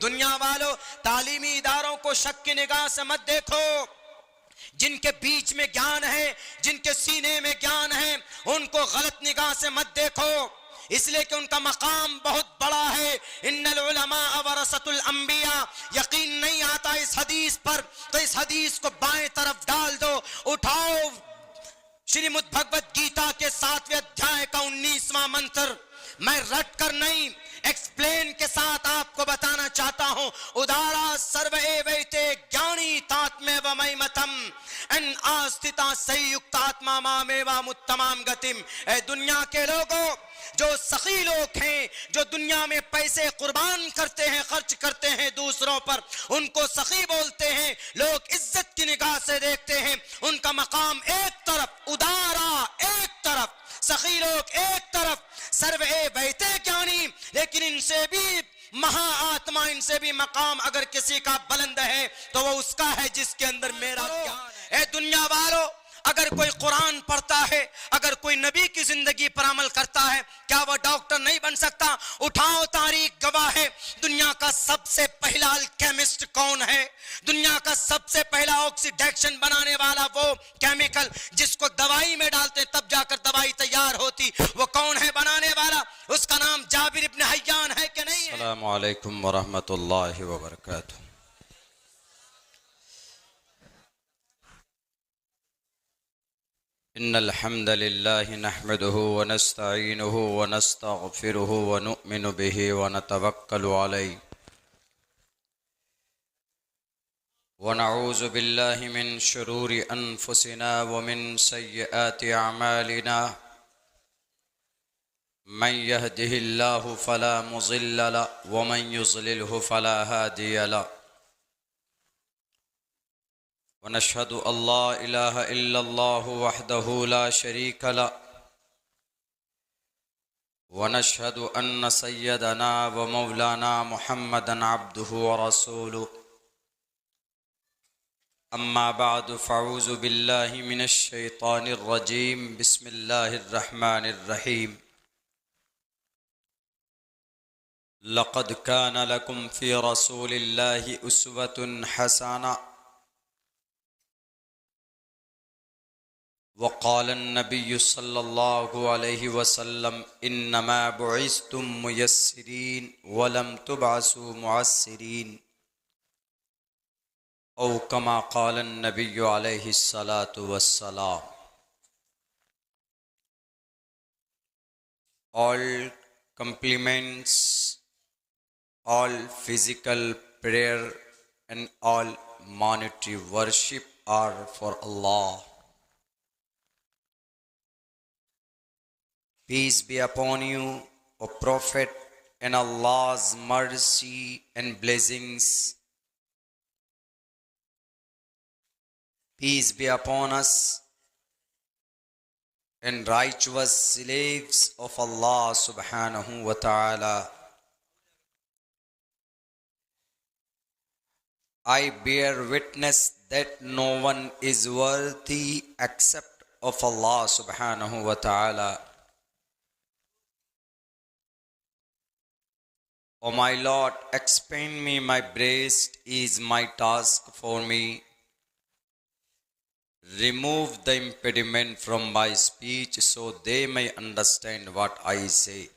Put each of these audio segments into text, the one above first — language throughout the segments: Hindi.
दुनिया वालों, तालीमी इदारों को शक की निगाह से मत देखो। जिनके बीच में ज्ञान है, जिनके सीने में ज्ञान है, उनको गलत निगाह से मत देखो, इसलिए कि उनका मकाम बहुत बड़ा है। इन्नल उलमा वरसतुल अंबिया। यकीन नहीं आता इस हदीस पर, तो इस हदीस को बाएं तरफ डाल दो, उठाओ श्रीमद् भगवत गीता के 7वें अध्याय का 19वां मंत्र। मैं रट कर नहीं, एक्सप्लेन के साथ आपको बताना चाहता हूं। उदारा सर्व एवैते ज्ञानी तात्मे व मयमतम एन आस्थिता संयुक्त आत्मा मामेवा मुत्तमाम गतिम। ए दुनिया के लोगों, जो सखी लोग हैं, जो दुनिया में पैसे कुर्बान करते हैं, खर्च करते हैं दूसरों पर, उनको सखी बोलते हैं। लोग इज्जत की निगाह से देखते हैं। उनका मकाम एक तरफ, उदारा एक तरफ, सखी लोग एक तरफ, सर्वे बैते ज्ञानी। लेकिन इनसे भी महाआत्मा, इनसे भी मकाम अगर किसी का बुलंद है तो वो उसका है जिसके अंदर मेरा ज्ञान है। ए दुनिया वालों, अगर कोई कुरान पढ़ता है, अगर कोई नबी की जिंदगी पर अमल करता है, क्या वह डॉक्टर नहीं बन सकता? उठाओ, तारीख गवाह है। दुनिया का सबसे पहला केमिस्ट कौन है? दुनिया का सबसे पहला ऑक्सीडेशन बनाने वाला, वो केमिकल जिसको दवाई में डालते तब जाकर दवाई तैयार होती, वो कौन है बनाने वाला? उसका नाम जाबिर इब्न हय्यान है कि नहीं है? अस्सलामु अलैकुम वरहमतुल्लाहि वबरकातुहू। इन्नल हम्दलिल्लाहि नहमदुहु व नस्तईनुहु व नस्तगफिरुहु व नुअमिनु बिहि व नतवक्कलु अलैहि व नऊज़ु बिल्लाहि मिन शुरूरि अनफुसिना व मिन सय्यिआति अअमालिना। मन यहदिहिल्लाहु फला मुज़िल्ल लहु व मन युज़लिलहु फला हादिय लहु। वनशहदु अल्ला इलाहा इल्लल्लाहु वहदहु ला शरीक लहु वनशहदु अन्न सय्यदना व मौलाना मुहम्मदन अब्दुहु व रसूलुहु। अम्मा बअदु फ़अऊज़ु बिल्लाहि मिनश शैतानिर रजीम। बिस्मिल्लाहिर रहमानिर रहीम। लक़द कान लकुम फ़ी रसूलिल्लाहि उस्वतुन हसना। वक़ाल नबी सल्लल्लाहु अलैहि वसल्लम इन्नमा बुइस्तुम मुयस्सिरीन वलम तुबअसू मुअस्सिरीन। औ कमा क़ाल नबी अलैहि सलातु वस्सलाम। All compliments, all physical prayer and all monetary worship are for Allah. Peace be upon you, O Prophet, and Allah's mercy and blessings. Peace be upon us and righteous slaves of Allah subhanahu wa ta'ala. I bear witness that no one is worthy except of Allah subhanahu wa ta'ala. O my Lord, expand me my breast is my task for me. Remove the impediment from my speech so they may understand what I say.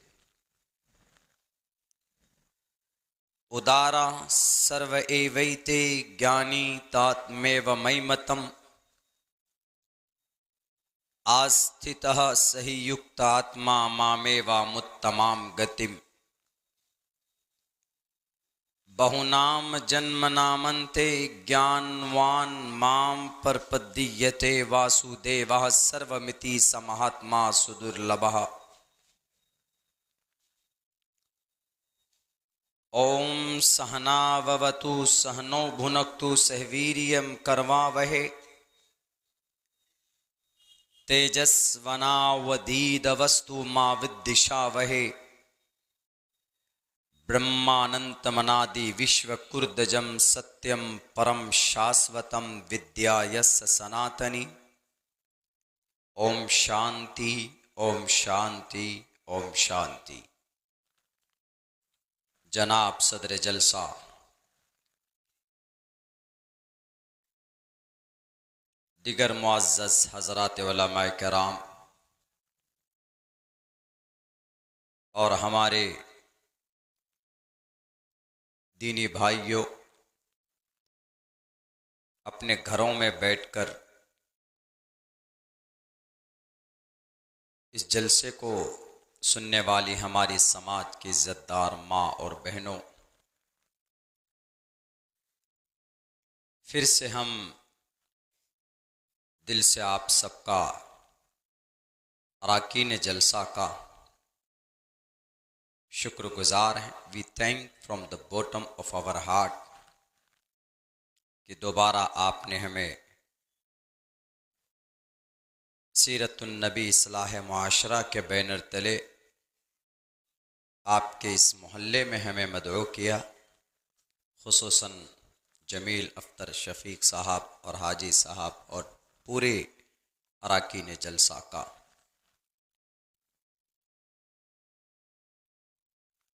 उदारा सर्व एवैते ज्ञानी तात्मेव मयमतम। आस्थितः सहि युक्त आत्मा मामेवा मुत्तमाम गतिम। बहुनाम जन्मनामन्ते ज्ञानवान माम परपद्यते वासुदेवः सर्वमिति समहात्मा सुदुर्लभः। ओम सहना ववतु सहनो भुनक्तु सहवीर्यं कर्वावहे। तेजस्वनावधीतमस्तु मा विद्विषावहे। ब्रह्मानंतमनादि विश्वकुर्दजं सत्यं परम शाश्वतं विद्यायस्य सनातनी। ओम शांति, ओम शांति, ओम शांति। जनाब सदर जलसा दिगर मुअज़्ज़ज़ हज़रात उलमाए किराम और हमारे दीनी भाइयों, अपने घरों में बैठकर इस जलसे को सुनने वाली हमारी समाज की इज़्ज़तदार माँ और बहनों, फिर से हम दिल से आप सबका अराकीन जलसा का शुक्रगुजार हैं। We thank from the bottom of our heart कि दोबारा आपने हमें सीरतुन नबी इस्लाह मुआशरा के बैनर तले आपके इस मोहल्ले में हमें मदऊ किया। खुसूसन जमील अख्तर शफीक साहब और हाजी साहब और पूरे अराकीन जलसा का।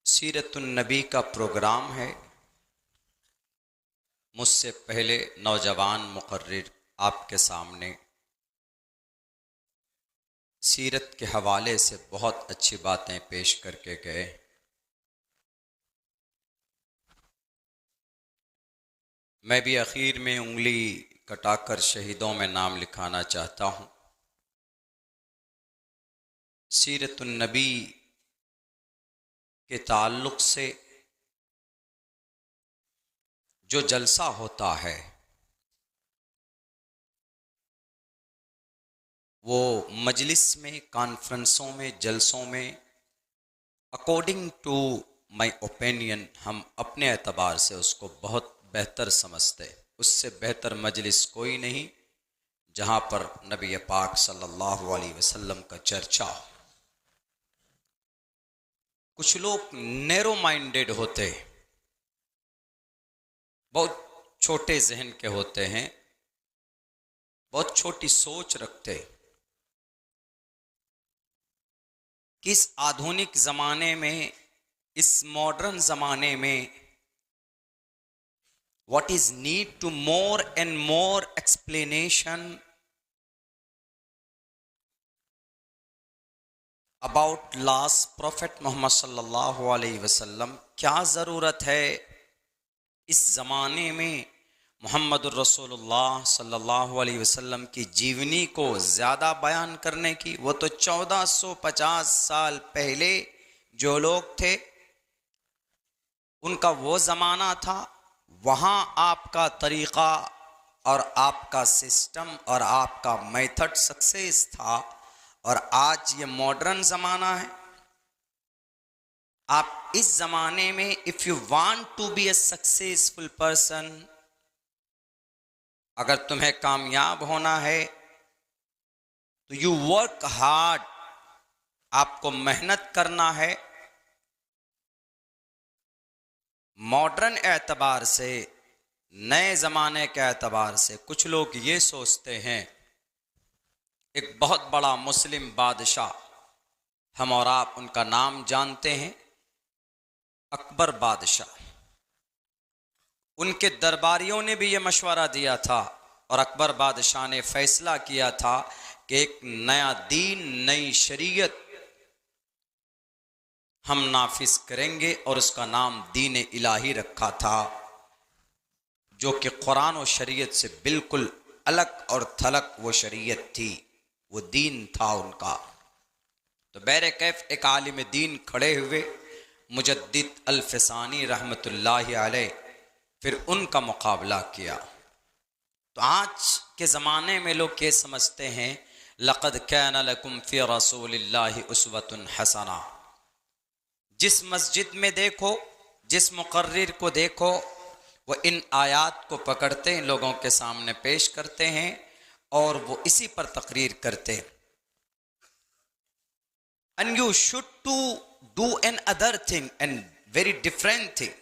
सीरतुन नबी का प्रोग्राम है। मुझसे पहले नौजवान मुकर्रिर आपके सामने सीरत के हवाले से बहुत अच्छी बातें पेश करके गए। मैं भी आखिर में उंगली कटाकर शहीदों में नाम लिखाना चाहता हूँ। सीरतुन नबी के ताल्लुक से जो जलसा होता है वो मजलिस में, कॉन्फ्रेंसों में, जलसों में अकॉर्डिंग टू माय ओपिनियन हम अपने एतबार से उसको बहुत बेहतर समझते। उससे बेहतर मजलिस कोई नहीं जहाँ पर नबी पाक सल्लल्लाहु अलैहि वसल्लम का चर्चा हो। कुछ लोग नैरो माइंडेड होते, बहुत छोटे जहन के होते हैं, बहुत छोटी सोच रखते कि इस आधुनिक ज़माने में, इस मॉडर्न ज़माने में what is need to more and more explanation about last prophet Muhammad sallallahu alaihi wasallam। क्या ज़रूरत है इस ज़माने में मुहम्मदुर रसूलुल्लाह सल्लल्लाहु अलैहि वसल्लम की जीवनी को ज़्यादा बयान करने की। वो तो 1450 साल पहले जो लोग थे उनका वो ज़माना था, वहाँ आपका तरीक़ा और आपका सिस्टम और आपका मेथड सक्सेस था। और आज ये मॉडर्न ज़माना है। आप इस ज़माने में if you want to be a successful person, अगर तुम्हें कामयाब होना है तो यू वर्क हार्ड, आपको मेहनत करना है। मॉडर्न एतबार से, नए ज़माने के एतबार से कुछ लोग ये सोचते हैं, एक बहुत बड़ा मुस्लिम बादशाह, हम और आप उनका नाम जानते हैं, अकबर बादशाह, उनके दरबारियों ने भी ये मशवरा दिया था और अकबर बादशाह ने फैसला किया था कि एक नया दीन, नई शरीयत हम नाफिज करेंगे और उसका नाम दीन इलाही रखा था, जो कि कुरान और शरीयत से बिल्कुल अलग और थलग वो शरीयत थी, वो दीन था उनका। तो बैर कैफ एक आलिम दीन खड़े हुए, मुजद्दिद अल-फ़सानी रहमतुल्लाहि अलैह, फिर उनका मुकाबला किया। तो आज के ज़माने में लोग ये समझते हैं लक़द कान लकुम फ़ी रसूलिल्लाहि उस्वतुन हसना। जिस मस्जिद में देखो, जिस मुकर्रिर को देखो, वो इन आयात को पकड़ते हैं, लोगों के सामने पेश करते हैं और वो इसी पर तकरीर करते हैं। And you should to do an other thing and very different thing।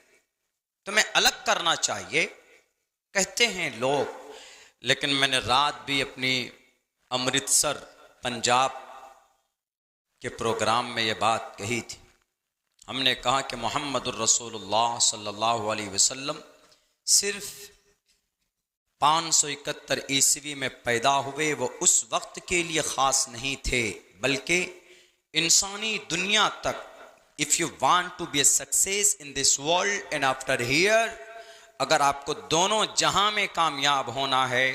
तुम्हें अलग करना चाहिए कहते हैं लोग। लेकिन मैंने रात भी अपनी अमृतसर पंजाब के प्रोग्राम में ये बात कही थी। हमने कहा कि मोहम्मदुर रसूलुल्लाह सल्लल्लाहु अलैहि वसल्लम सिर्फ 571 ईस्वी में पैदा हुए, वो उस वक्त के लिए ख़ास नहीं थे, बल्कि इंसानी दुनिया तक, if you want to be a success in this world and after here, अगर आपको दोनों जहां में कामयाब होना है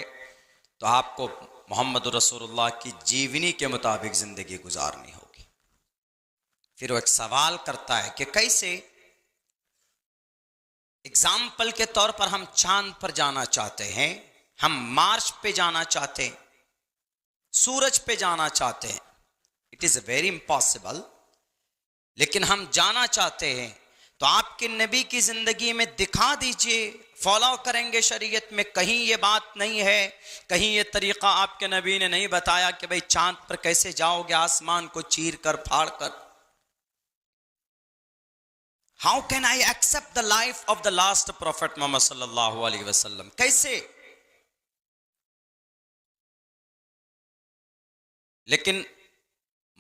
तो आपको मोहम्मद रसूलुल्लाह की जीवनी के मुताबिक ज़िंदगी गुजारनी होगी। फिर वो एक सवाल करता है कि कैसे। एग्जाम्पल के तौर पर हम चांद पर जाना चाहते हैं, हम मार्स पे जाना चाहते हैं, सूरज पे जाना चाहते हैं। इट इज़ वेरी इम्पॉसिबल, लेकिन हम जाना चाहते हैं तो आपके नबी की ज़िंदगी में दिखा दीजिए, फॉलो करेंगे शरीयत में। कहीं ये बात नहीं है, कहीं ये तरीक़ा आपके नबी ने नहीं बताया कि भाई चांद पर कैसे जाओगे आसमान को चीर कर फाड़ कर। How can I accept the life of the last prophet Muhammad सल्लल्लाहु अलैहि वसल्लम, कैसे। लेकिन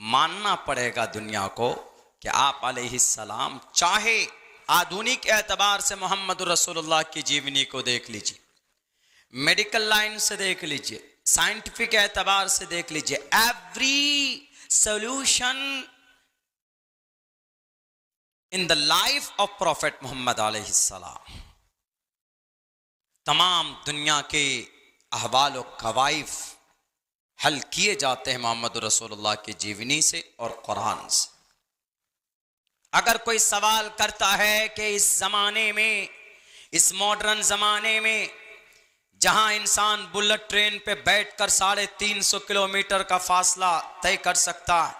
मानना पड़ेगा दुनिया को कि आप अलैहिस्सलाम, चाहे आधुनिक एतबार से मोहम्मद रसूलुल्लाह की जीवनी को देख लीजिए, मेडिकल लाइन से देख लीजिए, साइंटिफिक एतबार से देख लीजिए, every solution in the life of prophet Muhammad अलैहिस्सलाम, तमाम दुनिया के अहवाल और कवाइफ हल किए जाते हैं मोहम्मद रसूलुल्लाह की जीवनी से और कुरान से। अगर कोई सवाल करता है कि इस ज़माने में, इस मॉडर्न ज़माने में, जहां इंसान बुलेट ट्रेन पे बैठकर 350 किलोमीटर का फासला तय कर सकता है,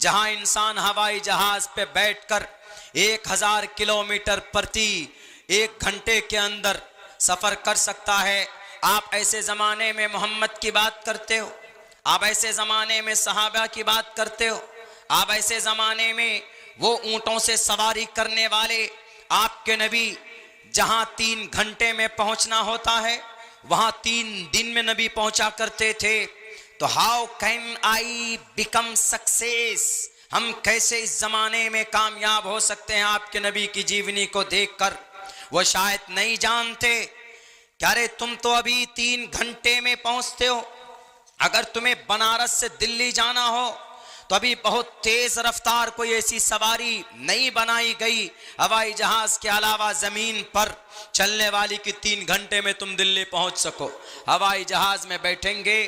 जहां इंसान हवाई जहाज पे बैठकर 1000 किलोमीटर प्रति 1 घंटे के अंदर सफ़र कर सकता है, आप ऐसे ज़माने में मोहम्मद की बात करते हो? आप ऐसे ज़माने में सहाबा की बात करते हो? आप ऐसे ज़माने में वो ऊंटों से सवारी करने वाले आपके नबी, जहां 3 घंटे में पहुंचना होता है, वहां 3 दिन में नबी पहुंचा करते थे। तो how can I become success, हम कैसे इस जमाने में कामयाब हो सकते हैं आपके नबी की जीवनी को देखकर। वो शायद नहीं जानते कि अरे तुम तो अभी 3 घंटे में पहुंचते हो, अगर तुम्हें बनारस से दिल्ली जाना हो तो अभी बहुत तेज रफ्तार कोई ऐसी सवारी नहीं बनाई गई हवाई जहाज के अलावा जमीन पर चलने वाली कि 3 घंटे में तुम दिल्ली पहुंच सको। हवाई जहाज में बैठेंगे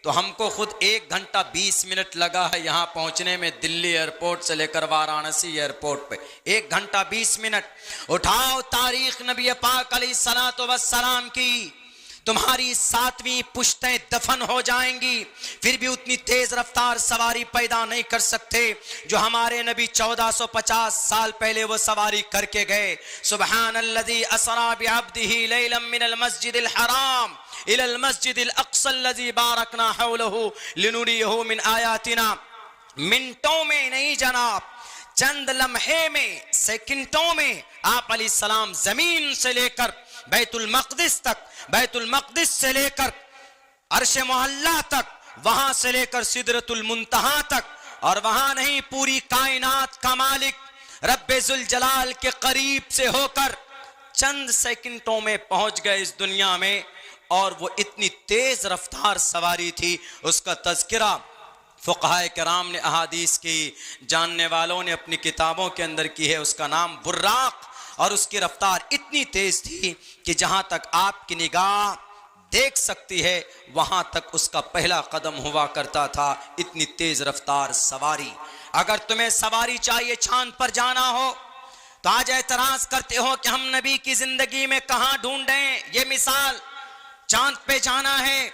तो हमको खुद 1 घंटा 20 मिनट लगा है यहाँ पहुंचने में, दिल्ली एयरपोर्ट से लेकर वाराणसी एयरपोर्ट पे 1 घंटा 20 मिनट। उठाओ तारीख नबी पाक अलैहिस्सलातु वस्सलाम की, तुम्हारी 7वीं पुश्तें दफन हो जाएंगी, फिर भी उतनी तेज रफ्तार सवारी पैदा नहीं कर सकते जो हमारे नबी 1450 साल पहले वो सवारी करके गए। सुब्हानल्लज़ी असरा बिअब्दिही लैलन मिनल मस्जिदिल हराम इलल मस्जिदिल अक़्सा अल्लज़ी बारकना हौलहु लिनुरियहु मिन आयातिना। मिनटों में नहीं जनाब, चंद लम्हे में, सेकंडों में आप अलैहिस्सलाम जमीन से लेकर बैतुल मक़दिस तक, बैतुल मक़दिस से लेकर अर्श मुअल्ला तक, वहां से लेकर सिदरतुल मुंतहा तक, और वहां नहीं पूरी कायनात का मालिक रब्बे जुल जलाल के करीब से होकर चंद सेकंडों में पहुंच गए इस दुनिया में। और वो इतनी तेज रफ्तार सवारी थी, उसका तज़किरा फ़ुक़हा किराम ने, अहादीस की जानने वालों ने अपनी किताबों के अंदर की है। उसका नाम बुर्राक, और उसकी रफ्तार इतनी तेज थी कि जहां तक आपकी निगाह देख सकती है वहां तक उसका पहला कदम हुआ करता था, इतनी तेज रफ्तार सवारी। अगर तुम्हें सवारी चाहिए चांद पर जाना हो तो आज एतराज करते हो कि हम नबी की जिंदगी में कहां ढूंढें ये मिसाल। चांद पे जाना है,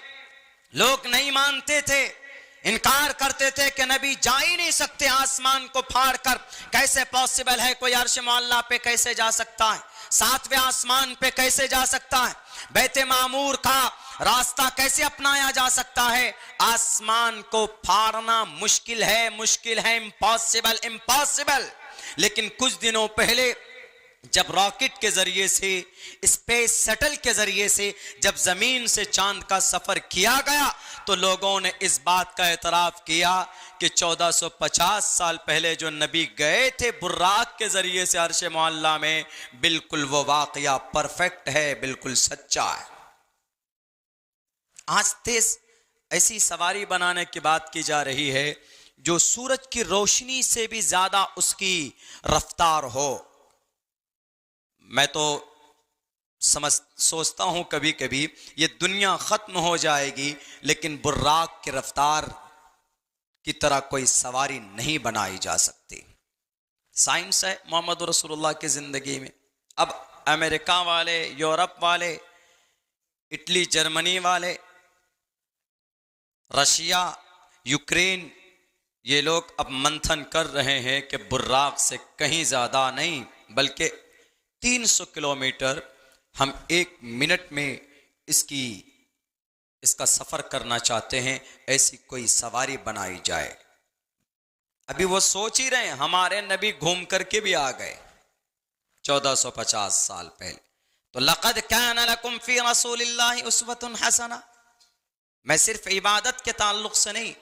लोग नहीं मानते थे, इनकार करते थे कि नबी जा ही नहीं सकते आसमान को फाड़ कर, कैसे पॉसिबल है, कोई अर्श मुअल्ला पे कैसे जा सकता है, 7वें आसमान पे कैसे जा सकता है, बैते मामूर का रास्ता कैसे अपनाया जा सकता है। आसमान को फाड़ना मुश्किल है, इम्पॉसिबल इम्पॉसिबल। लेकिन कुछ दिनों पहले जब रॉकेट के जरिए से, स्पेस शटल के जरिए से जब जमीन से चांद का सफर किया गया तो लोगों ने इस बात का एतराफ किया कि 1450 साल पहले जो नबी गए थे बुर्राक के जरिए से अर्श मुअल्ला में, बिल्कुल वो वाकया परफेक्ट है, बिल्कुल सच्चा है। आज तेज ऐसी सवारी बनाने की बात की जा रही है जो सूरज की रोशनी से भी ज्यादा उसकी रफ्तार हो। मैं तो सोचता हूं कभी कभी ये दुनिया खत्म हो जाएगी लेकिन बुर्राक की रफ्तार की तरह कोई सवारी नहीं बनाई जा सकती। साइंस है मोहम्मद रसूलुल्लाह की जिंदगी में। अब अमेरिका वाले, यूरोप वाले, इटली, जर्मनी वाले, रशिया, यूक्रेन, ये लोग अब मंथन कर रहे हैं कि बुर्राक से कहीं ज्यादा नहीं बल्कि 300 किलोमीटर हम 1 मिनट में इसका सफर करना चाहते हैं, ऐसी कोई सवारी बनाई जाए। अभी वो सोच ही रहे हैं, हमारे नबी घूम करके भी आ गए 1450 साल पहले। तो लक़द कान लकुम फी रसूलिल्लाहि उस्वतुन हसना। मैं सिर्फ इबादत के ताल्लुक से नहीं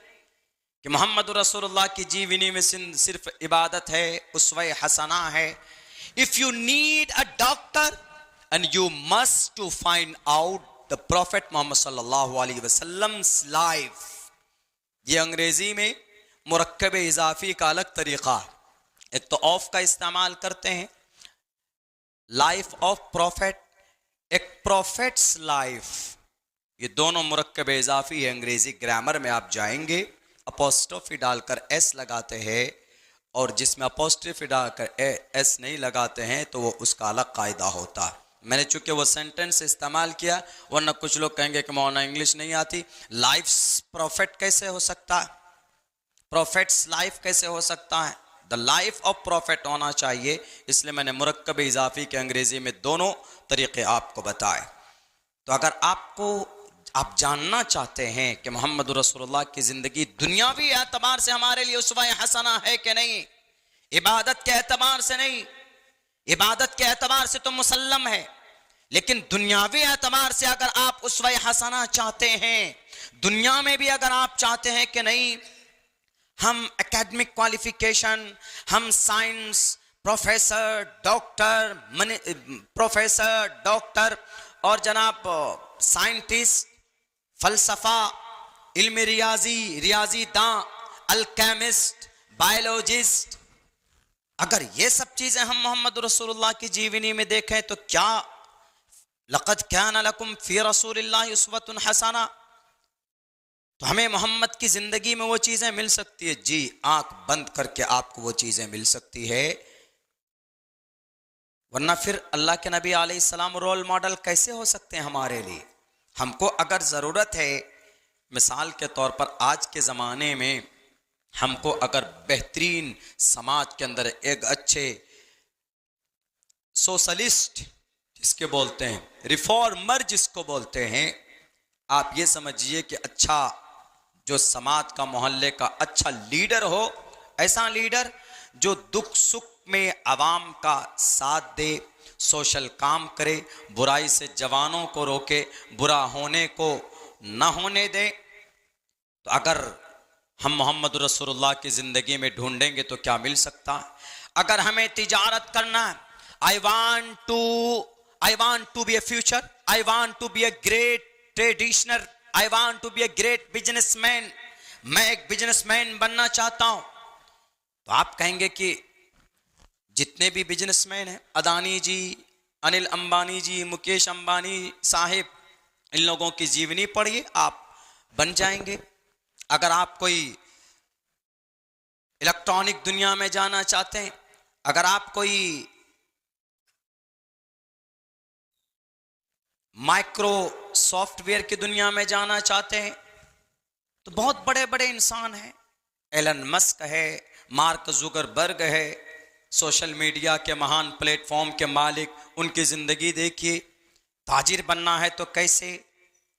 कि मोहम्मद रसूलुल्लाह की जीवनी में सिर्फ इबादत है, उस्वा हसना है। If you need a doctor and you must to find out the prophet Muhammad sallallahu alaihi wasallam's life। ये अंग्रेजी में मुरक्कब इजाफी का अलग तरीका है। एक तो ऑफ का इस्तेमाल करते हैं, लाइफ ऑफ प्रॉफिट, एक प्रॉफिट्स लाइफ, ये दोनों मुरक्कब इजाफी है। अंग्रेजी ग्रामर में आप जाएंगे, अपोस्ट्रोफी डालकर एस लगाते हैं और जिसमें अपोस्ट्रोफी डालकर एस नहीं लगाते हैं तो वो उसका अलग कायदा होता है। मैंने चूंकि वो सेंटेंस इस्तेमाल किया, वरना कुछ लोग कहेंगे कि मौलाना इंग्लिश नहीं आती। लाइफ प्रॉफिट कैसे हो सकता है, प्रॉफिट्स लाइफ कैसे हो सकता है? द लाइफ ऑफ प्रॉफिट होना चाहिए। इसलिए मैंने मुरक्कब इजाफी के अंग्रेजी में दोनों तरीके आपको बताए। तो अगर आप जानना चाहते हैं कि मोहम्मद रसूलुल्लाह की जिंदगी दुनियावी एतबार से हमारे लिए उस्वा हसना है कि नहीं, इबादत के एतबार से नहीं, इबादत के एतबार से तो मुसल्लम है, लेकिन दुनियावी एतबार से अगर आप उस्वा हसना चाहते हैं, दुनिया में भी अगर आप चाहते हैं कि नहीं हम एकेडमिक क्वालिफिकेशन, हम साइंस, प्रोफेसर डॉक्टर और जनाब साइंटिस्ट, फलसफा, इल्म रियाजी दां, अल्केमिस्ट, बायोलॉजिस्ट, अगर ये सब चीजें हम मोहम्मद रसूलुल्लाह की जीवनी में देखें तो क्या लक़द कान लकुम फी रसूलिल्लाहि उस्वतुन हसना, तो हमें मोहम्मद की जिंदगी में वो चीजें मिल सकती है। जी, आंख बंद करके आपको वो चीजें मिल सकती है, वरना फिर अल्लाह के नबी अलैहिस्सलाम रोल मॉडल कैसे हो सकते हैं हमारे लिए? हमको अगर जरूरत है, मिसाल के तौर पर आज के जमाने में हमको अगर बेहतरीन समाज के अंदर एक अच्छे सोशलिस्ट जिसके बोलते हैं, रिफॉर्मर जिसको बोलते हैं, आप ये समझिए कि अच्छा जो समाज का, मोहल्ले का अच्छा लीडर हो, ऐसा लीडर जो दुख सुख में आवाम का साथ दे, सोशल काम करे, बुराई से जवानों को रोके, बुरा होने को न होने दे। तो अगर हम मोहम्मद रसूलुल्लाह की जिंदगी में ढूंढेंगे तो क्या मिल सकता है? अगर हमें तिजारत करना है, I want to be a future, I want to be a great traditioner, I want to be a great businessman, मैं एक बिजनेसमैन बनना चाहता हूं। तो आप कहेंगे कि जितने भी बिजनेसमैन हैं, अदानी जी, अनिल अंबानी जी, मुकेश अंबानी साहिब, इन लोगों की जीवनी पढ़िए, आप बन जाएंगे। अगर आप कोई इलेक्ट्रॉनिक दुनिया में जाना चाहते हैं, अगर आप कोई माइक्रो सॉफ्टवेयर की दुनिया में जाना चाहते हैं, तो बहुत बड़े बड़े इंसान हैं। एलन मस्क है, मार्क जुकरबर्ग है, सोशल मीडिया के महान प्लेटफॉर्म के मालिक, उनकी जिंदगी देखिए। ताजिर बनना है तो कैसे,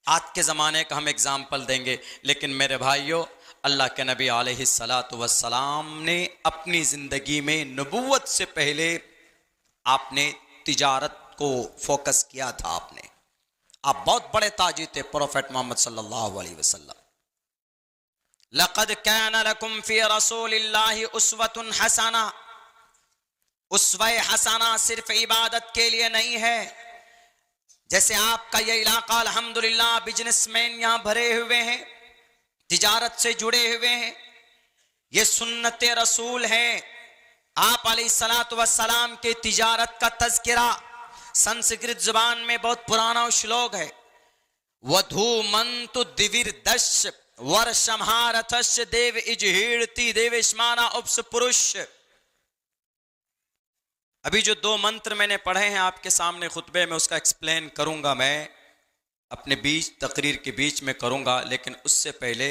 आज के ज़माने का हम एग्जाम्पल देंगे। लेकिन मेरे भाइयों, अल्लाह के नबी अलैहिस्सलातु वस्सलाम ने अपनी ज़िंदगी में नबूवत से पहले आपने तिजारत को फोकस किया था। आप बहुत बड़े ताजिर थे, प्रोफेट मोहम्मद सल्लल्लाहु अलैहि वसल्लम। लक़द कान लकुम फ़ी रसूलिल्लाहि उस्वतुन हसना। उस्वा हसना सिर्फ इबादत के लिए नहीं है। जैसे आपका ये इलाका अल्हम्दुलिल्लाह बिजनेसमैन यहां भरे हुए हैं, तिजारत से जुड़े हुए हैं, ये सुन्नत रसूल है। आप अलैहिस्सलातु वस्सलाम के तिजारत का तज़किरा संस्कृत जुबान में बहुत पुराना श्लोक है। वधू मंतु दिविर्दश वर्षमहारथश देव इजहीड़ती देवेश्माना उपस पुरुष। अभी जो 2 मंत्र मैंने पढ़े हैं आपके सामने खुतबे में, उसका एक्सप्लेन करूंगा, मैं अपने बीच तकरीर के बीच में करूंगा, लेकिन उससे पहले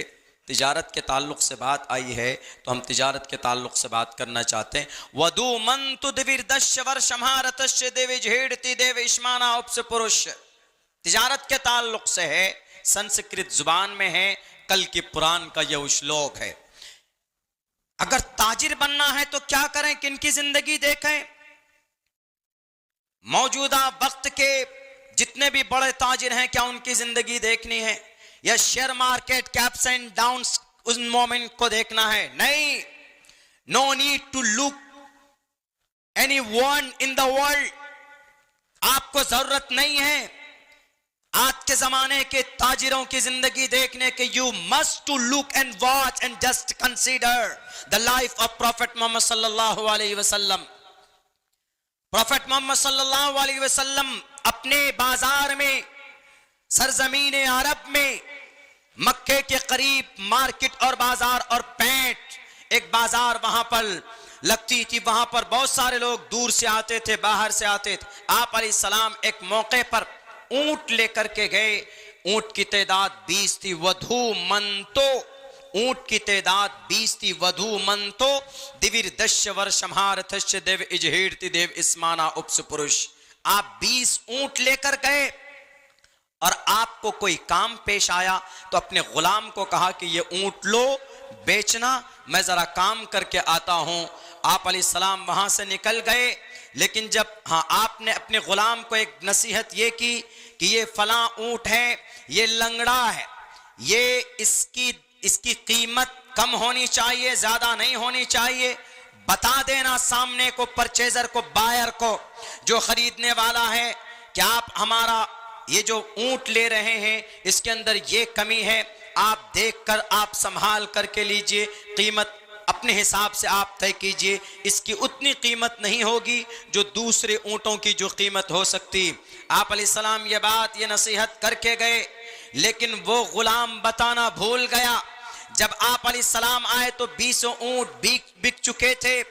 तिजारत के ताल्लुक से बात आई है तो हम तिजारत के ताल्लुक से बात करना चाहते हैं। वधू मंतु दिविर्दश वर्षमहारथश देव इजहीड़ती देवेश्माना उपस पुरुष। तिजारत के ताल्लुक से है, संस्कृत जुबान में है, कल की पुराण का यह श्लोक है। अगर ताजिर बनना है तो क्या करें, किनकी जिंदगी देखें? मौजूदा वक्त के जितने भी बड़े ताजिर हैं, क्या उनकी जिंदगी देखनी है या share market caps and downs उस मोमेंट को देखना है? नहीं, no need to look anyone in the world. आपको जरूरत नहीं है आज के जमाने के ताजिरों की जिंदगी देखने के। You must to look and watch and just consider the life of prophet Muhammad सल्लल्लाहु अलैहि वसल्लम। प्रॉफेट मोहम्मद सल्लल्लाहु अलैहि वसल्लम अपने बाजार में, सरजमीन अरब में, मक्के के करीब मार्केट और बाजार और पेंट एक बाजार वहां पर लगती थी। वहां पर बहुत सारे लोग दूर से आते थे, बाहर से आते थे। आप अलैहिस्सलाम एक मौके पर ऊंट लेकर के गए। ऊंट की तादाद 20 थी। वधू मंतो, ऊंट की तादाद 20 थी। वधू मंतो दिविर्दश वर्षमहारथश देव इजहीड़ती देव इस्माना उपस पुरुष। आप 20 ऊंट लेकर गए और आपको कोई काम पेश आया तो अपने गुलाम को कहा कि ये ऊंट लो, बेचना, मैं जरा काम करके आता हूं। आप अलैहिस्सलाम वहां से निकल गए, लेकिन जब आपने अपने गुलाम को एक नसीहत ये की कि ये फलां ऊंट है, ये लंगड़ा है, ये इसकी कीमत कम होनी चाहिए, ज्यादा नहीं होनी चाहिए, बता देना सामने को, परचेजर को, बायर को, जो खरीदने वाला है कि आप हमारा ये जो ऊंट ले रहे हैं इसके अंदर ये कमी है, आप देखकर आप संभाल करके लीजिए, कीमत अपने हिसाब से आप तय कीजिए, इसकी उतनी कीमत नहीं होगी जो दूसरे ऊंटों की जो कीमत हो सकती। आप अलैहिस्सलाम ये बात, ये नसीहत करके गए, लेकिन वो गुलाम बताना भूल गया। जब आप अलैहिस्सलाम आए तो 20 ऊंट बिक चुके थे,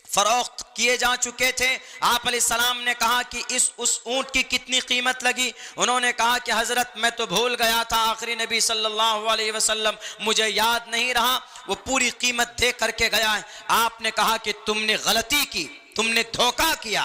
फरोख्त किए जा चुके थे। आप अलैहिस्सलाम ने कहा कि उस ऊंट की कितनी कीमत लगी? उन्होंने कहा कि हजरत मैं तो भूल गया था, आखिरी नबी सल्लल्लाहु अलैहि वसल्लम मुझे याद नहीं रहा, वो पूरी कीमत दे करके गया है। आपने कहा कि तुमने गलती की, तुमने धोखा किया।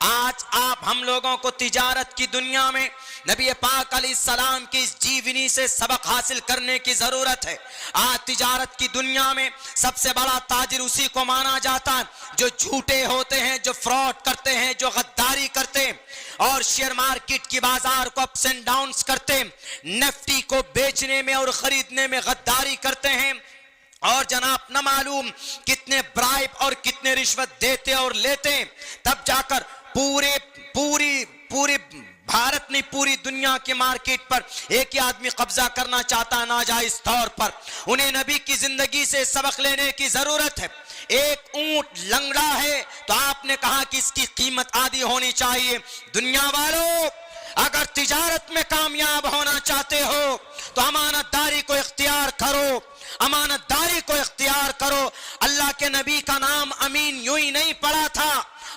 आज आप हम लोगों को तिजारत की दुनिया में नबी पाक अलैहिस्सलाम की इस जीवनी से सबक हासिल करने की जरूरत है। आज तिजारत की दुनिया में सबसे बड़ा ताजिर उसी को माना जाता है जो झूठे होते हैं, जो फ्रॉड करते हैं, जो गद्दारी करते हैं और शेयर मार्केट की बाजार को अप्स एंड डाउन्स करते हैं, निफ्टी को बेचने में और खरीदने में गद्दारी करते हैं और जनाब न मालूम कितने ब्राइब और कितने रिश्वत देते और लेते, तब जाकर पूरे भारत नहीं पूरी दुनिया की मार्केट पर एक ही आदमी कब्जा करना चाहता है नाजायज तौर पर। उन्हें नबी की जिंदगी से सबक लेने की जरूरत है। एक ऊंट लंगड़ा है तो आपने कहा कि इसकी कीमत आधी होनी चाहिए। दुनिया वालों, अगर तिजारत में कामयाब होना चाहते हो तो अमानतदारी को इख्तियार करो, अमानतदारी को इख्तियार करो। अल्लाह के नबी का नाम अमीन यूं ही नहीं पड़ा था,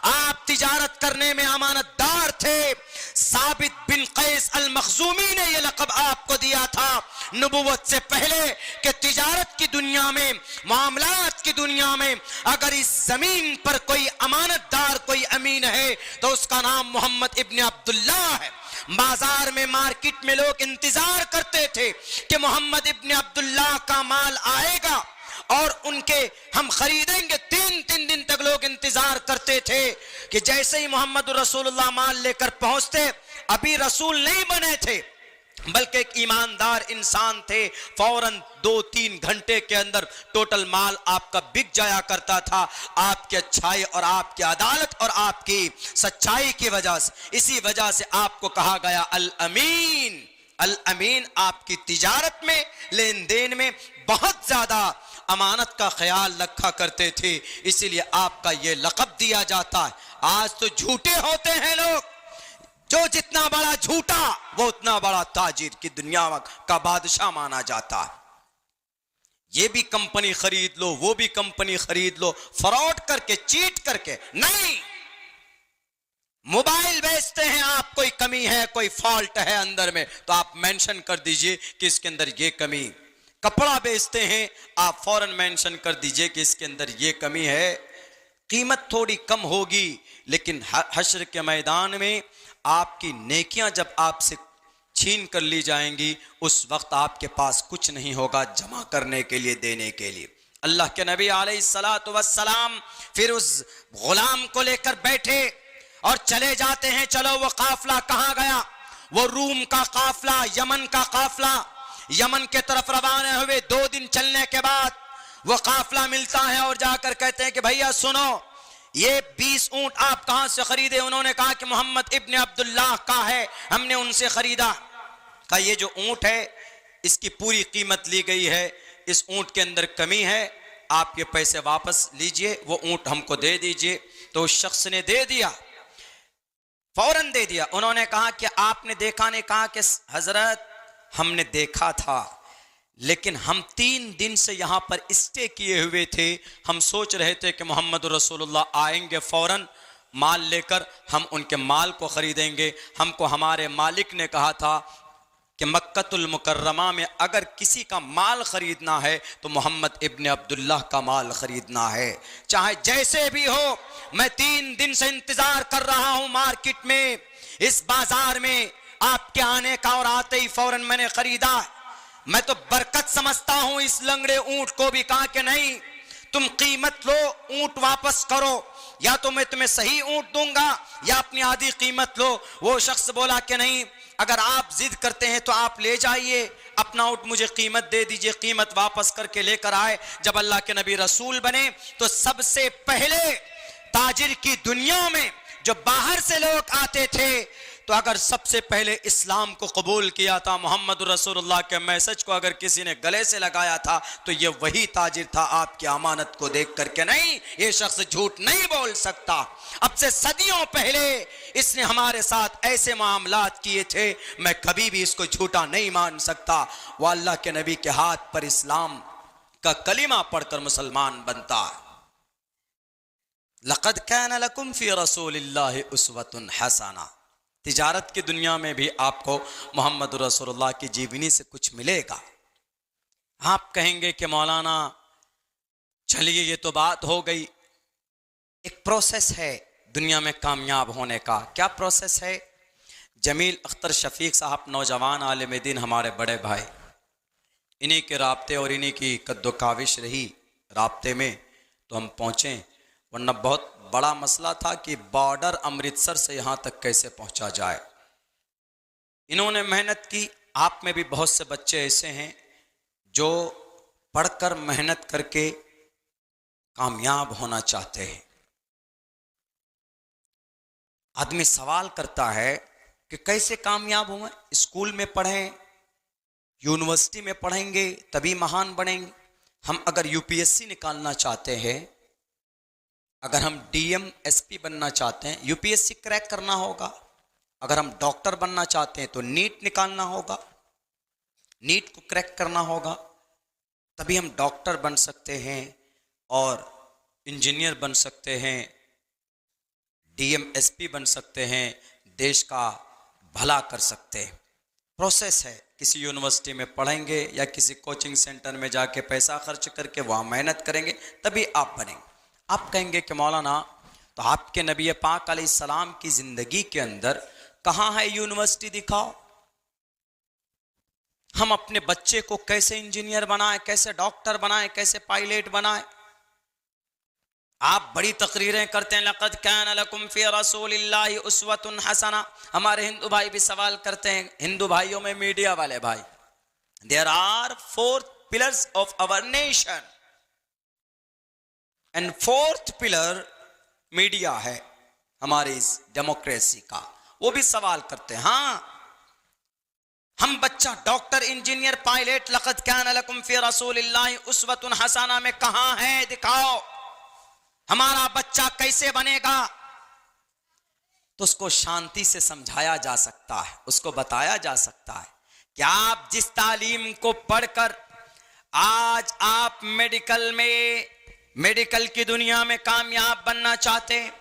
आप तिजारत करने में अमानतदार थे। साबित बिन कैस अल मखजूमी ने यह लक़ब आपको दिया था नबुवत से पहले कि तिजारत की दुनिया में, मामलात की दुनिया में अगर इस जमीन पर कोई अमानतदार, कोई अमीन है तो उसका नाम मोहम्मद इब्न अब्दुल्लाह है। बाजार में, मार्केट में लोग इंतजार करते थे कि मोहम्मद इब्न अब्दुल्लाह का माल आएगा और उनके हम खरीदेंगे। 3 दिन तक लोग इंतजार करते थे कि जैसे ही मोहम्मद रसूलुल्लाह माल लेकर पहुंचते, अभी रसूल नहीं बने थे, बल्कि एक ईमानदार इंसान थे, फौरन 2-3 घंटे के अंदर टोटल माल आपका बिक जाया करता था, आपकी अच्छाई और आपकी अदालत और आपकी सच्चाई की वजह से। इसी वजह से आपको कहा गया अल अमीन। अल अमीन आपकी तिजारत में, लेन देन में बहुत ज्यादा अमानत का ख्याल रखा करते थे, इसीलिए आपका यह लक़ब दिया जाता है। आज तो झूठे होते हैं लोग, जो जितना बड़ा झूठा वो उतना बड़ा ताजिर की दुनिया का बादशाह माना जाता है। ये भी कंपनी खरीद लो, वो भी कंपनी खरीद लो, फ्रॉड करके, चीट करके नहीं। मोबाइल बेचते हैं आप, कोई कमी है, कोई फॉल्ट है अंदर में, तो आप मेंशन कर दीजिए कि इसके अंदर ये कमी। कपड़ा बेचते हैं, आप फौरन मेंशन कर दीजिए कि इसके अंदर ये कमी है। कीमत थोड़ी कम होगी, लेकिन हश्र के मैदान में आपकी नेकियां जब आपसे छीन कर ली जाएंगी, उस वक्त आपके पास कुछ नहीं होगा जमा करने के लिए, देने के लिए। अल्लाह के नबी अलैहिस्सलातु वस्सलाम फिर उस गुलाम को लेकर बैठे और चले जाते हैं। चलो, वो काफिला कहां गया? वो रूम का काफिला, यमन का काफिला यमन के तरफ रवाना हुए। 2 दिन चलने के बाद वो काफिला मिलता है और जाकर कहते हैं कि भैया सुनो, ये 20 ऊंट आप कहां से खरीदे? उन्होंने कहा कि मोहम्मद इब्ने अब्दुल्लाह का है, हमने उनसे खरीदा। कहा ये जो ऊंट है इसकी पूरी कीमत ली गई है, इस ऊंट के अंदर कमी है, आप ये पैसे वापस लीजिए, वो ऊंट हमको दे दीजिए। तो उस शख्स ने दे दिया, फौरन दे दिया। उन्होंने कहा कि आपने देखा नहीं? कहा कि हजरत हमने देखा था, लेकिन हम 3 दिन से यहां पर स्टे किए हुए थे। हम सोच रहे थे कि मोहम्मद रसूलुल्लाह आएंगे, फौरन माल लेकर हम उनके माल को खरीदेंगे। हमको हमारे मालिक ने कहा था कि मक्कतुल मुकर्रमा में अगर किसी का माल खरीदना है तो मोहम्मद इब्ने अब्दुल्लाह का माल खरीदना है, चाहे जैसे भी हो। मैं 3 दिन से इंतजार कर रहा हूं मार्केट में, इस बाजार में आपके आने का, और आते ही फौरन मैंने खरीदा। मैं तो बरकत समझता हूं इस लंगड़े ऊंट को भी। कहा कि नहीं, तुम कीमत लो, ऊंट वापस करो, या तो मैं तुम्हें सही ऊंट दूंगा या अपनी आधी कीमत लो। वो शख्स बोला कि नहीं, अगर आप जिद करते हैं तो आप ले जाइए, अपना ऊंट मुझे कीमत दे दीजिए। कीमत वापस करके लेकर आए। जब अल्लाह के नबी रसूल बने तो सबसे पहले ताजिर की दुनिया में जो बाहर से लोग आते थे, तो अगर सबसे पहले इस्लाम को कबूल किया था, मोहम्मद रसूलुल्लाह के मैसेज को अगर किसी ने गले से लगाया था, तो ये वही ताजिर था। आपकी अमानत को देख करके नहीं, ये शख्स झूठ नहीं बोल सकता। अब से सदियों पहले इसने हमारे साथ ऐसे मामलात किए थे, मैं कभी भी इसको झूठा नहीं मान सकता। वह अल्लाह के नबी के हाथ पर इस्लाम का कलिमा पढ़कर मुसलमान बनता है। लक़द कान लकुम फी रसूलिल्लाहि उस्वतुन हसना। तिजारत की दुनिया में भी आपको मोहम्मद रसूलुल्लाह की जीवनी से कुछ मिलेगा। आप कहेंगे कि मौलाना चलिए ये तो बात हो गई, एक प्रोसेस है दुनिया में कामयाब होने का। क्या प्रोसेस है? जमील अख्तर शफीक साहब नौजवान आलिम दीन, हमारे बड़े भाई, इन्हीं के राब्ते और इन्हीं की कद्दो काविश रही राब्ते में तो हम पहुँचे, वरना बहुत बड़ा मसला था कि बॉर्डर अमृतसर से यहाँ तक कैसे पहुँचा जाए। इन्होंने मेहनत की। आप में भी बहुत से बच्चे ऐसे हैं जो पढ़कर मेहनत करके कामयाब होना चाहते हैं। आदमी सवाल करता है कि कैसे कामयाब हुए? स्कूल में पढ़ें, यूनिवर्सिटी में पढ़ेंगे तभी महान बनेंगे। हम अगर यूपीएससी निकालना चाहते हैं, अगर हम डीएम एसपी बनना चाहते हैं, यूपीएससी क्रैक करना होगा। अगर हम डॉक्टर बनना चाहते हैं तो नीट निकालना होगा, नीट को क्रैक करना होगा, तभी हम डॉक्टर बन सकते हैं और इंजीनियर बन सकते हैं, डीएम एसपी बन सकते हैं, देश का भला कर सकते हैं। प्रोसेस है। किसी यूनिवर्सिटी में पढ़ेंगे या किसी कोचिंग सेंटर में जाके पैसा खर्च करके वहाँ मेहनत करेंगे तभी आप बनेंगे। आप कहेंगे कि मौलाना तो आपके नबी पाक अलैहिस्सलाम की जिंदगी के अंदर कहाँ है यूनिवर्सिटी, दिखाओ। हम अपने बच्चे को कैसे इंजीनियर बनाएं, कैसे डॉक्टर बनाएं, कैसे पायलट बनाएं। आप बड़ी तकरीरें करते हैं, लक़द कान लकुम फ़ी रसूलिल्लाहि उस्वतुन हसना। हमारे हिंदू भाई भी सवाल करते हैं, हिंदू भाइयों में मीडिया वाले भाई, there are 4 pillars of our nation and 4th pillar media है हमारी इस डेमोक्रेसी का। वो भी सवाल करते हैं, हाँ हम बच्चा डॉक्टर, इंजीनियर, पायलट, लक़द कान लकुम फ़ी रसूलिल्लाहि उस्वतुन हसना में कहां है, दिखाओ हमारा बच्चा कैसे बनेगा। तो उसको शांति से समझाया जा सकता है, उसको बताया जा सकता है कि आप जिस तालीम को पढ़कर आज आप मेडिकल की दुनिया में कामयाब बनना चाहते,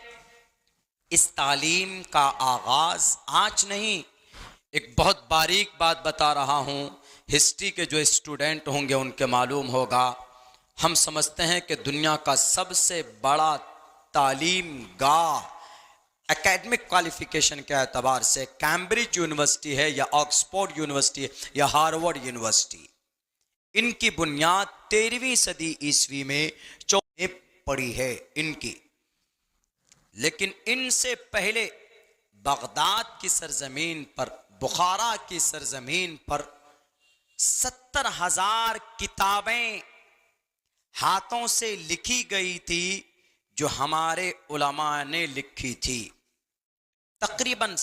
इस तालीम का आगाज आज नहीं। एक बहुत बारीक बात बता रहा हूं, हिस्ट्री के जो स्टूडेंट होंगे उनके मालूम होगा, हम समझते हैं कि दुनिया का सबसे बड़ा तालीम गाह एकेडमिक क्वालिफिकेशन के एतबार से कैम्ब्रिज यूनिवर्सिटी है या ऑक्सफोर्ड यूनिवर्सिटी है या हार्वर्ड यूनिवर्सिटी। इनकी बुनियाद 13वीं सदी ईस्वी में पड़ी है इनकी। लेकिन इनसे पहले बगदाद की सरजमीन पर, बुखारा की सरजमीन पर 70,000 किताबें हाथों से लिखी गई थी जो हमारे उलमा ने लिखी थी। तकरीबन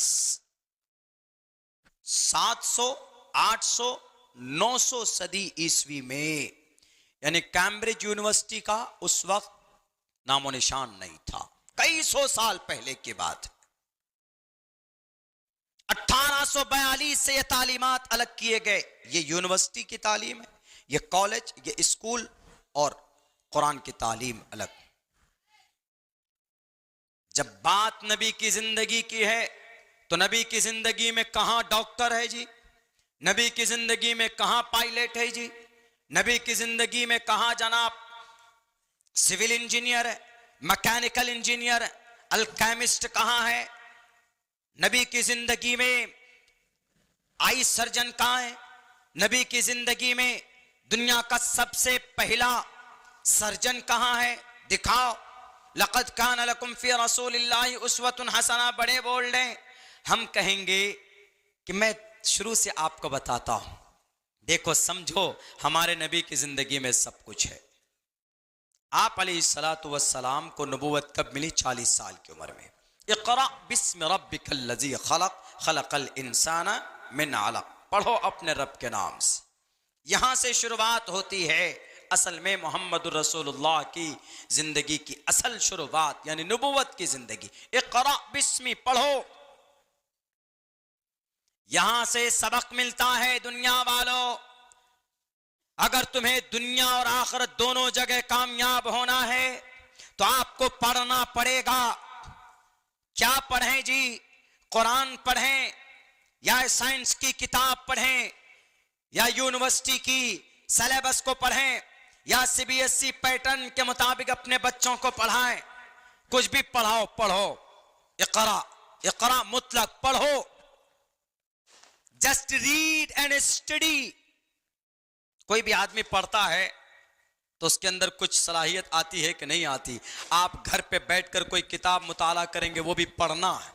700, 800, 900 सदी ईस्वी में, यानी कैम्ब्रिज यूनिवर्सिटी का उस वक्त नामो निशान नहीं था। कई सौ साल पहले की बात। 1842 से ये तालीमात अलग किए गए। ये यूनिवर्सिटी की तालीम है, ये कॉलेज, ये स्कूल और कुरान की तालीम अलग। जब बात नबी की जिंदगी की है तो नबी की जिंदगी में कहां डॉक्टर है जी, नबी की जिंदगी में कहां पायलट है जी, नबी की जिंदगी में कहां जनाब सिविल इंजीनियर है, मैकेनिकल इंजीनियर है, अल्केमिस्ट कहां है, नबी की जिंदगी में आई सर्जन कहां है, नबी की जिंदगी में दुनिया का सबसे पहला सर्जन कहां है, दिखाओ। लक़द कान लकुम फ़ी रसूलिल्लाहि उस्वतुन हसना बड़े बोल रहे। हम कहेंगे कि मैं शुरू से आपको बताता हूं, देखो समझो हमारे नबी की जिंदगी में सब कुछ है। आप अलैहिस्सलातु वस्सलाम को नबूवत कब मिली? 40 साल की उम्र में। इक़रा बिस्मि रब्बिकल्लज़ी खलक़ खलक़ल इंसाना मिन अलक़, पढ़ो अपने रब के नाम से। यहां से शुरुआत होती है असल में मोहम्मदुर रसूलुल्लाह की जिंदगी की असल शुरुआत, यानी नबूवत की जिंदगी। इक़रा बिस्मि, पढ़ो। यहां से सबक मिलता है दुनिया वालों, अगर तुम्हें दुनिया और आखिरत दोनों जगह कामयाब होना है तो आपको पढ़ना पड़ेगा। क्या पढ़ें जी? कुरान पढ़ें या साइंस की किताब पढ़ें या यूनिवर्सिटी की सिलेबस को पढ़ें या सीबीएसई पैटर्न के मुताबिक अपने बच्चों को पढ़ाएं? कुछ भी पढ़ाओ, पढ़ो। इक़रा, इक़रा मुतलक पढ़ो। Just read and study. कोई भी आदमी पढ़ता है तो उसके अंदर कुछ सलाहियत आती है कि नहीं आती? आप घर पे बैठकर कोई किताब मुताला करेंगे, वो भी पढ़ना है,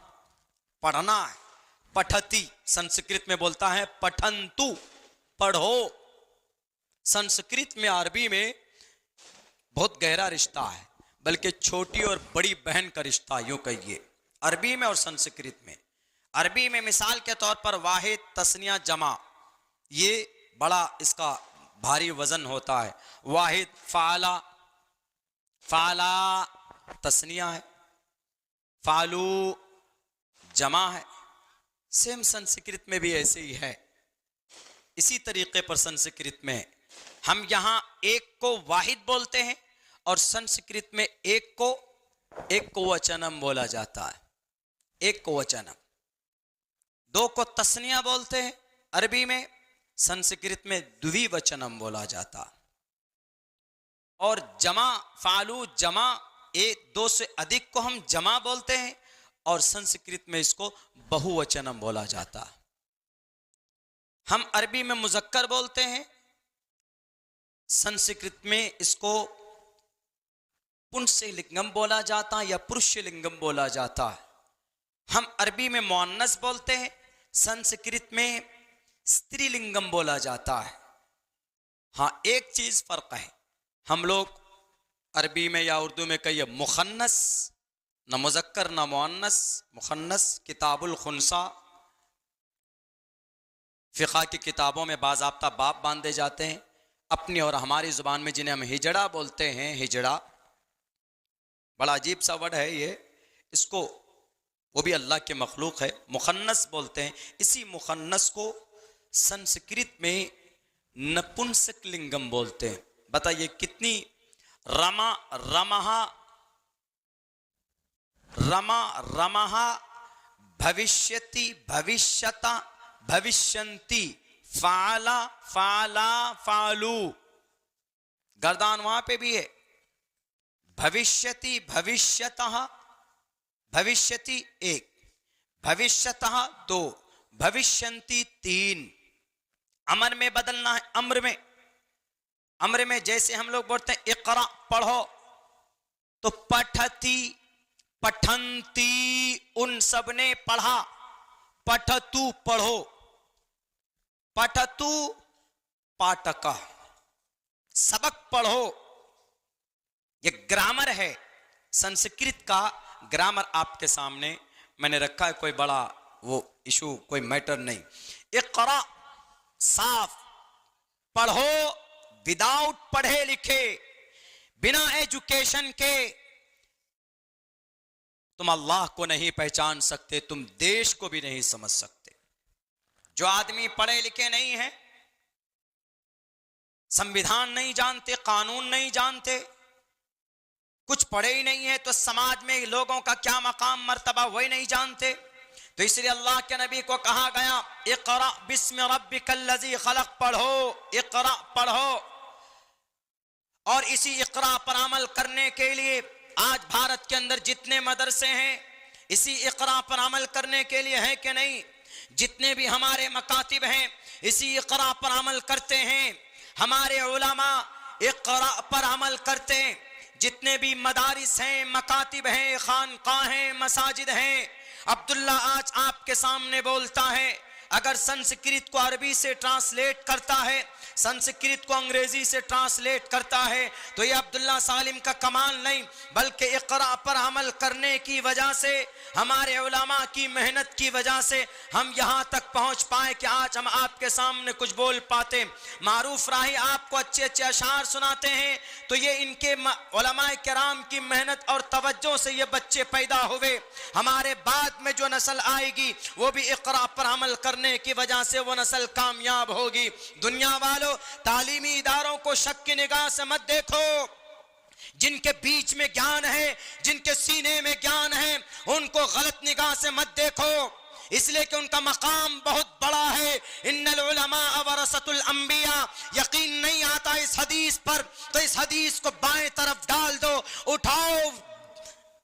पढ़ना है। पठती संस्कृत में बोलता है पठन्तु, पढ़ो। संस्कृत में अरबी में बहुत गहरा रिश्ता है, बल्कि छोटी और बड़ी बहन का रिश्ता यूं कहिए, अरबी में और संस्कृत में। अरबी में मिसाल के तौर पर वाहिद, तस्निया, जमा, ये बड़ा इसका भारी वजन होता है। वाहिद फाला, फाला तस्निया है, फालू जमा है। सेम संस्कृत में भी ऐसे ही है। इसी तरीके पर संस्कृत में हम यहां एक को वाहिद बोलते हैं और संस्कृत में एक को वचनम बोला जाता है। एक को वचनम। दो को तस्निया बोलते हैं अरबी में, संस्कृत में द्विवचनम बोला जाता। और जमा, फालू जमा, एक दो से अधिक को हम जमा बोलते हैं और संस्कृत में इसको बहुवचनम बोला जाता। हम अरबी में मुज़क्कर बोलते हैं, संस्कृत में इसको पुंसलिंगम बोला जाता है या पुरुषलिंगम बोला जाता है। हम अरबी में मुअन्नस बोलते हैं, संस्कृत में स्त्रीलिंगम बोला जाता है। हाँ, एक चीज फर्क है, हम लोग अरबी में या उर्दू में कहिए मुखन्नस, न मुजक्कर न मुअन्नस, मुखन्नस। किताबुल खुनसा, फिक़ा की किताबों में बाज़ाब्ता बाप बांधे जाते हैं। अपनी और हमारी ज़ुबान में जिन्हें हम हिजड़ा बोलते हैं, हिजड़ा बड़ा अजीब सा वर्ड है ये, इसको वो भी अल्लाह के मखलूक है, मुखन्नस बोलते हैं। इसी मुखन्नस को संस्कृत में नपुंसक लिंगम बोलते हैं। बताइए कितनी रमा रमहा रमा रमहा भविष्यति भविष्यता भविष्यन्ति फाला फाला फालू, गर्दान वहां पे भी है। भविष्यति भविष्यतः, भविष्यति एक, भविष्यतः दो, भविष्यन्ति तीन। अमर में बदलना है, अम्र में। अम्र में जैसे हम लोग बोलते हैं इक़रा पढ़ो, तो पठती पठंती, उन सब ने पढ़ा। पठतु पढ़ो, पठतु पाठक, सबक पढ़ो। ये ग्रामर है, संस्कृत का ग्रामर आपके सामने मैंने रखा है। कोई बड़ा वो इशू, कोई मैटर नहीं। इक़रा साफ, पढ़ो विदाउट पढ़े लिखे, बिना एजुकेशन के तुम अल्लाह को नहीं पहचान सकते, तुम देश को भी नहीं समझ सकते। जो आदमी पढ़े लिखे नहीं है, संविधान नहीं जानते, कानून नहीं जानते, कुछ पढ़े ही नहीं है, तो समाज में लोगों का क्या मकाम मर्तबा वही नहीं जानते। तो इसलिए अल्लाह के नबी को कहा गया इक़रा बिस्मि रब्बिकल्लज़ी खलक़, पढ़ो, इक़रा पढ़ो। और इसी इक़रा पर अमल करने के लिए आज भारत के अंदर जितने मदरसे हैं, इसी इक़रा पर अमल करने के लिए हैं कि नहीं? जितने भी हमारे मकातिब हैं, इसी इक़रा पर अमल करते हैं। हमारे उलमा इक़रा पर अमल करते हैं। जितने भी मदारिस हैं, मकातिब हैं, खानकाह हैं, मसाजिद हैं। अब्दुल्ला आज आपके सामने बोलता है, अगर संस्कृत को अरबी से ट्रांसलेट करता है, संस्कृत को अंग्रेजी से ट्रांसलेट करता है, तो ये अब्दुल्ला सालिम का कमाल नहीं, बल्कि इक़रा पर अमल करने की वजह से, हमारे उलमा की मेहनत की वजह से हम यहाँ तक पहुँच पाए कि आज हम आपके सामने कुछ बोल पाते। मारूफ राही आपको अच्छे अच्छे अशार सुनाते हैं, तो ये इनके उलमाए किराम की मेहनत और तवज्जो से ये बच्चे पैदा हुए। हमारे बाद में जो नस्ल आएगी वो भी इक़रा पर अमल करने की वजह से वो नस्ल कामयाब होगी। दुनिया वालों, तालीमी इदारों को शक की निगाह से मत देखो। जिनके बीच में ज्ञान है, जिनके सीने में ज्ञान है, उनको गलत निगाह से मत देखो, इसलिए कि उनका मकाम बहुत बड़ा है। इन्नल उलमा वरसतुल अंबिया, यकीन नहीं आता इस हदीस पर, तो इस हदीस को बाएं तरफ डाल दो, उठाओ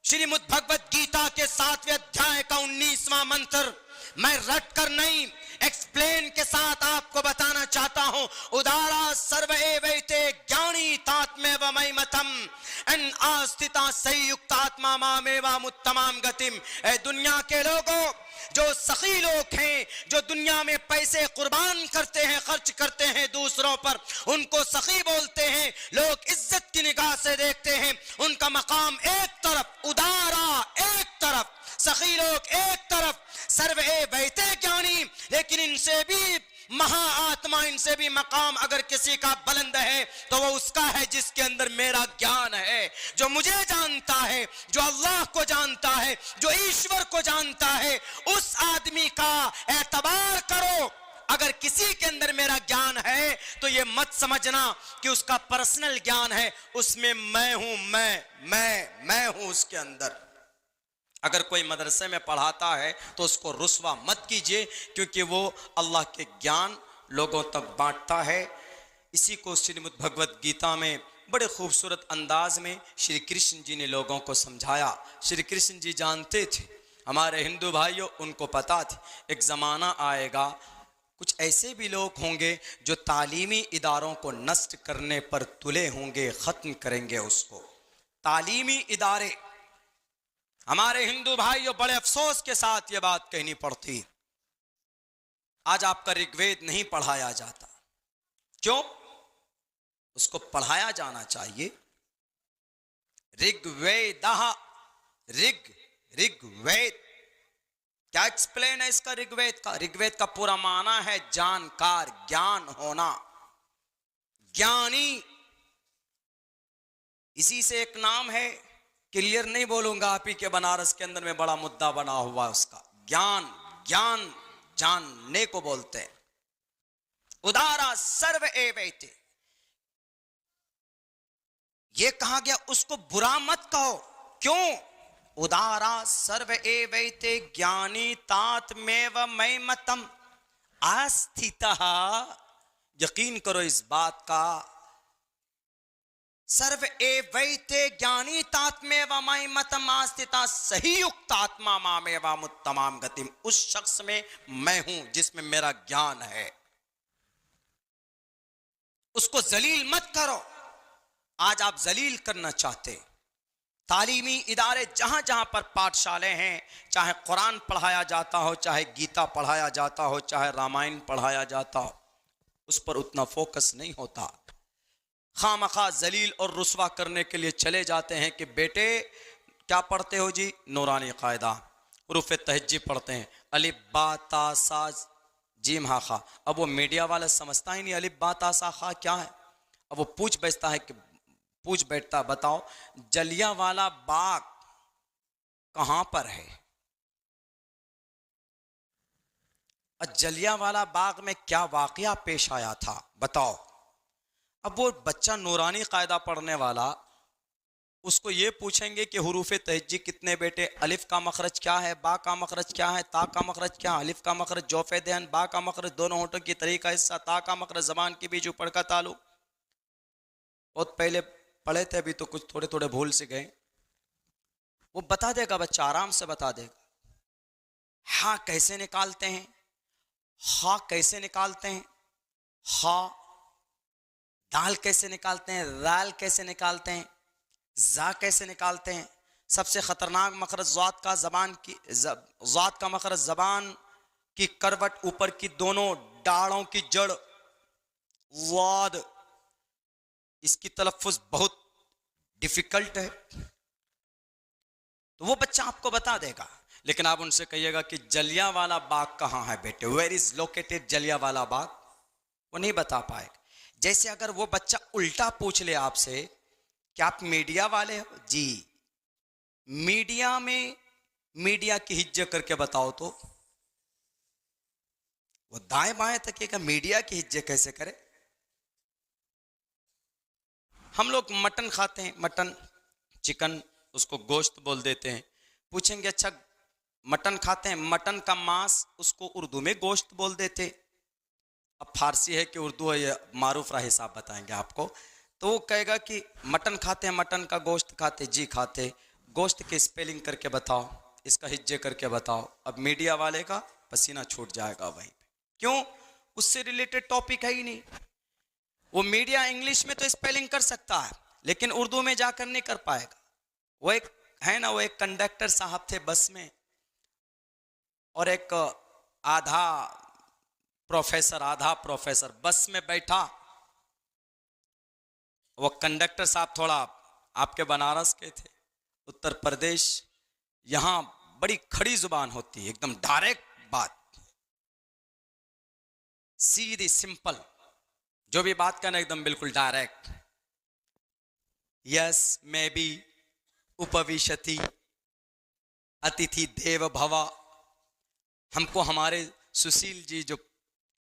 श्रीमद् भगवत गीता के 7वें अध्याय का 19वां मंत्र। मैं रट कर नहीं, एक्सप्लेन के साथ आपको बताना चाहता हूं। उदारा सर्व एवैते ज्ञानी तात्मे व मैमतम एन आस्थिता संयुक्त आत्मा मामेवा मुत्तमाम गतिम। ए दुनिया के लोगों, जो सखी लोग हैं, जो दुनिया में पैसे कुर्बान करते हैं, खर्च करते हैं दूसरों पर, उनको सखी बोलते हैं। लोग इज्जत की निगाह से देखते हैं। उनका मकाम एक तरफ, उदारा एक तरफ, सखी लोग एक तरफ, सर्वे बैते ज्ञानी। लेकिन इनसे भी महाआत्मा, इनसे भी मकाम अगर किसी का बुलंद है तो वो उसका है जिसके अंदर मेरा ज्ञान है, जो मुझे जानता है, जो अल्लाह को जानता है, जो ईश्वर को जानता है, उस आदमी का एतबार करो। अगर किसी के अंदर मेरा ज्ञान है तो ये मत समझना कि उसका पर्सनल ज्ञान है, उसमें मैं हूं, मैं हूं उसके अंदर। अगर कोई मदरसे में पढ़ाता है तो उसको रुस्वा मत कीजिए, क्योंकि वो अल्लाह के ज्ञान लोगों तक बांटता है। इसी को श्रीमद् भगवत गीता में बड़े खूबसूरत अंदाज में श्री कृष्ण जी ने लोगों को समझाया। श्री कृष्ण जी जानते थे, हमारे हिंदू भाइयों उनको पता थी, एक ज़माना आएगा, कुछ ऐसे भी लोग होंगे जो तालीमी इदारों को नष्ट करने पर तुले होंगे, ख़त्म करेंगे उसको। तालीमी इदारे, हमारे हिंदू भाइयों बड़े अफसोस के साथ यह बात कहनी पड़ती, आज आपका ऋग्वेद नहीं पढ़ाया जाता। क्यों? उसको पढ़ाया जाना चाहिए। ऋग्वेदः, ऋग्वेद क्या एक्सप्लेन है इसका ऋग्वेद का? ऋग्वेद का पूरा माना है जानकार, ज्ञान होना, ज्ञानी। इसी से एक नाम है, क्लियर नहीं बोलूंगा, आप ही के बनारस के अंदर में बड़ा मुद्दा बना हुआ है उसका, ज्ञान। ज्ञान जानने को बोलते हैं। उदारा सर्व एवैते, ये कहा गया उसको बुरा मत कहो। क्यों? उदारा सर्व एवैते ज्ञानी तात्मेव मय मतम आस्थितः। यकीन करो इस बात का, सर्व एवैते ज्ञानी तात्मेव मय मतम आस्थिता सही युक्त आत्मा मामेवाम उत्तमाम गतिम। उस शख्स में मैं हूं जिसमें मेरा ज्ञान है। उसको जलील मत करो। आज आप जलील करना चाहते। तालीमी इदारे जहां जहां पर पाठशालाएं हैं, चाहे कुरान पढ़ाया जाता हो, चाहे गीता पढ़ाया जाता हो, चाहे रामायण पढ़ाया जाता हो, उस पर उतना फोकस नहीं होता। खामखा जलील और रुस्वा करने के लिए चले जाते हैं कि बेटे क्या पढ़ते हो जी? नूरानी कायदा, हुरूफ तहज्जी पढ़ते हैं, अलिफ बा ता सा जीम हा खा। अब वो मीडिया वाला समझता ही नहीं अलिफ बा ता सा खा क्या है। अब वो पूछ बैठता, बताओ जलियांवाला बाग कहां पर है? और जलियांवाला बाग में क्या वाकया पेश आया था बताओ। अब वो बच्चा नूरानी कायदा पढ़ने वाला, उसको ये पूछेंगे कि हुरूफ तहज्जी कितने बेटे, अलिफ का मखरज क्या है, बा का मखरज क्या है, ता का मखरज क्या है? अलिफ का मखरज जोफे देहन, बा का मखरज दोनों होठों की तरीका हिस्सा, ता का मखरज जबान के बीच ऊपर का तालु। बहुत पहले पढ़े थे, अभी तो कुछ थोड़े थोड़े भूल से गए। वो बता देगा, बच्चा आराम से बता देगा। हा कैसे निकालते हैं, हा कैसे निकालते हैं, हा दाल कैसे निकालते हैं, राल कैसे निकालते हैं, जा कैसे निकालते हैं। सबसे खतरनाक मखरज ज़ात का, ज़ात का मखरज जबान की करवट ऊपर की दोनों डाढ़ों की जड़, वाद, इसकी तलफ्फुज बहुत डिफिकल्ट है। तो वो बच्चा आपको बता देगा। लेकिन आप उनसे कहिएगा कि जलियांवाला बाग कहां है बेटे, where is located Jallianwala Bagh, वो नहीं बता पाएगा। जैसे अगर वो बच्चा उल्टा पूछ ले आपसे कि आप मीडिया वाले हो जी, मीडिया में मीडिया की हिज्जे करके बताओ, तो वो दाएं बाएं तकिएगा, मीडिया की हिज्जे कैसे करे। हम लोग मटन खाते हैं, मटन चिकन, उसको गोश्त बोल देते हैं। पूछेंगे अच्छा मटन खाते हैं, मटन का मांस, उसको उर्दू में गोश्त बोल देते। अब फारसी है कि उर्दू है, ये मारूफ रहा हिसाब बताएंगे आपको। तो वो कहेगा कि मटन खाते हैं, मटन का गोश्त खाते, जी खाते। गोश्त की स्पेलिंग करके बताओ, इसका हिज्जे करके बताओ। अब मीडिया वाले का पसीना छूट जाएगा वहीं पे। क्यों? उससे रिलेटेड टॉपिक है ही नहीं। वो मीडिया इंग्लिश में तो स्पेलिंग कर सकता है, लेकिन उर्दू में जाकर नहीं कर पाएगा। वो एक है ना, वो एक कंडक्टर साहब थे बस में, और एक आधा प्रोफेसर बस में बैठा। वो कंडक्टर साहब थोड़ा आपके बनारस के थे, उत्तर प्रदेश, यहां बड़ी खड़ी जुबान होती है, एकदम डायरेक्ट बात, सीधी सिंपल, जो भी बात करना एकदम बिल्कुल डायरेक्ट। यस मे बी उपविशति अतिथि देव भवा। हमको हमारे सुशील जी जो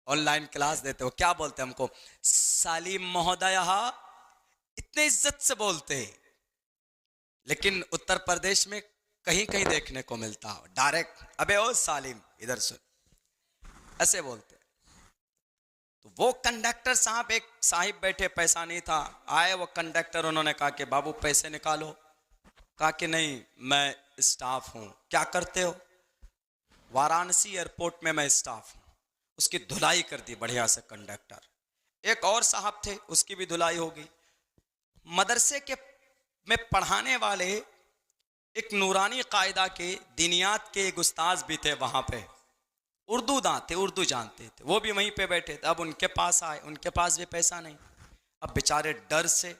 ऑनलाइन क्लास देते हो क्या बोलते हैं हमको, सालिम महोदय, इतने इज्जत से बोलते हैं। लेकिन उत्तर प्रदेश में कहीं कहीं देखने को मिलता है डायरेक्ट, अबे ओ सालिम इधर सुन, ऐसे बोलते। तो वो कंडक्टर साहब, एक साहिब बैठे, पैसा नहीं था, आए वो कंडक्टर, उन्होंने कहा कि बाबू पैसे निकालो। कहा कि नहीं मैं स्टाफ हूं। क्या करते हो? वाराणसी एयरपोर्ट में मैं स्टाफ हूं। उसकी धुलाई कर दी बढ़िया से कंडक्टर। एक और साहब थे, उसकी भी धुलाई हो गई। मदरसे के में पढ़ाने वाले एक नूरानी कायदा के दीनियात के एक उस्ताद भी थे वहां पे, उर्दू थे, उर्दू जानते थे, वो भी वहीं पे बैठे थे। अब उनके पास आए, उनके पास भी पैसा नहीं। अब बेचारे डर से,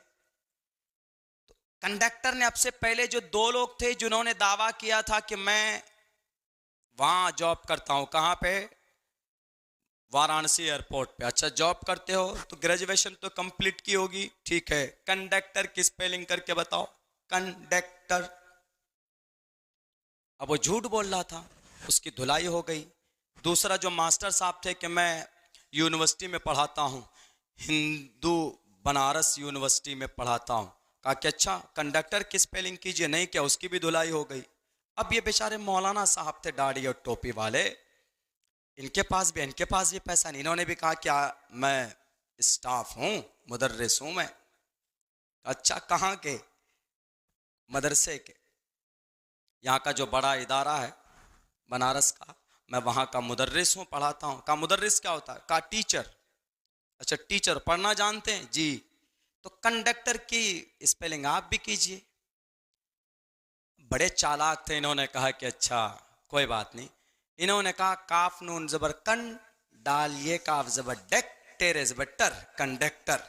तो कंडक्टर ने, अब से पहले जो 2 लोग थे जिन्होंने दावा किया था कि मैं वहां जॉब करता हूं, कहां पे, वाराणसी एयरपोर्ट पे। अच्छा जॉब करते हो तो ग्रेजुएशन तो कंप्लीट की होगी, ठीक है, कंडक्टर की स्पेलिंग करके बताओ, कंडक्टर। अब वो झूठ बोल रहा था, उसकी धुलाई हो गई। दूसरा जो मास्टर साहब थे कि मैं यूनिवर्सिटी में पढ़ाता हूँ, हिंदू बनारस यूनिवर्सिटी में पढ़ाता हूँ, कहा कि अच्छा कंडक्टर की स्पेलिंग कीजिए, नहीं क्या, उसकी भी धुलाई हो गई। अब ये बेचारे मौलाना साहब थे दाढ़ी और टोपी वाले, इनके पास भी पैसा नहीं। इन्होंने भी कहा क्या मैं स्टाफ हूँ, मुदर्रिस हूँ मैं। अच्छा कहाँ के, मदरसे के, यहाँ का जो बड़ा इदारा है बनारस का, मैं वहाँ का मुदर्रिस हूँ, पढ़ाता हूँ। कहा मुदर्रिस क्या होता है, कहा टीचर। अच्छा टीचर पढ़ना जानते हैं जी, तो कंडक्टर की स्पेलिंग आप भी कीजिए। बड़े चालाक थे, इन्होंने कहा कि अच्छा कोई बात नहीं। इन्होंने कहा काफ नून जबर कन डालिए, काफ जबर डेक टेरे जबर टर, कंडक्टर।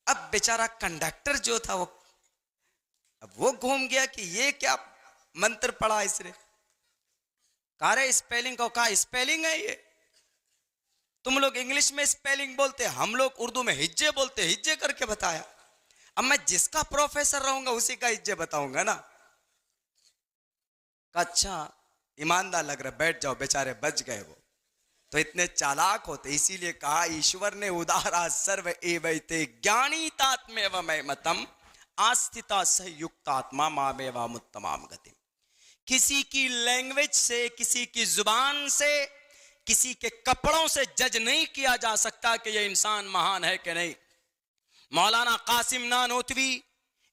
अब बेचारा कंडक्टर जो था वो घूम गया कि ये क्या मंत्र पढ़ा इसने। कहा रे स्पेलिंग को, कहा स्पेलिंग है ये, तुम लोग इंग्लिश में स्पेलिंग बोलते, हम लोग उर्दू में हिज्जे बोलते, हिज्जे करके बताया। अब मैं जिसका प्रोफेसर रहूंगा उसी का हिज्जे बताऊंगा ना। अच्छा ईमानदार लग रहा, बैठ जाओ, बेचारे बच गए वो तो। इतने चालाक होते, इसीलिए कहा ईश्वर ने उदारा सर्व एवैते ज्ञानी तात्मेव मतम आस्थिता संयुक्तात्मा मामेवा मुत्तमाम गति। किसी की लैंग्वेज से, किसी की जुबान से, किसी के कपड़ों से जज नहीं किया जा सकता कि यह इंसान महान है कि नहीं। मौलाना कासिम नानोतवी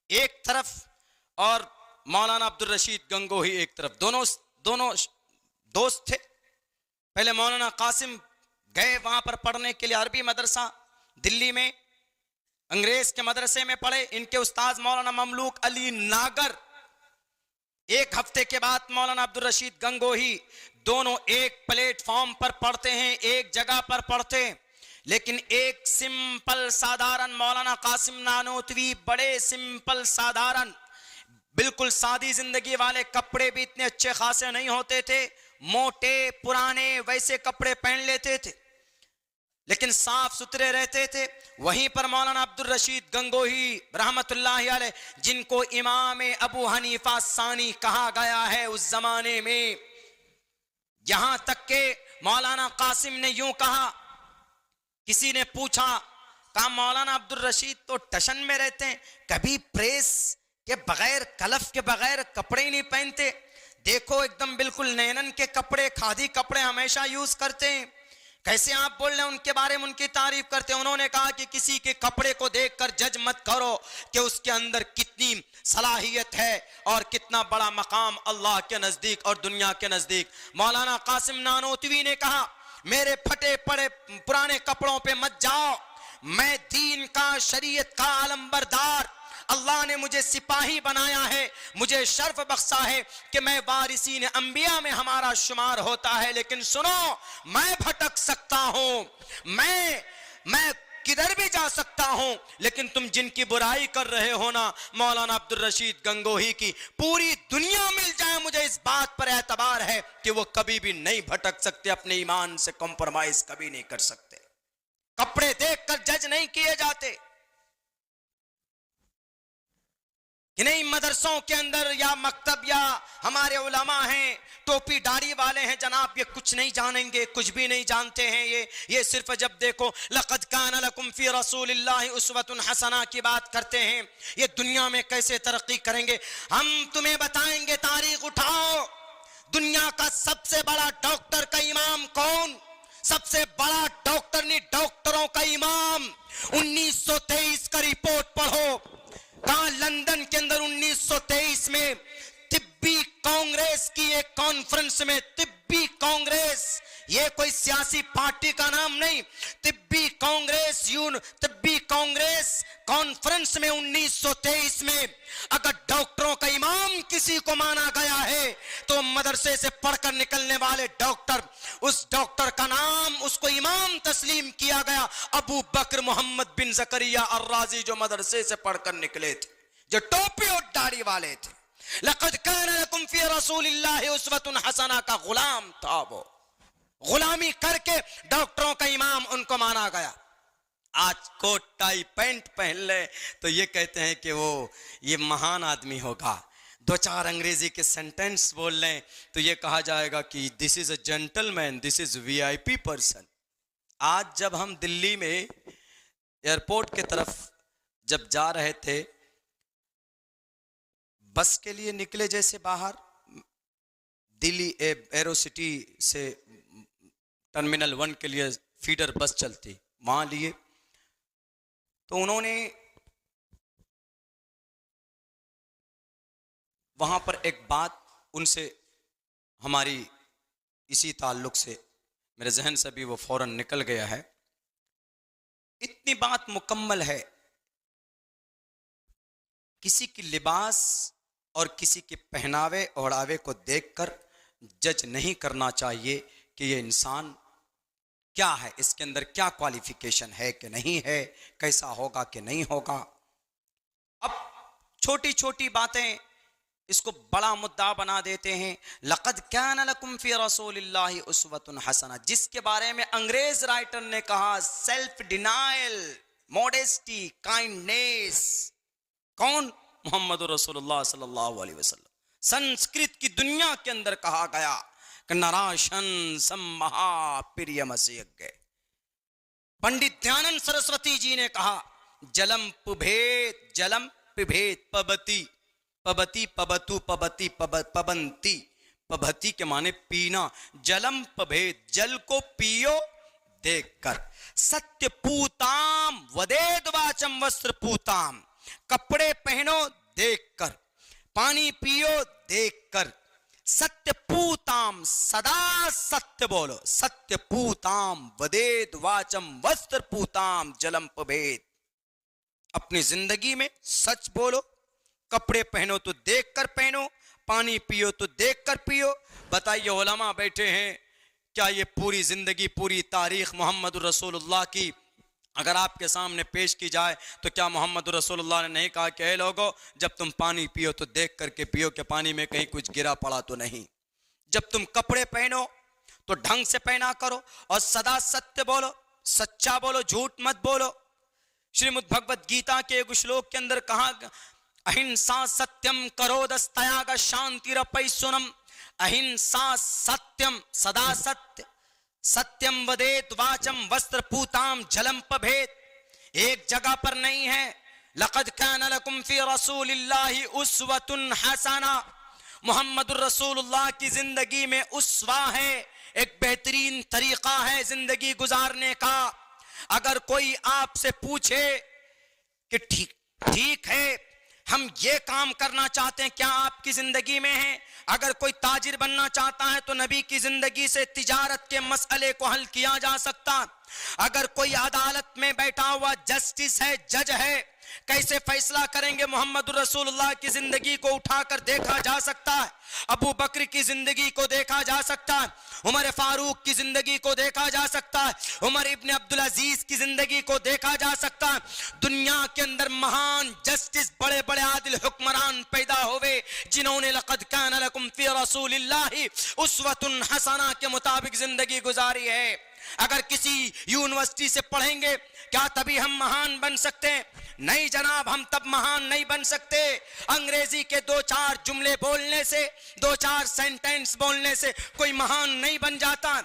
एक तरफ और मौलाना अब्दुल रशीद गंगोही एक तरफ, दोनों दोस्त थे। पहले मौलाना कासिम गए वहां पर पढ़ने के लिए, अरबी मदरसा दिल्ली में, अंग्रेज के मदरसे में पढ़े। इनके उस्ताद मौलाना ममलूक अली नागर। एक हफ्ते के बाद मौलाना अब्दुल रशीद गंगोही, दोनों एक प्लेटफॉर्म पर पढ़ते हैं, एक जगह पर पढ़ते हैं, लेकिन एक सिंपल साधारण मौलाना कासिम नानोतवी, बड़े सिंपल साधारण, बिल्कुल सादी जिंदगी वाले, कपड़े भी इतने अच्छे खासे नहीं होते थे, मोटे पुराने वैसे कपड़े पहन लेते थे, लेकिन साफ सुथरे रहते थे। वहीं पर मौलाना अब्दुल रशीद गंगोही रहमतुल्लाहि अलैह, जिनको इमाम अबू हनीफा सानी कहा गया है उस जमाने में, यहां तक के मौलाना कासिम ने यूं कहा, किसी ने पूछा, कहा मौलाना अब्दुल रशीद तो टशन में रहते हैं, कभी प्रेस के बगैर, कलफ के बगैर कपड़े ही नहीं पहनते, देखो एकदम बिल्कुल नैनन के कपड़े, खादी कपड़े हमेशा यूज करते हैं, कैसे आप बोल रहे हैं उनके बारे में, उनकी तारीफ करते हैं। उन्होंने कहा कि किसी के कपड़े को देखकर जज मत करो कि उसके अंदर कितनी सलाहियत है और कितना बड़ा मकाम अल्लाह के नजदीक और दुनिया के नजदीक। मौलाना कासिम नानोतवी ने कहा, मेरे फटे पड़े पुराने कपड़ों पे मत जाओ, मैं दीन का, शरीयत का अलंबरदार, अल्लाह ने मुझे सिपाही बनाया है, मुझे शर्फ बख्शा है कि मैं वारिसीन अंबिया में हमारा शुमार होता है, लेकिन सुनो, मैं भटक सकता हूं, मैं किधर भी जा सकता हूं, लेकिन तुम जिनकी बुराई कर रहे हो ना, मौलाना अब्दुल रशीद गंगोही की पूरी दुनिया मिल जाए, मुझे इस बात पर एतबार है कि वो कभी भी नहीं भटक सकते, अपने ईमान से कॉम्प्रोमाइज कभी नहीं कर सकते, कपड़े देखकर जज नहीं किए जाते कि नहीं मदरसों के अंदर या मकतब या हमारे उलमा हैं, टोपी दाढ़ी वाले हैं जनाब, ये कुछ नहीं जानेंगे, कुछ भी नहीं जानते हैं। ये सिर्फ जब देखो लक़द कान लकुम फी रसूलिल्लाहि उस्वतुन हसना की बात करते हैं, ये दुनिया में कैसे तरक्की करेंगे। हम तुम्हें बताएंगे, तारीख उठाओ, दुनिया का सबसे बड़ा डॉक्टर का इमाम कौन, सबसे बड़ा डॉक्टर नहीं, डॉक्टरों का इमाम। 1923 का रिपोर्ट पढ़ो, कहा लंदन के अंदर 1923 में तिब्बी कांग्रेस की एक कॉन्फ्रेंस में, तिब्बी कांग्रेस, ये कोई सियासी पार्टी का नाम नहीं। तिब्बी कांग्रेस कॉन्फ्रेंस में 1923 में अगर डॉक्टरों का इमाम किसी को माना गया है तो मदरसे से पढ़कर निकलने वाले डॉक्टर, उस डॉक्टर का नाम, उसको इमाम तस्लीम किया गया, अबू बकर मोहम्मद बिन जकरिया अर्राजी, जो मदरसे से पढ़कर निकले थे, जो टोपी और दाढ़ी वाले थे। लक़द कान लकुम फी रसूलिल्लाहि उस्वतुन हसना का गुलाम था, वो गुलामी करके डॉक्टरों का इमाम उनको माना गया। आज कोट टाई पैंट पहन ले तो ये कहते हैं कि ये महान आदमी होगा। दो चार अंग्रेजी के सेंटेंस बोल लें तो ये कहा जाएगा कि this is a gentleman, this is VIP person. आज जब हम दिल्ली में एयरपोर्ट के तरफ जब जा रहे थे, बस के लिए निकले, जैसे बाहर दिल्ली एरो सिटी से टर्मिनल 1 के लिए फीडर बस चलती, वहां लिए तो उन्होंने वहां पर एक बात उनसे, हमारी इसी ताल्लुक से मेरे जहन से भी वो फौरन निकल गया है। इतनी बात मुकम्मल है, किसी की लिबास और किसी के पहनावे ओढ़ावे को देखकर जज नहीं करना चाहिए कि ये इंसान क्या है, इसके अंदर क्या क्वालिफिकेशन है कि नहीं है, कैसा होगा कि नहीं होगा। अब छोटी छोटी बातें इसको बड़ा मुद्दा बना देते हैं। लक़द कान लकुम फी रसूलिल्लाहि उस्वतुन हसना, जिसके बारे में अंग्रेज राइटर ने कहा सेल्फ डिनायल, मॉडेस्टी, काइंडनेस। कौन? मोहम्मद रसूलुल्लाह सल्लल्लाहु अलैहि वसल्लम। संस्कृत की दुनिया के अंदर कहा गया कि नराशन सम्महा प्रिय मसीह। पंडित दयानंद सरस्वती जी ने कहा जलम पिभेद पबती पबती पबतु पबती पबंती। पबती के माने पीना, जलम पभेद, जल को पियो देखकर। सत्य पूताम वदेद वाचम वस्त्र पूताम, कपड़े पहनो देखकर, पानी पियो देखकर। सत्य पूताम, सदा सत्य बोलो। सत्य पूताम वदेद वाचम वस्त्र पूताम जलम पभेद। अपनी जिंदगी में सच बोलो, कपड़े पहनो तो देखकर पहनो, पानी पियो तो देखकर पियो। बताइए उलमा बैठे हैं, क्या ये पूरी जिंदगी, पूरी तारीख मोहम्मद रसूलुल्लाह की अगर आपके सामने पेश की जाए तो क्या मोहम्मद रसूलुल्लाह ने नहीं कहा कि ए लोगों, जब तुम पानी पियो तो देख करके पियो कि पानी में कहीं कुछ गिरा पड़ा तो नहीं। जब तुम कपड़े पहनो तो ढंग से पहना करो और सदा सत्य बोलो, सच्चा बोलो, झूठ मत बोलो। श्रीमद् भगवत गीता के एक श्लोक के अंदर कहा अहिंसा सत्यम करोदस्तयाग शांतिरपैसुनम। अहिंसा सत्यम, सदा सत्य, सत्यम वदेत वाचम वस्त्र पूताम जलम पभेद। एक जगह पर नहीं है। लक़द कान लकुम फी रसूलिल्लाहि उस्वतुन हसना। मोहम्मद रसूलुल्लाह की जिंदगी में उस्वा है, एक बेहतरीन तरीका है जिंदगी गुजारने का। अगर कोई आपसे पूछे कि ठीक है, हम ये काम करना चाहते हैं, क्या आपकी जिंदगी में है? अगर कोई ताजिर बनना चाहता है तो नबी की जिंदगी से तिजारत के मसले को हल किया जा सकता। अगर कोई अदालत में बैठा हुआ जस्टिस है, जज है, कैसे फैसला करेंगे मोहम्मद रसूलुल्लाह की जिंदगी को उठाकर देखा जा सकता है। अबू बकर की जिंदगी को देखा जा सकता है, उमर फारूक की जिंदगी को देखा जा सकता है, उमर इब्न अब्दुल अजीज की जिंदगी को देखा जा सकता है। दुनिया के अंदर महान जस्टिस, बड़े बड़े आदिल हुक्मरान पैदा हुए जिन्होंने लक़द कान लकुम फी रसूलिल्लाहि उस्वतुन हसना के मुताबिक जिंदगी गुजारी है। अगर किसी यूनिवर्सिटी से पढ़ेंगे क्या तभी हम महान बन सकते हैं? नहीं जनाब, हम तब महान नहीं बन सकते। अंग्रेजी के दो चार जुमले बोलने से, दो चार सेंटेंस बोलने से कोई महान नहीं बन जाता।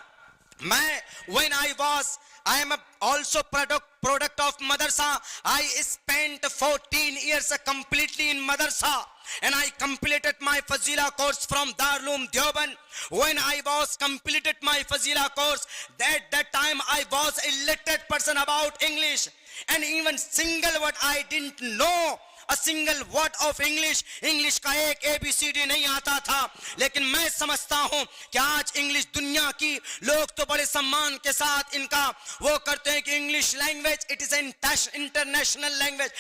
when I am also product of madrasa. I spent 14 years completely in madrasa and I completed my Fazila course from Darul Uloom Deoband. When I was completed my Fazila course, that time I was illiterate person about English, and even single word I didn't know a single word of English, English का एक ABCD नहीं आता था। लेकिन मैं समझता हूं कि आज इंग्लिश दुनिया की लोग तो बड़े सम्मान के साथ इनका वो करते हैं कि English language it is international language.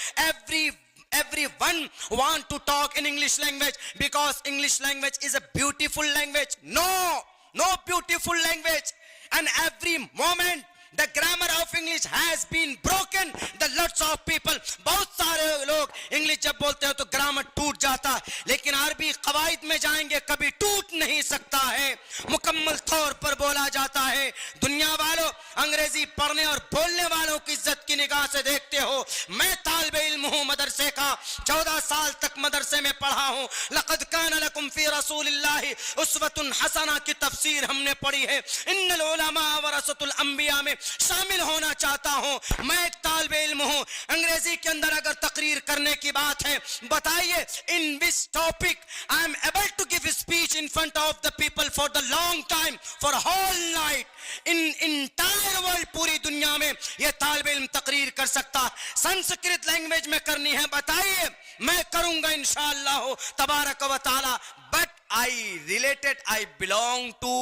everyone want to talk in English language because English language is a beautiful language. No beautiful language, and every moment the grammar of English has been broken. The lots of people, बहुत सारे लोग इंग्लिश जब बोलते हैं तो ग्रामर टूट जाता है, लेकिन अरबी कवायद में जाएंगे कभी टूट नहीं सकता है, मुकम्मल तौर पर बोला जाता है। दुनिया वालों, अंग्रेजी पढ़ने और बोलने वालों की इज्जत की निगाह से देखते हो। मैं तालिबे इल्म हूं मदरसे का, 14 साल तक मदरसे में पढ़ा हूं। लक़द कान लकुम फी रसूलिल्लाहि उस्वतुन हसना की तफसीर हमने पढ़ी है। इन्नल उलमा वरसतुल अंबिया में शामिल होना चाहता हूं। मैं एक तालिबे इल्म हूं। अंग्रेजी के अंदर अगर तकरीर करने की बात है, बताइए in which topic I am able to give speech in front of the people for the long time, for whole night, in entire world, पूरी दुनिया में यह तालिबे इल्म तकरीर कर सकता। संस्कृत लैंग्वेज में करनी है, बताइए, मैं करूंगा इंशाअल्लाह तबारक व तआला। बट आई बिलोंग टू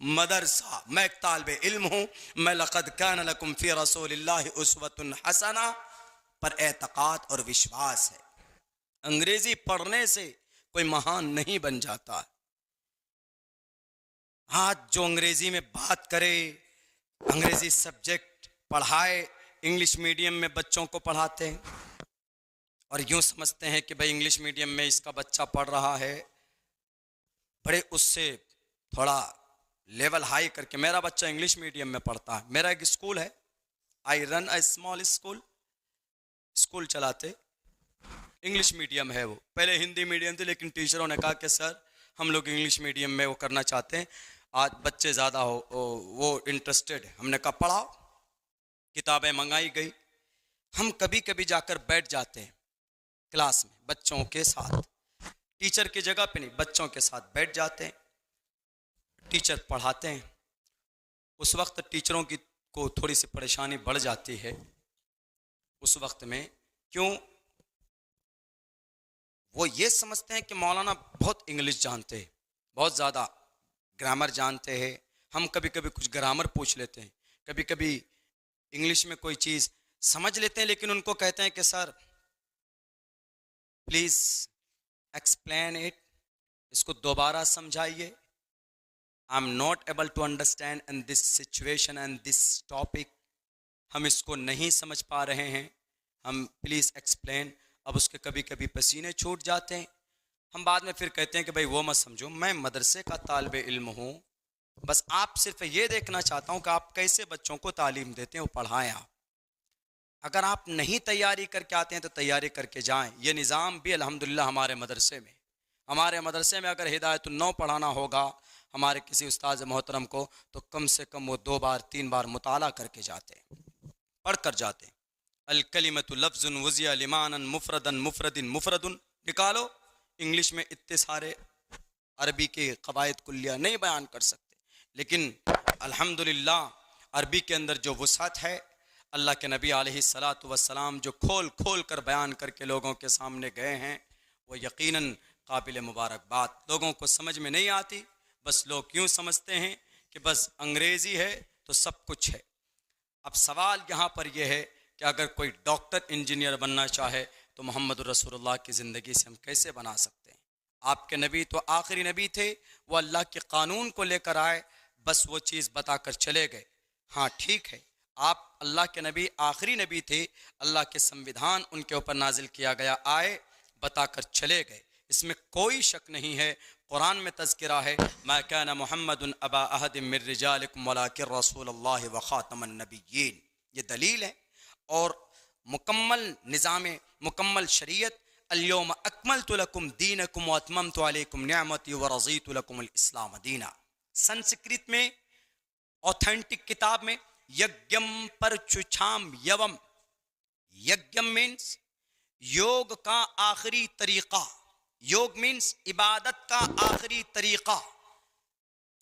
मदरसा, मैं एक तालिबे इल्म हूं। मैं लक़द कान लकुम फी रसूलिल्लाहि उस्वतुन हसना पर एतक़ाद और विश्वास है। अंग्रेजी पढ़ने से कोई महान नहीं बन जाता। आज जो अंग्रेजी में बात करे, अंग्रेजी सब्जेक्ट पढ़ाए, इंग्लिश मीडियम में बच्चों को पढ़ाते हैं और यूं समझते हैं कि भाई इंग्लिश मीडियम में इसका बच्चा पढ़ रहा है, बड़े उससे थोड़ा लेवल हाई करके। मेरा बच्चा इंग्लिश मीडियम में पढ़ता है, मेरा एक स्कूल है, I run a small school चलाते, इंग्लिश मीडियम है वो। पहले हिंदी मीडियम थी, लेकिन टीचरों ने कहा कि सर हम लोग इंग्लिश मीडियम में वो करना चाहते हैं, आज बच्चे ज़्यादा वो इंटरेस्टेड है। हमने कहा पढ़ाओ, किताबें मंगाई गई। हम कभी कभी जाकर बैठ जाते हैं क्लास में बच्चों के साथ, टीचर की जगह पे नहीं, बच्चों के साथ बैठ जाते हैं, टीचर पढ़ाते हैं। उस वक्त टीचरों की को थोड़ी सी परेशानी बढ़ जाती है उस वक्त में। क्यों? वो ये समझते हैं कि मौलाना बहुत इंग्लिश जानते हैं, बहुत ज़्यादा ग्रामर जानते हैं। हम कभी कभी कुछ ग्रामर पूछ लेते हैं, कभी कभी इंग्लिश में कोई चीज़ समझ लेते हैं, लेकिन उनको कहते हैं कि सर प्लीज़ एक्सप्लेन इट, इसको दोबारा समझाइए। I am not able to understand in this situation and this topic, हम इसको नहीं समझ पा रहे हैं, हम प्लीज़ एक्सप्लेन। अब उसके कभी कभी पसीने छूट जाते हैं। हम बाद में फिर कहते हैं कि भाई वो मत समझो, मैं मदरसे का तालिबे इल्म हूँ, बस आप सिर्फ ये देखना चाहता हूँ कि आप कैसे बच्चों को तालीम देते हैं, वो पढ़ाएं आप। अगर आप नहीं तैयारी करके आते हैं तो तैयारी करके जाएं। ये निज़ाम भी अल्हम्दुलिल्लाह हमारे मदरसे में अगर हिदायतुन नौ पढ़ाना होगा हमारे किसी उस्ताद मोहतरम को, तो कम से कम वो 2 बार 3 बार मुताला करके जाते हैं, पढ़ कर जाते हैं। अल कलिमतु लफ्ज़ुन वज़िया लिमानन मुफ़रदन मुफ़रदिन मुफ़रदुन, निकालो। इंग्लिश में इतने सारे अरबी के क़वायद कुल्लिया नहीं बयान कर सकते, लेकिन अल्हम्दुलिल्लाह अरबी के अंदर जो वुसअत है, अल्लाह के नबी अलैहिस्सलातु वस्सलाम जो खोल कर बयान करके लोगों के सामने गए हैं, वो यकीनन काबिल मुबारकबाद। लोगों को समझ में नहीं आती, बस लोग यूँ समझते हैं कि बस अंग्रेज़ी है तो सब कुछ है। अब सवाल यहाँ पर यह है कि अगर कोई डॉक्टर इंजीनियर बनना चाहे तो मोहम्मद रसूलुल्लाह की ज़िंदगी से हम कैसे बना सकते हैं? आपके नबी तो आखिरी नबी थे, वो अल्लाह के कानून को लेकर आए, बस वो चीज़ बताकर चले गए। हाँ ठीक है, आप अल्लाह के नबी आखिरी नबी थे, अल्लाह के संविधान उनके ऊपर नाजिल किया गया, आए बताकर चले गए, इसमें कोई शक नहीं है। कुरान में तज़किरा है, मा काना मुहम्मदुन अबा अहदिम मिर रिजालिकुम वलाकिन रसूलुल्लाह व खातमन नबिय्यीन। ये दलील है। और मुकम्मल निज़ाम, मुकम्मल शरीयत, अल-यौम अकमलतु लकुम दीनकुम व अतममतु अलैकुम निअमती व रज़ीतु लकुमुल इस्लाम दीना। संस्कृत में ऑथेंटिक किताब में यज्ञम परचुछाम यवम, यज्ञम मीन्स योग का आखिरी तरीका, योग मीन्स इबादत का आखिरी तरीका।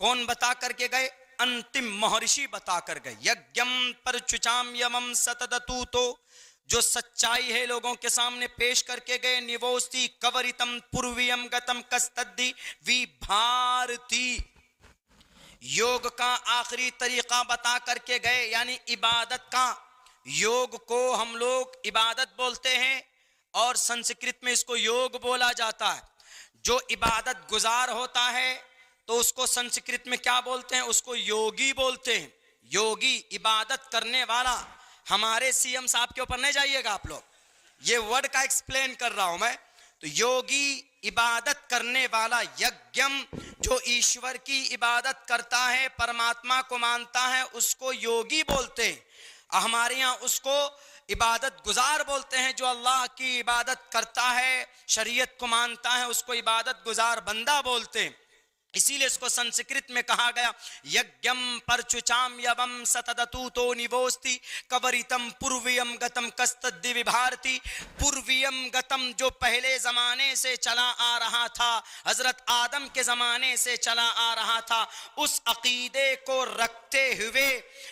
कौन बता करके गए? अंतिम महर्षि बता कर गए। यज्ञम परचुचाम यमम सतदतु, तो जो सच्चाई है लोगों के सामने पेश करके गए। निवोस्ति कवरितम पूर्वियम गतम कस्तद्दि विभारती, योग का आखिरी तरीका बता करके गए, यानी इबादत का। योग को हम लोग इबादत बोलते हैं और संस्कृत में इसको योग बोला जाता है। जो इबादत गुजार होता है तो उसको संस्कृत में क्या बोलते हैं? उसको योगी बोलते हैं। योगी इबादत करने वाला। हमारे सीएम साहब के ऊपर नहीं जाइएगा आप लोग, ये वर्ड का एक्सप्लेन कर रहा हूं मैं। तो योगी इबादत करने वाला, यज्ञम जो ईश्वर की इबादत करता है, परमात्मा को मानता है, उसको योगी बोलते हैं। हमारे यहाँ उसको इबादत गुजार बोलते हैं। जो अल्लाह की इबादत करता है, शरीयत को मानता है, उसको इबादत गुजार बंदा बोलते हैं। इसीलिए इसको संस्कृत में कहा गया यज्ञम परचुचाम यवम सतदतूतो निवोस्ति कवरितम पूर्वियम गतम कस्तद्दि विभारती। पूर्वियम गतम जो पहले जमाने से चला आ रहा था, हजरत आदम के जमाने से चला आ रहा था, उस अकीदे को रखते हुए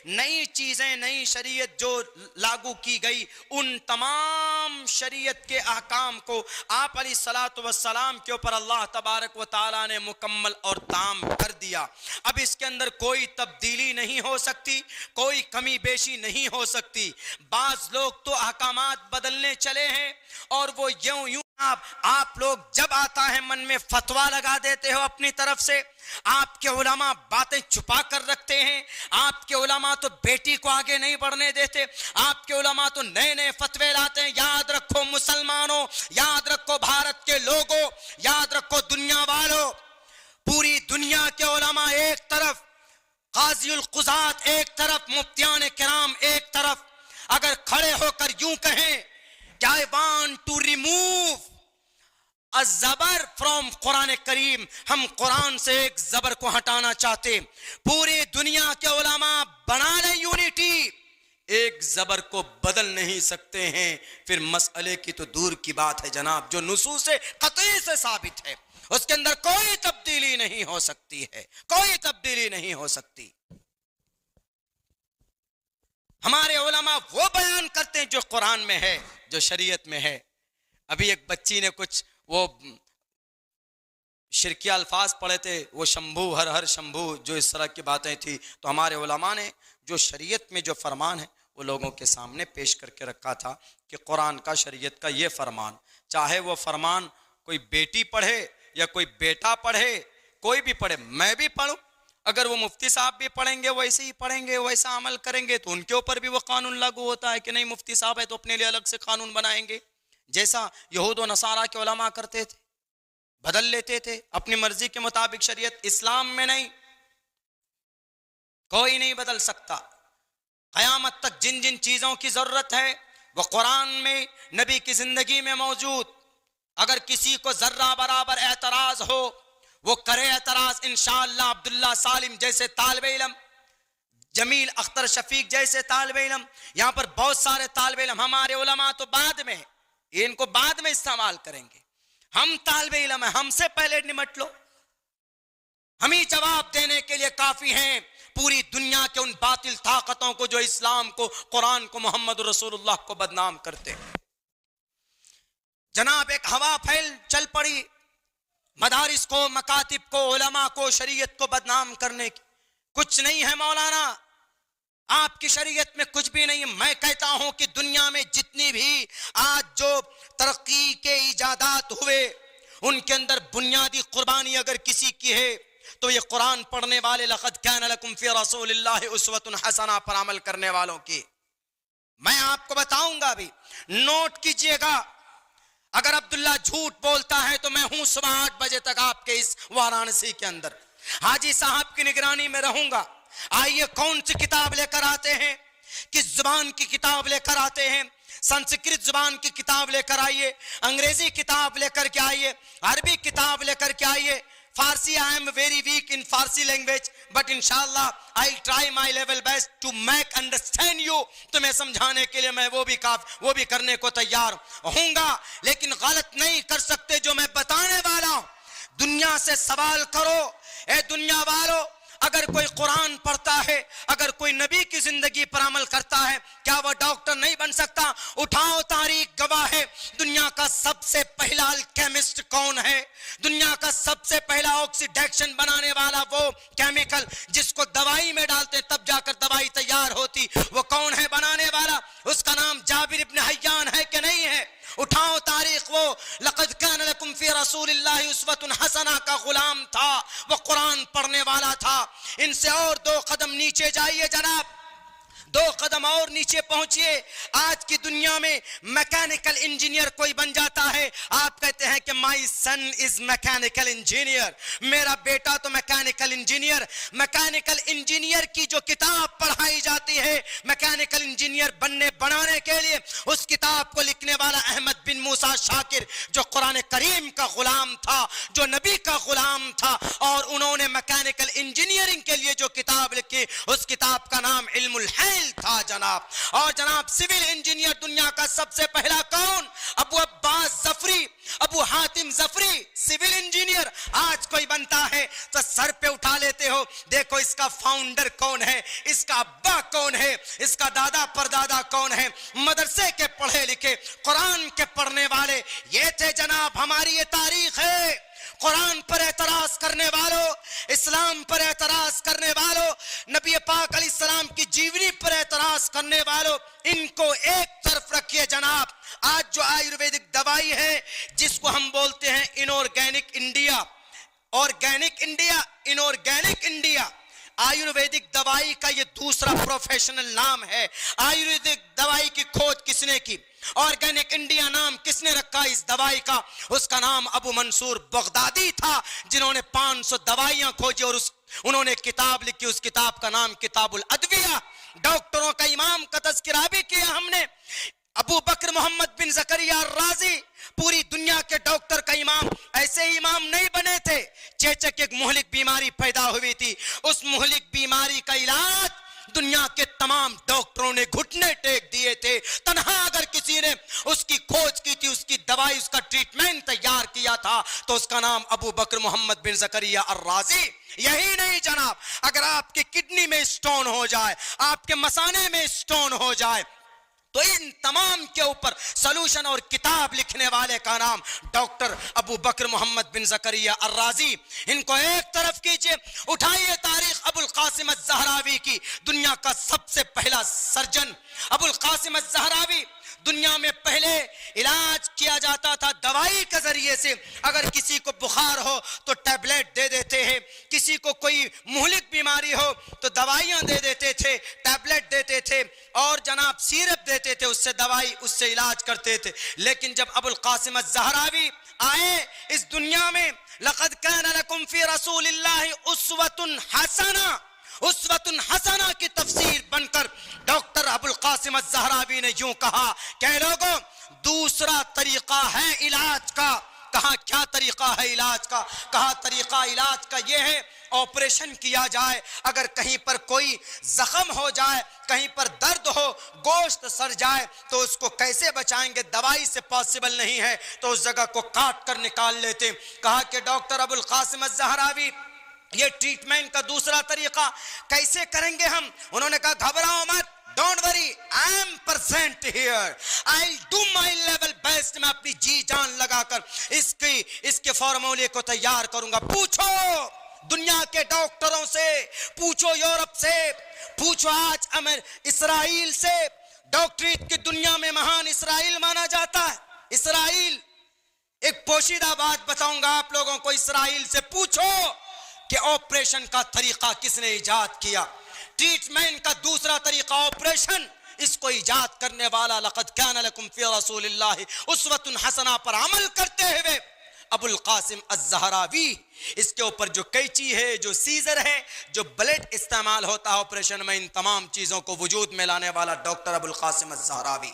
नई चीजें, नई शरीयत जो लागू की गई, उन तमाम शरीयत के अहकाम को आप अलैहिस्सलातु वस्सलाम के ऊपर अल्लाह तबारक व तआला ने मुकम्मल और ताम कर दिया। अब इसके अंदर कोई तब्दीली नहीं हो सकती, कोई कमी बेशी नहीं हो सकती। बाज लोग तो अहकामात बदलने चले हैं और वो यूं आप लोग जब आता है मन में फतवा लगा देते हो अपनी तरफ से। आपके उलमा बातें छुपा कर रखते हैं। आपके उलमा तो बेटी को आगे नहीं बढ़ने देते। आपके उलमा तो नए नए फतवे लाते हैं। याद रखो मुसलमानों, याद रखो भारत के लोगों, याद रखो दुनिया वालों, पूरी दुनिया के उलमा एक तरफ, काज़ीउल क़ुज़ात एक तरफ, मुफ्तियान किराम एक तरफ, अगर खड़े होकर यूं कहें कि I want to remove a ज़बर फ्रॉम कुरान करीम, हम कुरान से एक ज़बर को हटाना चाहते, पूरी दुनिया के उलमा बना ले यूनिटी, एक ज़बर को बदल नहीं सकते हैं, फिर मसले की तो दूर की बात है जनाब। जो नुसूस से कतई से साबित है उसके अंदर कोई तब्दीली नहीं हो सकती है, कोई तब्दीली नहीं हो सकती। हमारे उलमा वो बयान करते हैं जो कुरान में है, जो शरीयत में है। अभी एक बच्ची ने कुछ वो शिरकिया अल्फाज पढ़े थे, वो शंभू हर हर शंभू, जो इस तरह की बातें थी। तो हमारे उलमा ने जो शरीयत में जो फरमान है वो लोगों के सामने पेश करके रखा था कि कुरान का, शरीयत का ये फरमान, चाहे वो फरमान कोई बेटी पढ़े या कोई बेटा पढ़े, कोई भी पढ़े, मैं भी पढ़ूं, अगर वो मुफ्ती साहब भी पढ़ेंगे वैसे ही पढ़ेंगे, वैसा अमल करेंगे तो उनके ऊपर भी वो कानून लागू होता है कि नहीं मुफ्ती साहब है तो अपने लिए अलग से कानून बनाएंगे। जैसा यहूद व नसारा के उलमा करते थे, बदल लेते थे अपनी मर्जी के मुताबिक शरीयत। इस्लाम में नहीं, कोई नहीं बदल सकता। कयामत तक जिन जिन चीजों की जरूरत है वो कुरान में, नबी की जिंदगी में मौजूद। अगर किसी को जर्रा बराबर एतराज हो वो करे एतराज, इंशाअल्लाह अब्दुल्ला सालिम जैसे तालिबे इल्म, जमील अख्तर शफीक जैसे तालिबे इल्म, यहाँ पर बहुत सारे तालिबे इल्म, हमारे उलमा तो बाद में, इनको बाद में इस्तेमाल करेंगे। हम तालिबे इल्म है, हमसे पहले निमट लो, हम ही जवाब देने के लिए काफी हैं पूरी दुनिया के उन बातिल ताकतों को जो इस्लाम को, कुरान को, मोहम्मद रसूलुल्लाह को बदनाम करते हैं। जनाब एक हवा फैल चल पड़ी मदारिस को, मकातिब को, उलमा को, शरीयत को बदनाम करने की। कुछ नहीं है मौलाना, आपकी शरीयत में कुछ भी नहीं है। मैं कहता हूं कि दुनिया में जितनी भी आज जो तरक्की के इजादात हुए उनके अंदर बुनियादी कुर्बानी अगर किसी की है तो ये कुरान पढ़ने वाले, लक़द कान लकुम फ़ी रसूलिल्लाहि उस्वतुन हसना पर अमल करने वालों की। मैं आपको बताऊंगा भी, नोट कीजिएगा, अगर अब्दुल्ला झूठ बोलता है तो मैं हूं सुबह 8 बजे तक आपके इस वाराणसी के अंदर, हाजी साहब की निगरानी में रहूंगा। आइए कौन सी किताब लेकर आते हैं, किस जुबान की किताब लेकर आते हैं, संस्कृत जुबान की किताब लेकर आइए, अंग्रेजी किताब लेकर के आइए, अरबी किताब लेकर के आइए। Farsi, I am very weak in Farsi language, but इंशाअल्लाह I try my level best to make understand you. तुम्हें समझाने के लिए मैं वो भी करने को तैयार हूंगा, लेकिन गलत नहीं कर सकते जो मैं बताने वाला हूं। दुनिया से सवाल करो, ए दुनिया वालों, अगर कोई कुरान पढ़ता है, अगर कोई कोई नबी की जिंदगी पर अमल करता है, क्या वह डॉक्टर नहीं बन सकता? उठाओ, तारीख गवाह है। दुनिया का सबसे पहला केमिस्ट कौन है? दुनिया का सबसे पहला ऑक्सीडेशन बनाने वाला, वो केमिकल जिसको दवाई में डालते तब जाकर दवाई तैयार होती, वो कौन है बनाने वाला? उसका नाम जाबिर इब्न हय्यान है कि नहीं है? उठाओ तारीख, वो लक़द कान लकुम फी रसूलिल्लाहि उस्वतुन हसना का गुलाम था, वो कुरान पढ़ने वाला था। इनसे और 2 कदम नीचे जाइए जनाब, 2 कदम और नीचे पहुंचिए। आज की दुनिया में मैकेनिकल इंजीनियर कोई बन जाता है, आप कहते हैं कि माई सन इज मैकेनिकल इंजीनियर, मेरा बेटा तो मैकेनिकल इंजीनियर। मैकेनिकल इंजीनियर की जो किताब पढ़ाई जाती है मैकेनिकल इंजीनियर बनाने के लिए, उस किताब को लिखने वाला अहमद बिन मूसा शाकिर, जो कुरान करीम का गुलाम था, जो नबी का गुलाम था, और उन्होंने मैकेनिकल इंजीनियरिंग के लिए जो किताब लिखी, उस किताब का नाम इल्मुल हैल था जनाब। और जनाब सिविल इंजीनियर दुनिया का सबसे पहला कौन? Abu Abbas Jafri, Abu Hatim Jafri, civil engineer. आज कोई बनता है तो सर पे उठा लेते हो, देखो इसका फाउंडर कौन है, इसका अब्बा कौन है, इसका दादा परदादा कौन है। मदरसे के पढ़े लिखे, कुरान के पढ़ने वाले ये थे जनाब। हमारी ये तारीख है। कुरान पर एतराज करने वालों, इस्लाम पर एतराज करने वालों, नबी पाक अलैहिस्सलाम की जीवनी पर एतराज करने वालों, इनको एक तरफ रखिए जनाब। आज जो आयुर्वेदिक दवाई है जिसको हम बोलते हैं inorganic India, organic India, inorganic India, Ayurvedic दवाई का ये दूसरा प्रोफेशनल नाम है। आयुर्वेदिक दवाई की खोज किसने की? ऑर्गेनिक इंडिया नाम किसने रखा इस दवाई का? उसका नाम अबू मंसूर बगदादी था, जिन्होंने 500 दवाइयां खोजी और उन्होंने किताब लिखी। उस किताब का नाम किताबुल अदविया। डॉक्टरों का इमाम का तज़किरा भी किया हमने। अबू बकर मोहम्मद बिन ज़करिया राजी, पूरी दुनिया के डॉक्टर का इमाम। ऐसे ही इमाम नहीं बने थे। चेचक एक मुहलिक बीमारी पैदा हुई थी, उस मुहलिक बीमारी का इलाज दुनिया के तमाम डॉक्टरों ने घुटने टेक दिए थे। तन्हा अगर किसी ने उसकी खोज की थी, उसकी दवाई, उसका ट्रीटमेंट तैयार किया था, तो उसका नाम अबू बकर मोहम्मद बिन ज़करिया अर्राजी। यही नहीं जनाब, अगर आपकी किडनी में स्टोन हो जाए, आपके मसाने में स्टोन हो जाए, तो इन तमाम के ऊपर सॉल्यूशन और किताब लिखने वाले का नाम डॉक्टर अबू बकर मोहम्मद बिन ज़करिया अर्राजी। इनको एक तरफ कीजिए। उठाइए तारीख अबुल कासिम अज़-ज़हरावी की, दुनिया का सबसे पहला सर्जन अबुल कासिम अज़-ज़हरावी। दुनिया में पहले इलाज किया जाता था दवाई के जरिए से। अगर किसी को बुखार हो तो टैबलेट दे देते हैं, किसी को कोई मुहलिक बीमारी हो तो दवाइयां दे देते थे, टैबलेट देते थे और जनाब सिरप देते थे, उससे दवाई, उससे इलाज करते थे। लेकिन जब अबुल कासिम अज़-ज़हरावी आए इस दुनिया में, लक़द कान लकुम फी रसूलिल्लाहि उस्वतुन हसना, उस्वतुन हसना की तफसीर बनकर डॉक्टर अबुल कासिम अज़-ज़हरावी ने यूं कहा, कह लोगों दूसरा तरीका है इलाज का। कहा क्या तरीका है इलाज का? कहा तरीका इलाज का यह है, ऑपरेशन किया जाए। अगर कहीं पर कोई जख्म हो जाए, कहीं पर दर्द हो, गोश्त सड़ जाए, तो उसको कैसे बचाएंगे? दवाई से पॉसिबल नहीं है, तो उस जगह को काट कर निकाल लेते। कहा कि डॉक्टर अबुल कासिम अज़-ज़हरावी ये ट्रीटमेंट का दूसरा तरीका कैसे करेंगे हम? उन्होंने कहा घबराओ मत, don't worry, I am present here, I will do my level best. मैं अपनी जी जान लगाकर इसके फॉर्मूले को तैयार करूंगा। पूछो दुनिया के डॉक्टरों से, पूछो यूरोप से, पूछो आज इसराइल से। डॉक्टरेट की दुनिया में महान इसराइल माना जाता है। इसराइल, एक पोशीदा बात बताऊंगा आप लोगों को, इसराइल से पूछो कि ऑपरेशन का तरीका किसने इजाद किया। ट्रीटमेंट का दूसरा तरीका ऑपरेशन, इसको इजाद करने वाला लक़द कान लकुम फी रसूलिल्लाहि उस्वतुन हसना पर अमल करते हुए अबुल कासिम अज़-ज़हरावी। इसके ऊपर जो कैंची है, जो सीजर है, जो ब्लेड इस्तेमाल होता है ऑपरेशन में, इन तमाम चीजों को वजूद में लाने वाला डॉक्टर अबुल कासिम अज़-ज़हरावी।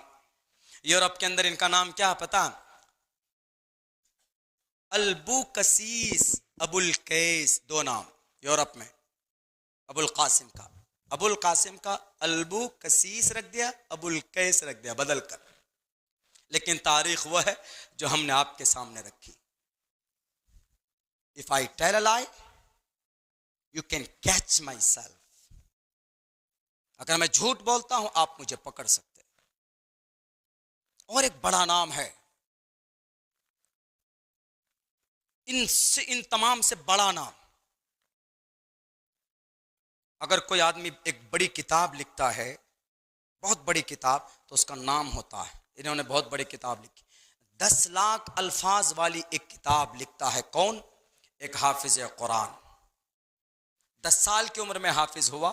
यूरोप के अंदर इनका नाम क्या पता? अल-बुकसीस, अबुल कैस, 2 नाम यूरोप में। अबुल कासिम का, अबुल कासिम का अल-बुकसीस रख दिया, अबुल कैस रख दिया बदल कर। लेकिन तारीख वह है जो हमने आपके सामने रखी। If I tell a lie, you can catch myself. अगर मैं झूठ बोलता हूं आप मुझे पकड़ सकते हैं। और एक बड़ा नाम है, इन तमाम से बड़ा नाम। अगर कोई आदमी एक बड़ी किताब लिखता है, बहुत बड़ी किताब, तो उसका नाम होता है। इन्होंने बहुत बड़ी किताब लिखी, 10 लाख अल्फाज वाली एक किताब लिखता है। कौन? एक हाफिज कुरान। 10 साल की उम्र में हाफिज हुआ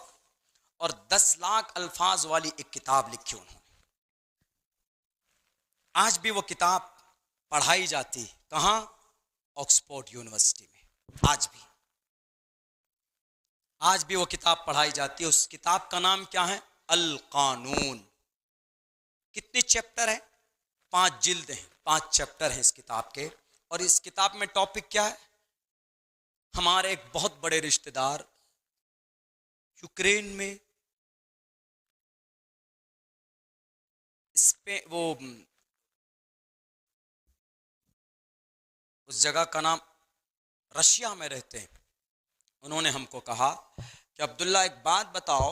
और 10 लाख अल्फाज वाली एक किताब लिखी उन्होंने। आज भी वो किताब पढ़ाई जाती, कहां? ऑक्सफोर्ड यूनिवर्सिटी में। आज भी वो किताब पढ़ाई जाती है। उस किताब का नाम क्या है? अल कानून। कितने चैप्टर है? 5 जिल्द हैं, 5 चैप्टर हैं इस किताब के। और इस किताब में टॉपिक क्या है? हमारे एक बहुत बड़े रिश्तेदार यूक्रेन में, वो उस जगह का नाम रशिया में रहते हैं। उन्होंने हमको कहा कि अब्दुल्ला एक बात बताओ,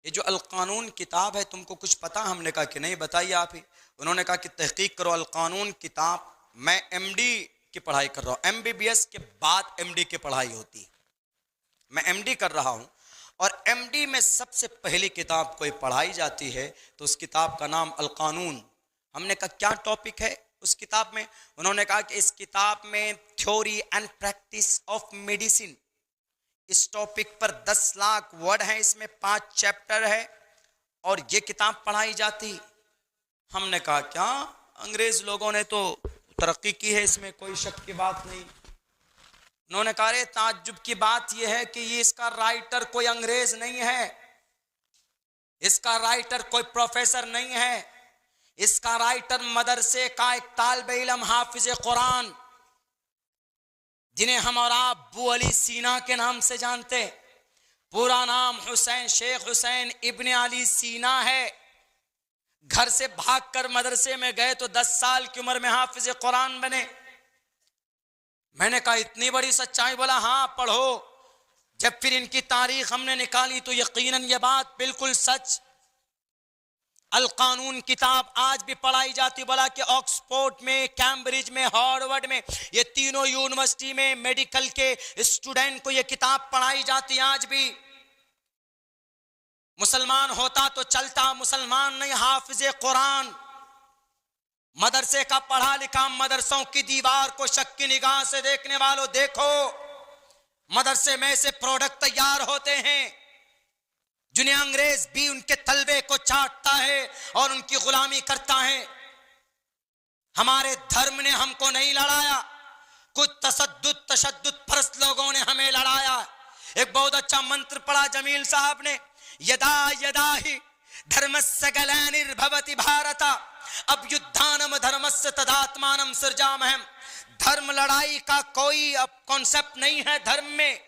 ये जो अल कानून किताब है तुमको कुछ पता? हमने कहा कि नहीं, बताइए आप ही। उन्होंने कहा कि तहकीक करो, अल कानून किताब, मैं एमडी की पढ़ाई कर रहा हूँ, एमबीबीएस के बाद एमडी की पढ़ाई होती है, मैं एमडी कर रहा हूँ, और एमडी में सबसे पहली किताब कोई पढ़ाई जाती है तो उस किताब का नाम अल कानून। हमने कहा क्या टॉपिक है उस किताब में? उन्होंने कहा कि इस किताब में theory and practice of medicine, इस टॉपिक पर 10 लाख वर्ड हैं, इसमें 5 चैप्टर है और ये किताब पढ़ाई जाती। हमने कहा क्या, अंग्रेज लोगों ने तो तरक्की की है, इसमें कोई शक की बात नहीं। उन्होंने कहा रे ताज्जुब की बात यह है कि ये इसका राइटर कोई अंग्रेज नहीं है, इसका राइटर कोई प्रोफेसर नहीं है, इसका राइटर मदरसे का एक तालिबे इल्म हाफिज कुरान, जिन्हें हम और आप अबू अली सीना के नाम से जानते, पूरा नाम हुसैन, शेख हुसैन इब्ने अली सीना है। घर से भागकर मदरसे में गए तो 10 साल की उम्र में हाफिज कुरान बने। मैंने कहा इतनी बड़ी सच्चाई? बोला हाँ पढ़ो। जब फिर इनकी तारीख हमने निकाली तो यकीनन ये बात बिल्कुल सच। अल कानून किताब आज भी पढ़ाई जाती। बोला कि ऑक्सफोर्ड में, कैम्ब्रिज में, हार्वर्ड में, ये तीनों यूनिवर्सिटी में मेडिकल के स्टूडेंट को ये किताब पढ़ाई जाती आज भी। मुसलमान होता तो चलता, मुसलमान नहीं, हाफिज कुरान, मदरसे का पढ़ा लिखा। मदरसों की दीवार को शक की निगाह से देखने वालों देखो, मदरसे में से प्रोडक्ट तैयार होते हैं जिन्हें अंग्रेज भी उनके तलबे को चाटता है और उनकी गुलामी करता है। हमारे धर्म ने हमको नहीं लड़ाया, कुछ तशद्दुद परस्त लोगों ने हमें लड़ाया। एक बहुत अच्छा मंत्र पढ़ा जमील साहब ने, यदा यदा ही धर्मस्य ग्लानिर्भवति भारत अभ्युत्थानम धर्मस्य तदात्मानं सृजामहम्। धर्म लड़ाई का कोई अब कॉन्सेप्ट नहीं है धर्म में।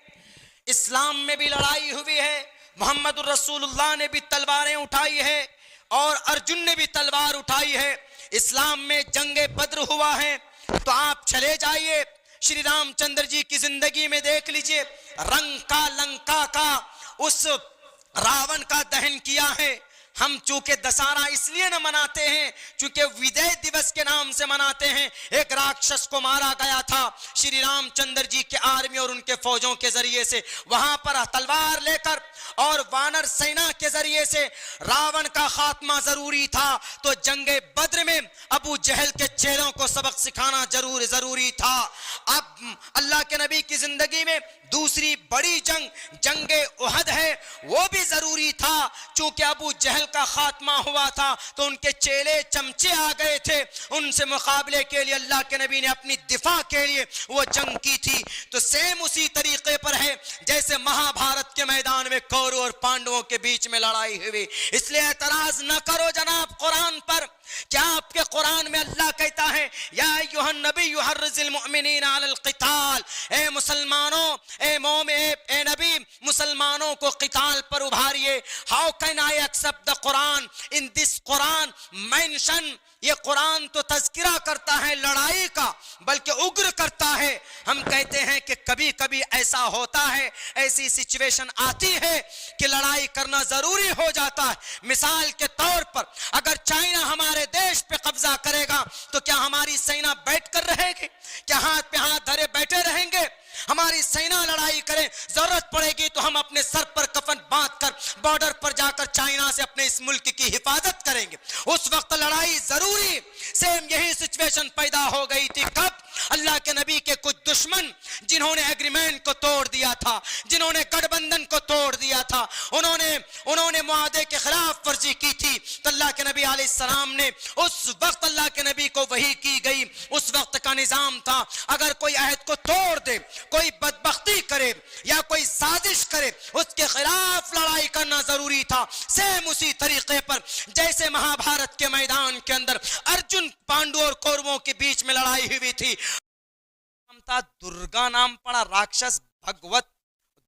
इस्लाम में भी लड़ाई हुई है, मोहम्मद रसूलुल्लाह ने भी तलवारें उठाई है और अर्जुन ने भी तलवार उठाई है। इस्लाम में जंगे बद्र हुआ है तो आप चले जाइए श्री रामचंद्र जी की जिंदगी में देख लीजिए, रंग का लंका का उस रावण का दहन किया है। हम चूंकि दशहरा इसलिए न मनाते हैं चूंकि विजय दिवस के नाम से मनाते हैं। एक राक्षस को मारा गया था श्री रामचंद्र जी के आर्मी और उनके फौजों के जरिए से, वहां पर तलवार लेकर और वानर सेना के जरिए से रावण का खात्मा जरूरी था। तो जंगे बद्र में अबू जहल के चेलों को सबक सिखाना जरूरी था। अब अल्लाह के नबी की जिंदगी में दूसरी बड़ी जंग जंगे उहद है, वो भी जरूरी था। चूंकि अबू जहल का खात्मा हुआ था तो उनके चेले चमचे आ गए थे, उनसे मुकाबले के लिए अल्लाह के नबी ने अपनी दिफा के लिए वो जंग की थी। तो सेम उसी तरीके पर है जैसे महाभारत के मैदान में कौरव और पांडवों के बीच में लड़ाई हुई। इसलिए एतराज न करो जनाब कुरान पर। क्या आपके कुरान में अल्लाह कहता है या अय्युहन नबी युहर्रिजुल मुमिनीना अलल क़िताल, ए मुसलमानों, ए नबी मुसलमानों को क़िताल पर उभारिए। How can I accept the Quran in this Quran mention ये कुरान तो तज़किरा करता है लड़ाई का, बल्कि उग्र करता है। हम कहते हैं कि कभी कभी ऐसा होता है, ऐसी सिचुएशन आती है कि लड़ाई करना जरूरी हो जाता है। मिसाल के तौर पर अगर चाइना हमारे देश पे कब्जा करेगा तो क्या हमारी सेना बैठ कर रहेगी? क्या हाथ पे हाथ धरे बैठे रहेंगे? हमारी सेना लड़ाई करे, जरूरत पड़ेगी तो हम अपने सर पर कफन बांधकर बॉर्डर पर जाकर चाइना से अपने इस मुल्क की हिफाजत करेंगे। उस वक्त लड़ाई जरूरी। सेम यही सिचुएशन पैदा हो गई थी। कब? अल्लाह के नबी के कुछ दुश्मन जिन्होंने एग्रीमेंट को तोड़ दिया था, जिन्होंने गठबंधन को तोड़ दिया था, उन्होंने मुआहदे के खिलाफ वर्जी की थी। तो अल्लाह के नबी अलैहिस्सलाम ने उस वक्त, अल्लाह के नबी को वही की गई, उस वक्त का निजाम था, अगर कोई अहद को तोड़ दे, कोई बदबख्ती करे या कोई साजिश करे, उसके खिलाफ लड़ाई करना जरूरी था। सेम उसी तरीके पर जैसे महाभारत के मैदान के अंदर अर्जुन, पांडु और कौरवों के बीच में लड़ाई हुई थी। था दुर्गा नाम पड़ा राक्षस, भगवत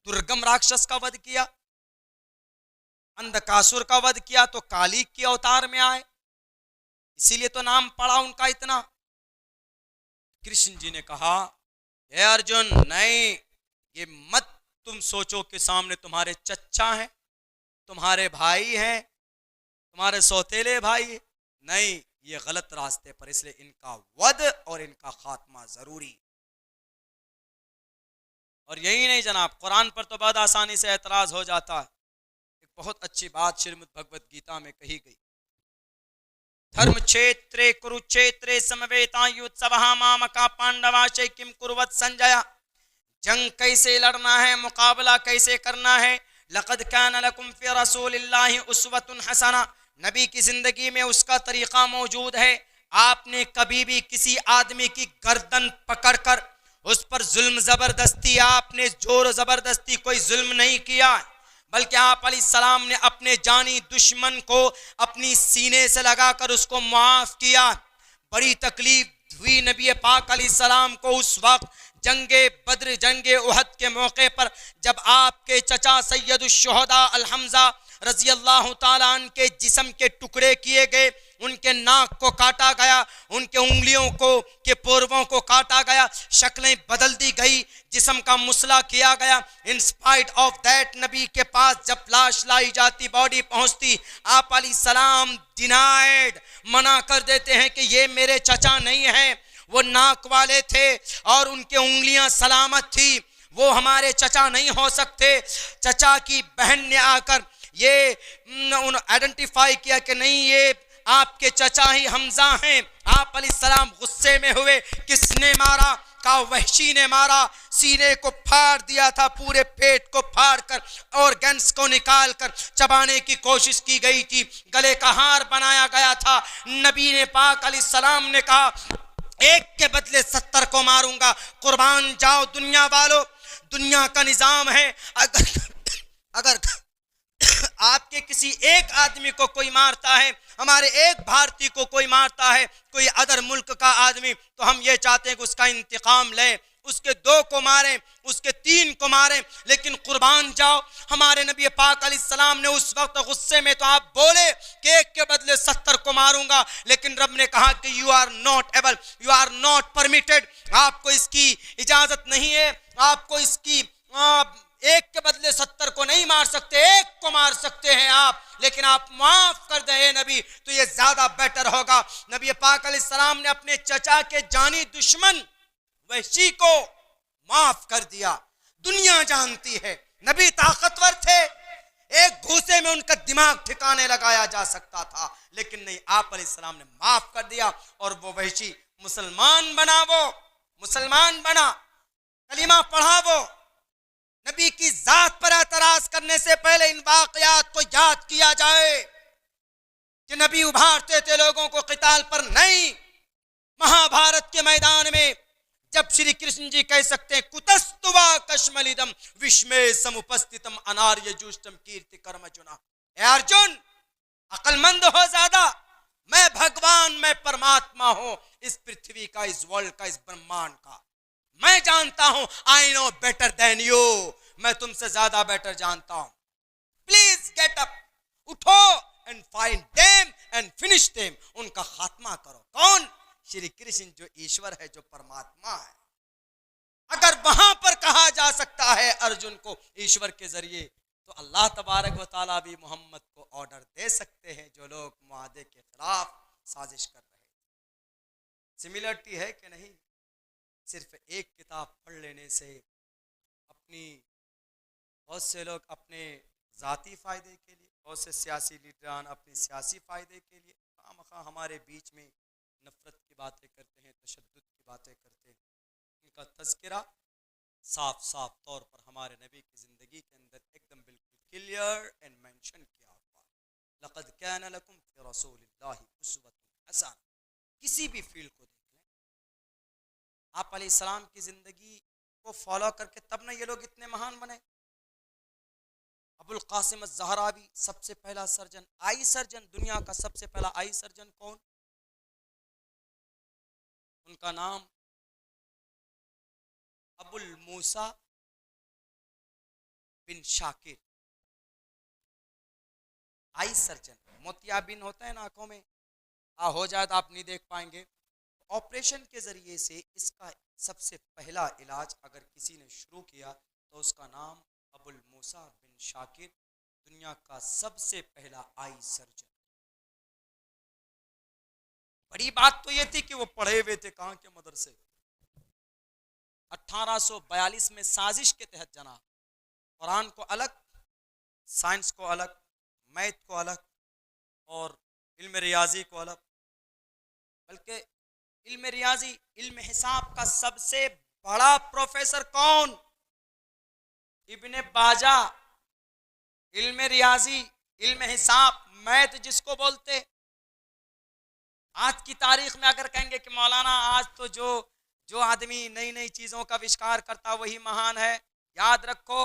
दुर्गम राक्षस का वध किया, अंधकासुर का वध किया तो काली के अवतार में आए, इसीलिए तो नाम पड़ा उनका इतना। कृष्ण जी ने कहा, हे अर्जुन, नहीं, ये मत तुम सोचो कि सामने तुम्हारे चच्चा हैं, तुम्हारे भाई हैं, तुम्हारे सौतेले भाई, नहीं, ये गलत रास्ते पर, इसलिए इनका वध और इनका खात्मा जरूरी। और यही नहीं जनाब, कुरान पर तो बहुत आसानी से एतराज हो जाता है। एक बहुत अच्छी बात श्रीमद् भगवत गीता में कही गई, धर्म क्षेत्रे कुरुक्षेत्रे समवेतायुत्सवः मामका पांडवाश्चै किम कुर्वत संजय। जंग कैसे लड़ना है, मुकाबला कैसे करना है। लक़द कान लकुम फी रसूलिल्लाहि उस्वतुन हसना, नबी की जिंदगी में उसका तरीका मौजूद है। आपने कभी भी किसी आदमी की गर्दन पकड़कर उस पर जुल्म जबरदस्ती, आपने जोर जबरदस्ती कोई जुल्म नहीं किया, बल्कि आप अलैहिस्सलाम ने अपने जानी दुश्मन को अपनी सीने से लगाकर उसको माफ किया। बड़ी तकलीफ हुई नबी पाक अलैहिस्सलाम को उस वक्त जंगे बद्र, जंगे उहद के मौके पर, जब आपके चचा सैयदुश्शुहदा अल हम्जा रजी अल्लाह ताला अन्हु के जिस्म के टुकड़े किए गए, उनके नाक को काटा गया, उनके उंगलियों को के पोरवों को काटा गया, शक्लें बदल दी गई, जिस्म का मुसला किया गया। इन स्पाइट ऑफ दैट नबी के पास जब लाश लाई जाती, बॉडी पहुंचती, आप अलैहिस्सलाम डिनाइड, मना कर देते हैं कि ये मेरे चचा नहीं है, वो नाक वाले थे और उनके उंगलियां सलामत थी, वो हमारे चचा नहीं हो सकते। चचा की बहन ने आकर ये आइडेंटिफाई किया कि नहीं, ये आपके चचा ही हमजा हैं। आप अलैहिस्सलाम गुस्से में हुए, किसने मारा? का वहशी ने मारा, सीने को फाड़ दिया था, पूरे पेट को फाड़ कर ऑर्गन्स को निकाल कर चबाने की कोशिश की गई थी, गले का हार बनाया गया था। नबी ने पाक अलैहिस्सलाम ने कहा, एक के बदले 70 को मारूंगा, कुर्बान जाओ दुनिया वालों, दुनिया का निजाम है। अगर आपके किसी एक आदमी को कोई मारता है, हमारे एक भारतीय को कोई मारता है, कोई अदर मुल्क का आदमी, तो हम ये चाहते हैं कि उसका इंतकाम लें, उसके 2 को मारें, उसके 3 को मारें। लेकिन कुर्बान जाओ, हमारे नबी पाक अलैहिस्सलाम ने उस वक्त गुस्से में तो आप बोले कि एक के बदले 70 को मारूंगा, लेकिन रब ने कहा कि you are not able, you are not permitted, आपको इसकी इजाजत नहीं है, आपको इसकी एक के बदले 70 को नहीं मार सकते, एक को मार सकते हैं आप, लेकिन आप माफ कर दे नबी, तो ये ज्यादा बेटर होगा। नबी पाक अलैहिस्सलाम ने अपने चचा के जानी दुश्मन वहशी को माफ कर दिया। दुनिया जानती है नबी ताकतवर थे, एक घूसे में उनका दिमाग ठिकाने लगाया जा सकता था, लेकिन नहीं, आप अलैहिस्सलाम ने माफ कर दिया और वो वहशी मुसलमान बना, वो मुसलमान बना, कलीमा पढ़ा। वो नबी की जात पर एतराज करने से पहले इन वाकयात को याद किया जाए कि नबी उभारते थे लोगों को क़िताल पर। नहीं, महाभारत के मैदान में जब श्री कृष्ण जी कह सकते हैं, कुतस्तुवा कश्मलिदम विस्मय समुपस्थितम अनार्य जुष्टम कीर्ति कर्म चुना। अर्जुन, अकलमंद हो ज्यादा, मैं भगवान, मैं परमात्मा हूं, इस पृथ्वी का, इस वर्ल्ड का, इस ब्रह्मांड का। मैं जानता हूं, I know better than you, मैं तुमसे ज्यादा बेटर जानता हूं। प्लीज गेट अप, उठो and find them and finish finish them, उनका खात्मा करो। कौन? श्री कृष्ण जो ईश्वर है, जो परमात्मा है। अगर वहां पर कहा जा सकता है अर्जुन को ईश्वर के जरिए, तो अल्लाह तबारक व तआला भी मोहम्मद को ऑर्डर दे सकते हैं जो लोग मुआहदे के खिलाफ साजिश कर रहे हैं। सिमिलरिटी है कि नहीं? सिर्फ एक किताब पढ़ लेने से अपनी, बहुत से लोग अपने ज़ाती फ़ायदे के लिए, बहुत से सियासी लीडरान अपने सियासी फ़ायदे के लिए खामखा हमारे बीच में नफ़रत की बातें करते हैं, तशद्दुद की बातें करते हैं। इनका तज़किरा साफ साफ तौर पर हमारे नबी की ज़िंदगी के अंदर एकदम बिल्कुल क्लियर एंड मेंशन किया हुआ है। लक़द कान लकुम फ़ी रसूलिल्लाहि उस्वतुन हसना। किसी भी फील्ड को देख लें, आप अलैहिस्सलाम की ज़िंदगी को फॉलो करके तब ना ये लोग इतने महान बने। अबुल कासिम अज़्ज़हरावी सबसे पहला सर्जन, आई सर्जन, दुनिया का सबसे पहला आई सर्जन कौन? उनका नाम अबुल मूसा बिन शाकिर, आई सर्जन। मोतियाबिन होता है ना आंखों में, हो जाए तो आप नहीं देख पाएंगे। ऑपरेशन के जरिए से इसका सबसे पहला इलाज अगर किसी ने शुरू किया तो उसका नाम अबुल मूसा बिन शाकिर, दुनिया का सबसे पहला आई सर्जन। बड़ी बात तो ये थी कि वो पढ़े हुए थे, कहाँ के मदरसे। 1842 में साजिश के तहत जना, कुरान को अलग, साइंस को अलग, मैथ को अलग और इल्म रियाजी को अलग। बल्कि इल्म रियाजी, इल्म हिसाब का सबसे बड़ा प्रोफेसर कौन? इब्ने बाजा। इल्म रियाजी, इल्म हिसाब, मैथ जिसको बोलते। आज की तारीख में अगर कहेंगे कि मौलाना आज तो जो आदमी नई नई चीज़ों का आविष्कार करता वही महान है, याद रखो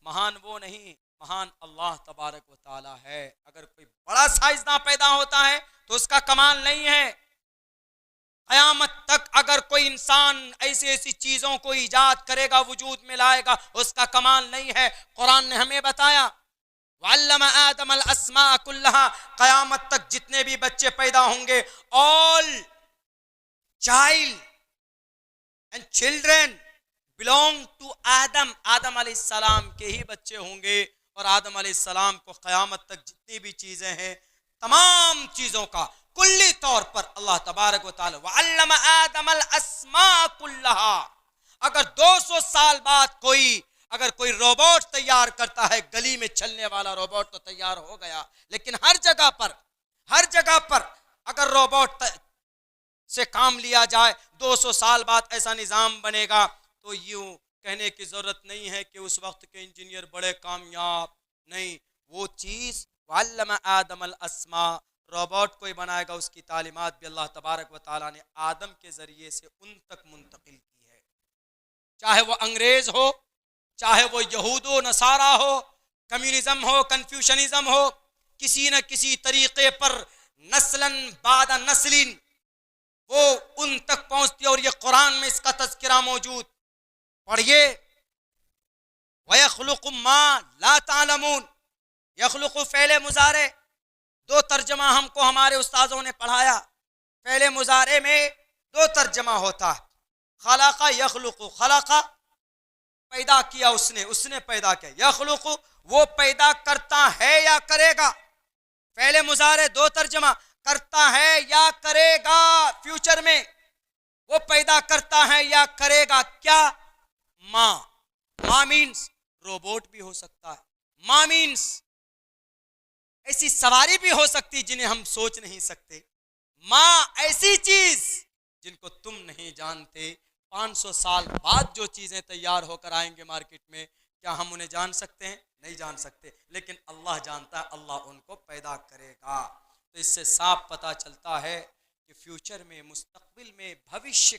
महान वो नहीं, महान अल्लाह तबारक व ताला है। अगर कोई बड़ा साइंसदान पैदा होता है तो उसका कमाल नहीं है। क़यामत तक अगर कोई इंसान ऐसी ऐसी चीज़ों को ईजाद करेगा, वजूद में लाएगा, उसका कमाल नहीं है। कुरान ने हमें बताया, वअल्लम आदम अल अस्मा कुल्लहा, क़यामत तक जितने भी बच्चे पैदा होंगे, all child and children belong to Adam, Adam अलैहिस्सलाम के ही बच्चे होंगे। और आदम अलैहिस्सलाम को क़यामत तक जितनी भी चीज़ें हैं, तमाम चीज़ों का कुल्ली तौर पर अल्लाह तबारक व तआला वअल्लम आदम अल अस्मा कुल्लहा। अगर 200 साल बाद अगर कोई रोबोट तैयार करता है, गली में चलने वाला रोबोट तो तैयार हो गया, लेकिन हर जगह पर अगर रोबोट से काम लिया जाए, 200 साल बाद ऐसा निज़ाम बनेगा, तो यूं कहने की ज़रूरत नहीं है कि उस वक्त के इंजीनियर बड़े कामयाब नहीं। वो चीज़ वअल्लम आदम अल अस्मा, रोबोट कोई बनाएगा, उसकी तालीमात भी अल्लाह तबारक व तआला ने आदम के ज़रिए से उन तक मुंतकिल की है। चाहे वो अंग्रेज़ हो, चाहे वो यहूदो नसारा हो, कम्युनिज्म हो, कन्फ्यूशनिज्म हो, किसी न किसी तरीके पर नस्लन बाद नस्लिन वो उन तक पहुंचती है। और ये कुरान में इसका तज़किरा मौजूद, पढ़िए, वयख्लुक़ु मा ला तालमून, यख्लुक़ु फ़ेल मुज़ारे, 2 तर्जमा हमको हमारे उस्तादों ने पढ़ाया। फ़ेल मुज़ारे में 2 तर्जमा होता है, खलक़ा यख्लुक़ु, खलक़ा पैदा किया उसने पैदा किया, यख्लुक़ु वो पैदा करता है या करेगा। फ़ेल मुज़ारे 2 तर्जमा, करता है या करेगा, फ्यूचर में वो पैदा करता है या करेगा। क्या? माँ मीन्स रोबोट भी हो सकता है, माँ मीन्स ऐसी सवारी भी हो सकती जिन्हें हम सोच नहीं सकते। माँ ऐसी चीज जिनको तुम नहीं जानते। 500 साल बाद जो चीजें तैयार होकर आएंगे मार्केट में, क्या हम उन्हें जान सकते हैं? नहीं जान सकते, लेकिन अल्लाह जानता है, अल्लाह उनको पैदा करेगा। तो इससे साफ पता चलता है कि फ्यूचर में, मुस्तकबिल में, भविष्य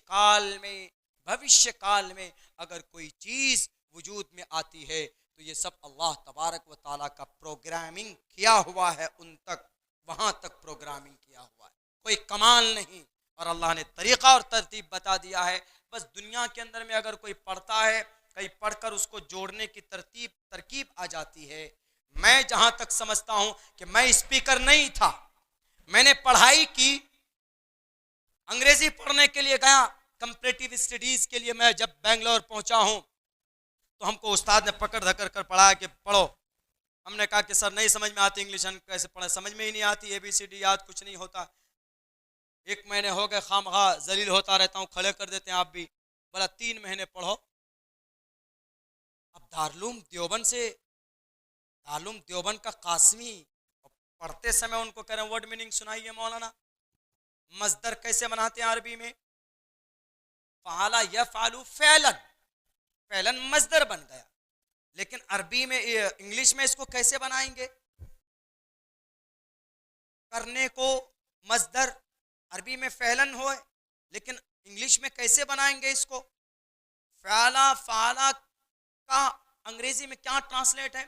काल में अगर कोई चीज़ वजूद में आती है तो ये सब अल्लाह तबारक व ताला का प्रोग्रामिंग किया हुआ है, उन तक, वहाँ तक प्रोग्रामिंग किया हुआ है, कोई कमाल नहीं। और अल्लाह ने तरीक़ा और तरतीब बता दिया है। बस दुनिया के अंदर में अगर कोई पढ़ता है, कहीं पढ़कर उसको जोड़ने की तरकीब आ जाती है। मैं जहाँ तक समझता हूँ कि मैं स्पीकर नहीं था, मैंने पढ़ाई की, अंग्रेजी पढ़ने के लिए गया, कंपैरेटिव स्टडीज के लिए मैं जब बेंगलोर पहुंचा हूं तो हमको उस्ताद ने पकड़ धकर कर पढ़ाया कि पढ़ो। हमने कहा कि सर नहीं समझ में आती इंग्लिश, हम कैसे पढ़े, समझ में ही नहीं आती, ABCD याद कुछ नहीं होता। 1 महीने हो गए, खामखा जलील होता रहता हूँ, खड़े कर देते हैं आप भी। बोला 3 महीने पढ़ो। अब दारुल देवबंद का कासमी पढ़ते समय उनको कह रहे हैं वर्ड मीनिंग सुनाइए मौलाना। मजदर कैसे बनाते हैं अरबी में? फ़ाला यफ़अलु फ़अलन, फ़अलन मजदर बन गया, लेकिन अरबी में इंग्लिश में इसको कैसे बनाएंगे? करने को मजदर अरबी में फ़अलन हो, लेकिन इंग्लिश में कैसे बनाएंगे इसको? फ़अला फ़ाला का अंग्रेजी में क्या ट्रांसलेट है?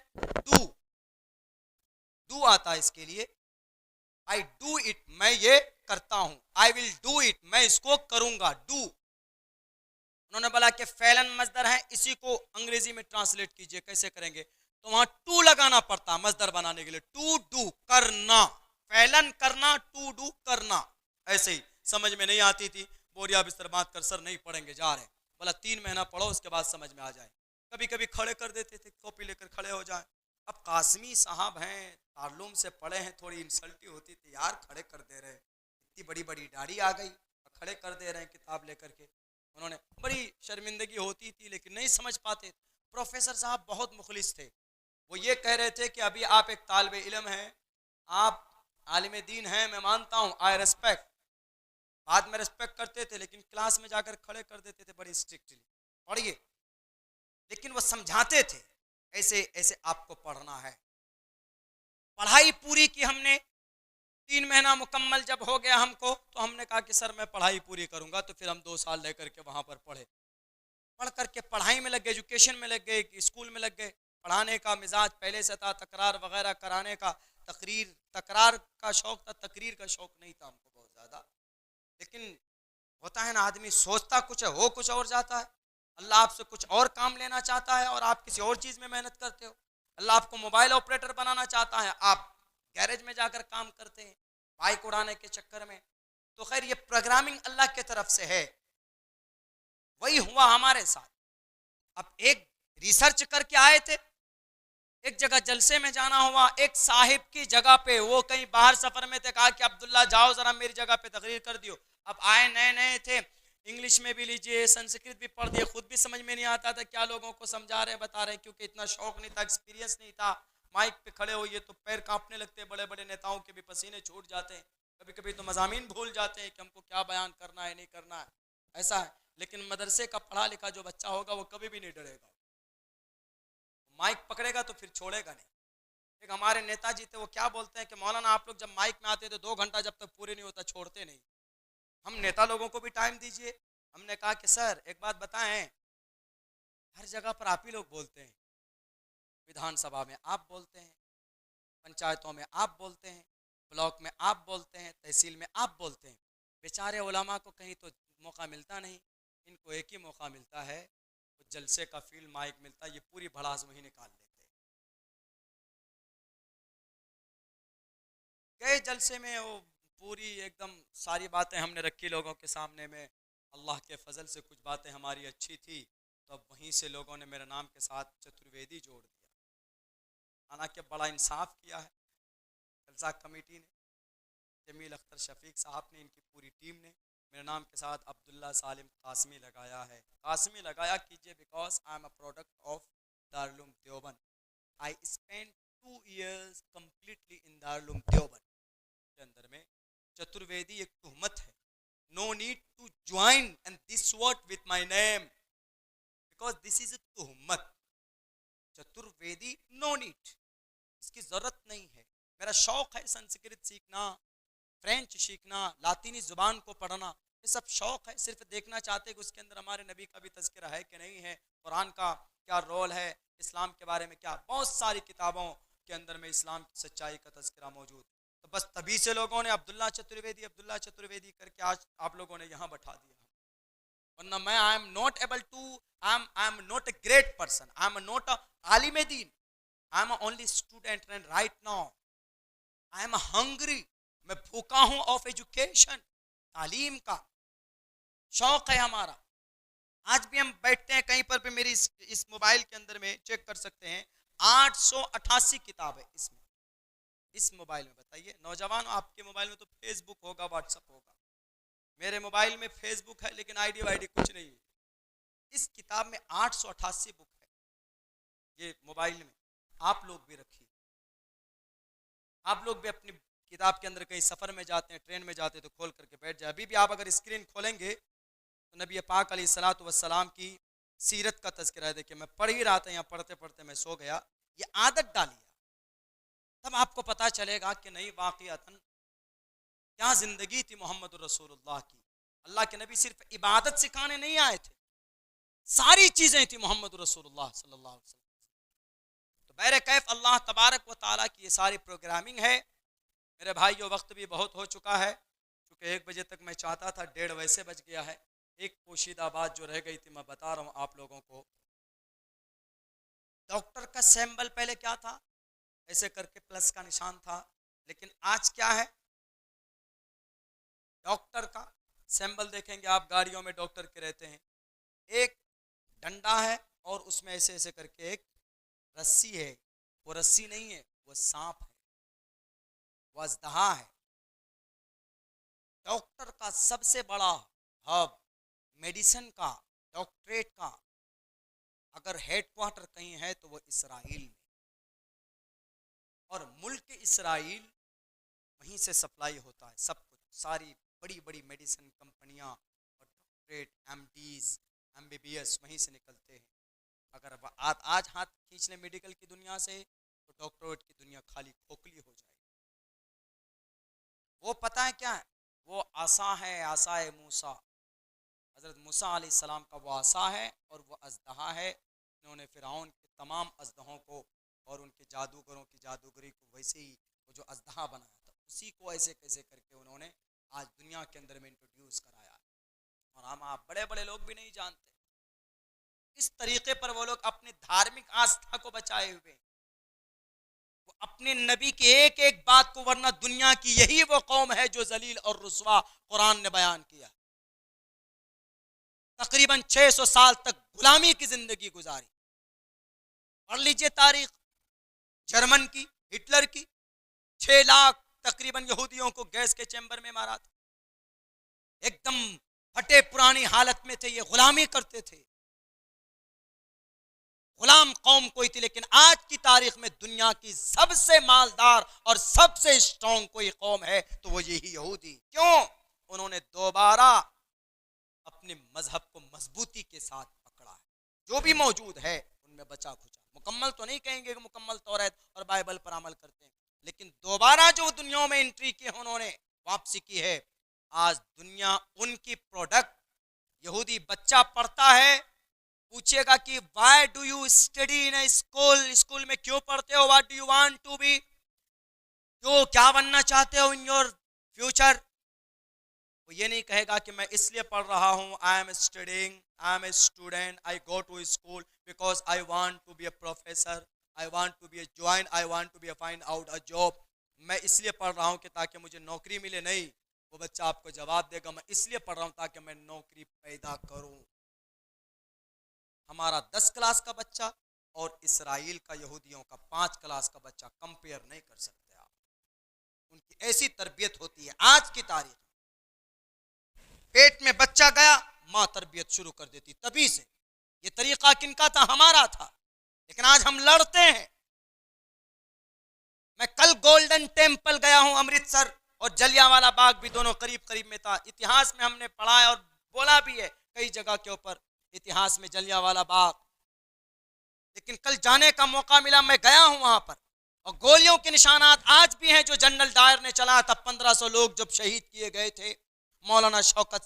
डू आता है इसके लिए। आई डू इट, मैं ये करता हूं। आई विल डू इट, मैं इसको करूंगा। डू, उन्होंने बोला कि फ़अलन मजदर है, इसी को अंग्रेजी में ट्रांसलेट कीजिए, कैसे करेंगे? तो वहां टू लगाना पड़ता मजदर बनाने के लिए। टू डू, करना, फ़अलन करना, टू डू करना। ऐसे ही समझ में नहीं आती थी, बोरिया बिस्तर बांध कर सर नहीं पढ़ेंगे जा रहे। बोला 3 महीना पढ़ो, उसके बाद समझ में आ जाए। कभी कभी खड़े कर देते थे, कॉपी लेकर खड़े हो जाए। अब कासमी साहब हैं, ताल्लुम से पढ़े हैं, थोड़ी इंसल्टी होती थी, यार खड़े कर दे रहे, इतनी बड़ी बड़ी दाढ़ी आ गई, खड़े कर दे रहे हैं किताब लेकर के। उन्होंने बड़ी शर्मिंदगी होती थी, लेकिन नहीं समझ पाते। प्रोफेसर साहब बहुत मुखलिस थे, वो ये कह रहे थे कि अभी आप एक तालिबे इल्म हैं, आप आलिम दीन हैं, मैं मानता हूँ, आई रेस्पेक्ट। बाद में रेस्पेक्ट करते थे, लेकिन क्लास में जाकर खड़े कर देते थे बड़ी स्ट्रिक्टली, पढ़िए। लेकिन वो समझाते थे ऐसे ऐसे आपको पढ़ना है। पढ़ाई पूरी की हमने, 3 महीना मुकम्मल जब हो गया हमको, तो हमने कहा कि सर मैं पढ़ाई पूरी करूंगा। तो फिर हम 2 साल लेकर के वहां पर पढ़े, पढ़ करके पढ़ाई में लग गए, एजुकेशन में लग गए, स्कूल में लग गए। पढ़ाने का मिजाज पहले से था, तकरार वगैरह कराने का, तकरार का शौक था, तकरीर का शौक नहीं था हमको बहुत ज़्यादा। लेकिन होता है ना, आदमी सोचता कुछ है, हो कुछ और जाता है। अल्लाह आपसे कुछ और काम लेना चाहता है और आप किसी और चीज़ में मेहनत करते हो। अल्लाह आपको मोबाइल ऑपरेटर बनाना चाहता है, आप गैरेज में जाकर काम करते हैं बाइक उड़ाने के चक्कर में। तो खैर ये प्रोग्रामिंग अल्लाह की तरफ से है, वही हुआ हमारे साथ। अब एक रिसर्च करके आए थे, एक जगह जलसे में जाना हुआ, एक साहिब की जगह पे, वो कहीं बाहर सफर में थे, कहा कि अब्दुल्ला जाओ जरा मेरी जगह पे तकरीर कर दियो। अब आए नए नए थे, इंग्लिश में भी लीजिए, संस्कृत भी पढ़ दिए, खुद भी समझ में नहीं आता था क्या लोगों को समझा रहे बता रहे, क्योंकि इतना शौक नहीं था, एक्सपीरियंस नहीं था। माइक पे खड़े होइए तो पैर कांपने लगते, बड़े बड़े नेताओं के भी पसीने छूट जाते हैं, कभी कभी तो मज़ामीन भूल जाते हैं कि हमको क्या बयान करना है नहीं करना है, ऐसा है। लेकिन मदरसे का पढ़ा लिखा जो बच्चा होगा वो कभी भी नहीं डरेगा, माइक पकड़ेगा तो फिर छोड़ेगा नहीं। एक हमारे नेताजी थे, वो क्या बोलते हैं कि मौलाना आप लोग जब माइक में आते तो 2 घंटा जब तक पूरे नहीं होता छोड़ते नहीं, हम नेता लोगों को भी टाइम दीजिए। हमने कहा कि सर एक बात बताएं, हर जगह पर आप ही लोग बोलते हैं, विधानसभा में आप बोलते हैं, पंचायतों में आप बोलते हैं, ब्लॉक में आप बोलते हैं, तहसील में आप बोलते हैं। बेचारे उलमा को कहीं तो मौका मिलता नहीं, इनको एक ही मौका मिलता है, तो जलसे का फील्ड माइक मिलता है, ये पूरी भड़ास वही निकाल लेते हैं। गए जलसे में, वो पूरी एकदम सारी बातें हमने रखी लोगों के सामने में। अल्लाह के फजल से कुछ बातें हमारी अच्छी थी, तो अब वहीं से लोगों ने मेरे नाम के साथ चतुर्वेदी जोड़ दिया। हालांकि बड़ा इंसाफ किया है जलसा कमेटी ने, जमील अख्तर शफीक साहब ने, इनकी पूरी टीम ने मेरे नाम के साथ अब्दुल्ला सालिम कासमी लगाया है। कासमी लगाया कीजिए because I am a product of Darul Deoband. I spend 2 years completely in Darul Deoband. के अंदर में चतुर्वेदी एक तुहमत है, no need to join and this word with my name because this is a तुहमत। चतुर्वेदी नो नीड, इसकी जरूरत नहीं है। मेरा शौक है संस्कृत सीखना, फ्रेंच सीखना, लातीनी जुबान को पढ़ना, ये सब शौक है। सिर्फ देखना चाहते हैं कि उसके अंदर हमारे नबी का भी तज़किरा है कि नहीं है, कुरान का क्या रोल है, इस्लाम के बारे में क्या। बहुत सारी किताबों के अंदर में इस्लाम की सच्चाई का तज़किरा मौजूद। तो बस तभी से लोगों ने अब्दुल्ला चतुर्वेदी करके आज आप लोगों ने यहाँ बैठा दिया। वरना मैं I am not able to, I am not a great person, I am not a आलिम दीन, I am only student and right now I am hungry मैं भूखा हूं ऑफ एजुकेशन, तालीम का शौक है हमारा। आज भी हम बैठते हैं कहीं पर भी, मेरी इस मोबाइल के अंदर में चेक कर सकते हैं 888 किताब है इसमें, इस मोबाइल में। बताइए नौजवान, आपके मोबाइल में तो फेसबुक होगा, व्हाट्सएप होगा, मेरे मोबाइल में फेसबुक है लेकिन आईडी वाईडी कुछ नहीं है। इस किताब में 888 बुक है ये मोबाइल में। आप लोग भी रखिए, आप लोग भी अपनी किताब के अंदर कहीं सफर में जाते हैं, ट्रेन में जाते हैं तो खोल करके बैठ जाए। अभी भी आप अगर स्क्रीन खोलेंगे तो नबी पाक अलैहिस्सलातु वस्सलाम की सीरत का तज़किरा है। देखिए मैं पढ़ ही रहा था, यहाँ पढ़ते पढ़ते मैं सो गया, ये आदत डालिए, तब आपको पता चलेगा कि नहीं वाक़ईतन क्या जिंदगी थी मोहम्मद रसूलुल्लाह की। अल्लाह के नबी सिर्फ इबादत सिखाने नहीं आए थे, सारी चीजें थी मोहम्मद रसूलुल्लाह सल्लल्लाहु अलैहि वसल्लम। तो बहरे कैफ अल्लाह तबारक व ताला की ये सारी प्रोग्रामिंग है। मेरे भाइयों वक्त भी बहुत हो चुका है, क्योंकि 1 बजे तक मैं चाहता था, 1:30 वैसे बज गया है। एक पोशीदा बात जो रह गई थी मैं बता रहा हूँ आप लोगों को। डॉक्टर का सिंबल पहले क्या था, ऐसे करके प्लस का निशान था, लेकिन आज क्या है, डॉक्टर का सिंबल देखेंगे आप, गाड़ियों में डॉक्टर के रहते हैं, एक डंडा है और उसमें ऐसे ऐसे करके एक रस्सी है। वो रस्सी नहीं है, वो सांप है, वो अजदहा है। डॉक्टर का सबसे बड़ा हब मेडिसिन का, डॉक्टरेट का अगर हेडक्वार्टर कहीं है तो वो इसराइल में, और मुल्क इसराइल वहीं से सप्लाई होता है सब कुछ। सारी बड़ी बड़ी मेडिसिन कंपनियां और डॉक्टरेट, एमडीज, एमबीबीएस वहीं से निकलते हैं। अगर आज हाथ खींच लें मेडिकल की दुनिया से तो डॉक्टरेट की दुनिया खाली खोखली हो जाएगी। वो पता है क्या है, वो आसा है, आसा है मूसा, हज़रत मूसा अलैहिस्सलाम का वो आसा है, और वो अजदहा है। इन्होंने फिरौन के तमाम अजदहों को और उनके जादूगरों की जादूगरी को वैसे ही वो जो अजदहा बनाया था, उसी को ऐसे कैसे करके उन्होंने आज दुनिया के अंदर में इंट्रोड्यूस कराया है, और हम आप बड़े बड़े लोग भी नहीं जानते। इस तरीके पर वो लोग अपनी धार्मिक आस्था को बचाए हुए, वो अपने नबी की एक एक बात को, वरना दुनिया की यही वो कौम है जो जलील और रुस्वा कुरान ने बयान किया। तकरीबन 600 साल तक गुलामी की जिंदगी गुजारी। पढ़ लीजिए तारीख जर्मन की, हिटलर की, 6 लाख तकरीबन यहूदियों को गैस के चैम्बर में मारा था। एकदम फटे पुरानी हालत में थे, ये गुलामी करते थे, गुलाम कौम कोई थी। लेकिन आज की तारीख में दुनिया की सबसे मालदार और सबसे स्ट्रॉन्ग कोई कौम है तो वो यही यहूदी। क्यों? उन्होंने दोबारा अपने मजहब को मजबूती के साथ पकड़ा है। जो भी मौजूद है उनमें बचा खुचा, मुकम्मल तो नहीं कहेंगे कि मुकम्मल तौरात और बाइबल पर अमल करते हैं, लेकिन दोबारा जो दुनिया में एंट्री की है उन्होंने, वापसी की है। आज दुनिया उनकी प्रोडक्ट, यहूदी बच्चा पढ़ता है, पूछेगा कि why do you study in school, school में क्यों पढ़ते हो, what do you want to be, तो क्या बनना चाहते हो इन योर फ्यूचर। वो ये नहीं कहेगा कि मैं इसलिए पढ़ रहा हूँ, I am studying, I am a student, I go to school because I want to be a professor, I want to be a join, I want to be a find out a job. मैं इसलिए पढ़ रहा हूँ कि ताकि मुझे नौकरी मिले, नहीं। वो बच्चा आपको जवाब देगा मैं इसलिए पढ़ रहा हूँ ताकि मैं नौकरी पैदा करूँ। हमारा 10 क्लास का बच्चा और इसराइल का, यहूदियों का 5 क्लास का बच्चा कंपेयर नहीं कर सकते आप। उनकी ऐसी तरबियत होती है। आज की तारीख पेट में बच्चा गया, माँ तरबियत शुरू कर देती तभी से। ये तरीका किनका था? हमारा था। लेकिन आज हम लड़ते हैं। मैं कल गोल्डन टेम्पल गया हूं अमृतसर, और जलियांवाला बाग भी दोनों करीब करीब में था। इतिहास में हमने पढ़ा है और बोला भी है कई जगह के ऊपर इतिहास में जलियांवाला बाग। लेकिन कल जाने का मौका मिला, मैं गया हूं वहां पर, और गोलियों के निशानात आज भी हैं जो जनरल डायर ने चलाया था। 1500 लोग जब शहीद किए गए थे, मौलाना शौकत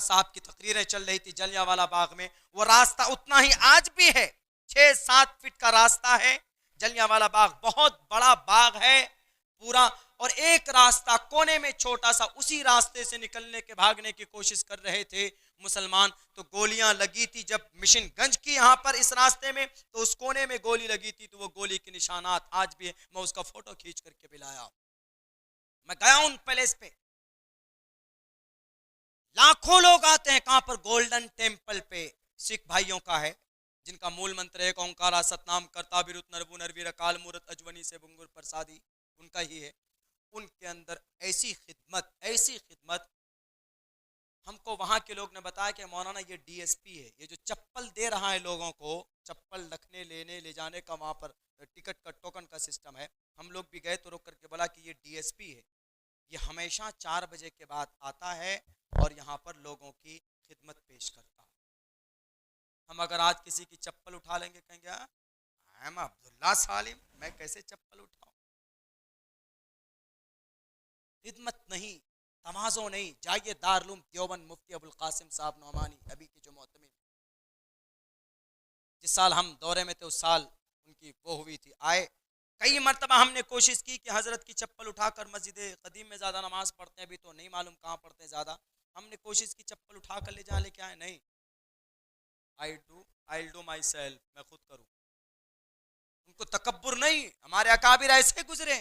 साहब की तकरीरें चल रही थी जलियांवाला बाग में। वो रास्ता उतना ही आज भी है, 6-7 फीट का रास्ता है। जलियांवाला बाग बहुत बड़ा बाग है पूरा, और एक रास्ता कोने में छोटा सा, उसी रास्ते से निकलने के, भागने की कोशिश कर रहे थे मुसलमान। तो गोलियां लगी थी जब मिशनगंज की यहाँ पर इस रास्ते में, तो उस कोने में गोली लगी थी, तो वो गोली के निशानात आज भी है। मैं उसका फोटो खींच करके भी लाया। मैं गया उन पैलेस पे, लाखों लोग आते हैं। कहां पर? गोल्डन टेम्पल पे। सिख भाइयों का है, जिनका मूल मंत्र एक ओंकार सतनाम करता बिरुत नरवु नरवीर काल मूरत अजवनी से बुंगुर प्रसादी, उनका ही है। उनके अंदर ऐसी खिदमत हमको वहां के लोग ने बताया कि मौलाना ये डीएसपी है, ये जो चप्पल दे रहा है लोगों को, चप्पल रखने लेने ले जाने का वहां पर टिकट का टोकन का सिस्टम है। हम लोग भी गए तो रोक करके बोला कि ये डीएसपी है, ये हमेशा 4 बजे के बाद आता है और यहाँ पर लोगों की खिदमत पेश करता है। हम अगर आज किसी की चप्पल उठा लेंगे, कहेंगे आई एम अब्दुल्ला सालिम, मैं कैसे चप्पल उठाऊं? खिदमत नहीं, तमाज़ो नहीं। जाइए दारुल देवबंद मुफ्ती अबुल कासिम साहब नौमानी अभी की जो मोहतमिम, जिस साल हम दौरे में थे उस साल उनकी वो हुई थी, आए। कई मरतबा हमने कोशिश की कि हजरत की चप्पल उठाकर मस्जिद कदीम में ज़्यादा नमाज पढ़ते हैं, अभी तो नहीं मालूम कहाँ पढ़ते हैं ज़्यादा। हमने कोशिश की चप्पल उठाकर ले जाए, लेके आए, नहीं, आई डू माई सेल्फ, मैं खुद करूँ। उनको तकब्बुर नहीं, हमारे अकाबिर ऐसे गुजरे,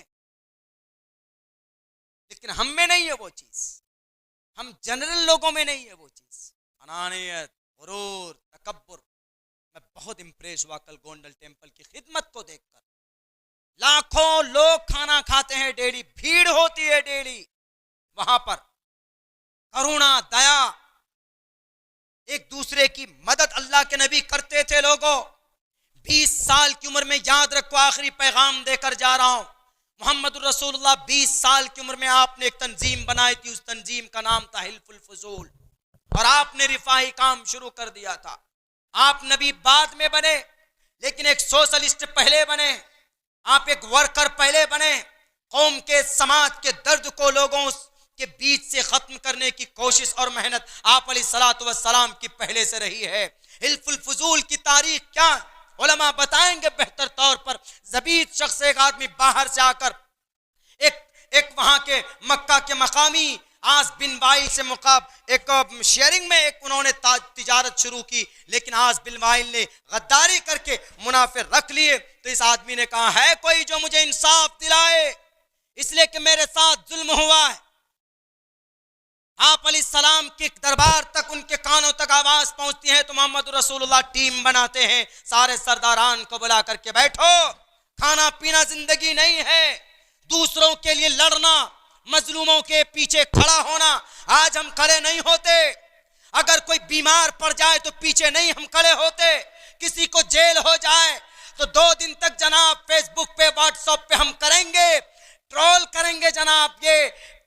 लेकिन हम में नहीं है वो चीज़, हम जनरल लोगों में नहीं है वो चीज़, अनानियत, गुरूर, तकब्बुर। मैं बहुत इंप्रेस हुआ कल गोल्डन टेम्पल की खिदमत को देखकर। लाखों लोग खाना खाते हैं डेली, भीड़ होती है डेली वहां पर। करुणा, दया, एक दूसरे की मदद अल्लाह के नबी करते थे। लोगों 20 साल की उम्र में, याद रखो, आखिरी पैगाम देकर जा रहा हूं, मोहम्मद रसूलुल्लाह 20 साल की उम्र में आपने एक तंजीम बनाई थी। उस तंजीम का नाम था हिल्फुल फुजूल, और आपने रिफाही काम शुरू कर दिया था। आप नबी बाद में बने, लेकिन एक सोशलिस्ट पहले बने, आप एक वर्कर पहले बने। कौम के, समाज के दर्द को लोगों के बीच से खत्म करने की कोशिश और मेहनत आप अलैहिस्सलातु वस्सलाम की पहले से रही है। हिल्फुल फुजूल की तारीख क्या, उलमा बताएंगे बेहतर तौर पर। ज़बीद शख्स, एक आदमी बाहर से आकर एक वहां के मक्का के मकामी आस बिन वाइल से एक शेयरिंग में एक उन्होंने तिजारत शुरू की, लेकिन आस बिन वाइल ने गद्दारी करके मुनाफे रख लिए। तो इस आदमी ने कहा, है कोई जो मुझे इंसाफ दिलाए, इसलिए कि मेरे साथ जुल्म हुआ है। आप अलैहिस्सलाम के दरबार तक, उनके कानों तक आवाज पहुंचती है तो मोहम्मद रसूलुल्लाह टीम बनाते हैं, सारे सरदारान को बुला करके, बैठो, खाना पीना जिंदगी नहीं है, दूसरों के लिए लड़ना, मजलूमों के पीछे खड़ा होना। आज हम खड़े नहीं होते, अगर कोई बीमार पड़ जाए तो पीछे नहीं हम खड़े होते, किसी को जेल हो जाए तो 2 दिन तक जनाब फेसबुक पे, व्हाट्सएप पे हम करेंगे, ट्रोल करेंगे, जनाब ये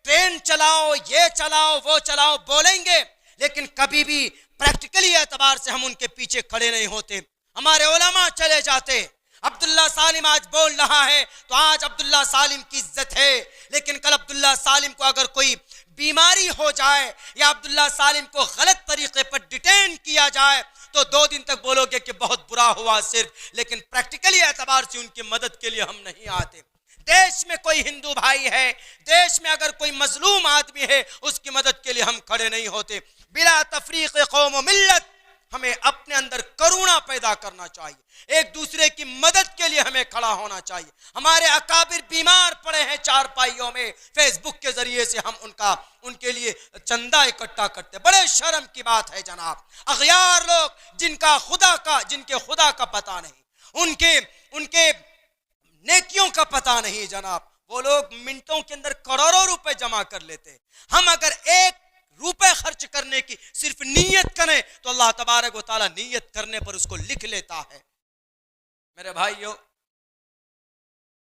ट्रेन चलाओ, ये चलाओ, वो चलाओ, बोलेंगे, लेकिन कभी भी प्रैक्टिकली एतबार से हम उनके पीछे खड़े नहीं होते। हमारे उलमा चले जाते। अब्दुल्ला सालिम आज बोल रहा है तो आज अब्दुल्ला सालिम की इज्जत है, लेकिन कल अब्दुल्ला सालिम को अगर कोई बीमारी हो जाए या अब्दुल्ला सालिम को गलत तरीके पर डिटेन किया जाए तो 2 दिन तक बोलोगे कि बहुत बुरा हुआ सिर्फ, लेकिन प्रैक्टिकली एतबार से उनकी मदद के लिए हम नहीं आते। देश में कोई हिंदू भाई है, देश में अगर कोई मजलूम आदमी है, उसकी मदद के लिए हम खड़े नहीं होते। बिला तफरीक कौम मिल्लत, हमें अपने अंदर करुणा पैदा करना चाहिए, एक दूसरे की मदद के लिए हमें खड़ा होना चाहिए। हमारे अकाबिर बीमार पड़े हैं चारपाइयों में, फेसबुक के जरिए से हम उनके लिए चंदा इकट्ठा करते, बड़े शर्म की बात है जनाब। अगयार लोग जिनके खुदा का पता नहीं, उनके नेकियों का पता नहीं जनाब, वो लोग मिनटों के अंदर करोड़ों रुपए जमा कर लेते। हम अगर 1 रुपए खर्च करने की सिर्फ नीयत करें तो अल्लाह तबारक व तआला नीयत करने पर उसको लिख लेता है। मेरे भाइयों,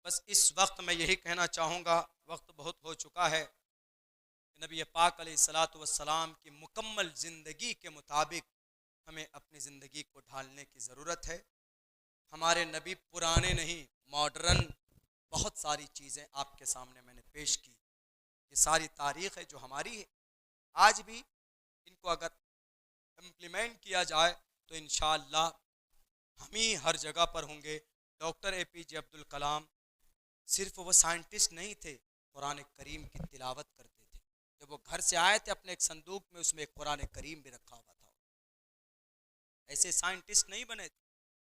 बस इस वक्त मैं यही कहना चाहूँगा, वक्त बहुत हो चुका है, नबी पाक अलैहिस्सलातु वस्सलाम की मुकम्मल ज़िंदगी के मुताबिक हमें अपनी ज़िंदगी को ढालने की ज़रूरत है। हमारे नबी पुराने नहीं, मॉडर्न बहुत सारी चीज़ें आपके सामने मैंने पेश की। ये सारी तारीख़ है जो हमारी है, आज भी इनको अगर इम्प्लीमेंट किया जाए तो इंशाअल्लाह हम ही हर जगह पर होंगे। डॉक्टर APJ अब्दुल कलाम सिर्फ वो साइंटिस्ट नहीं थे, कुरान करीम की तिलावत करते थे। जब वो घर से आए थे अपने एक संदूक में, उसमें एक कुरान करीम भी रखा हुआ था। ऐसे साइंटिस्ट नहीं बने थे,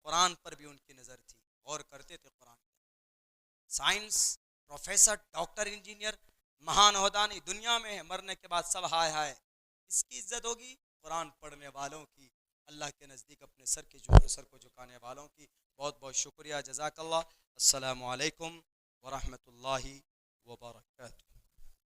कुरान पर भी उनकी नज़र थी और करते थे Quran. Science professor, doctor, engineer महान होदा नहीं, दुनिया में है, मरने के बाद सब हाय हाय। इसकी इज्जत होगी कुरान पढ़ने वालों की, अल्लाह के नज़दीक अपने सर को झुकाने वालों की। बहुत बहुत शुक्रिया, जज़ाकल्लाह। अस्सलामु अलैकुम व रहमतुल्लाहि व बरकातहू।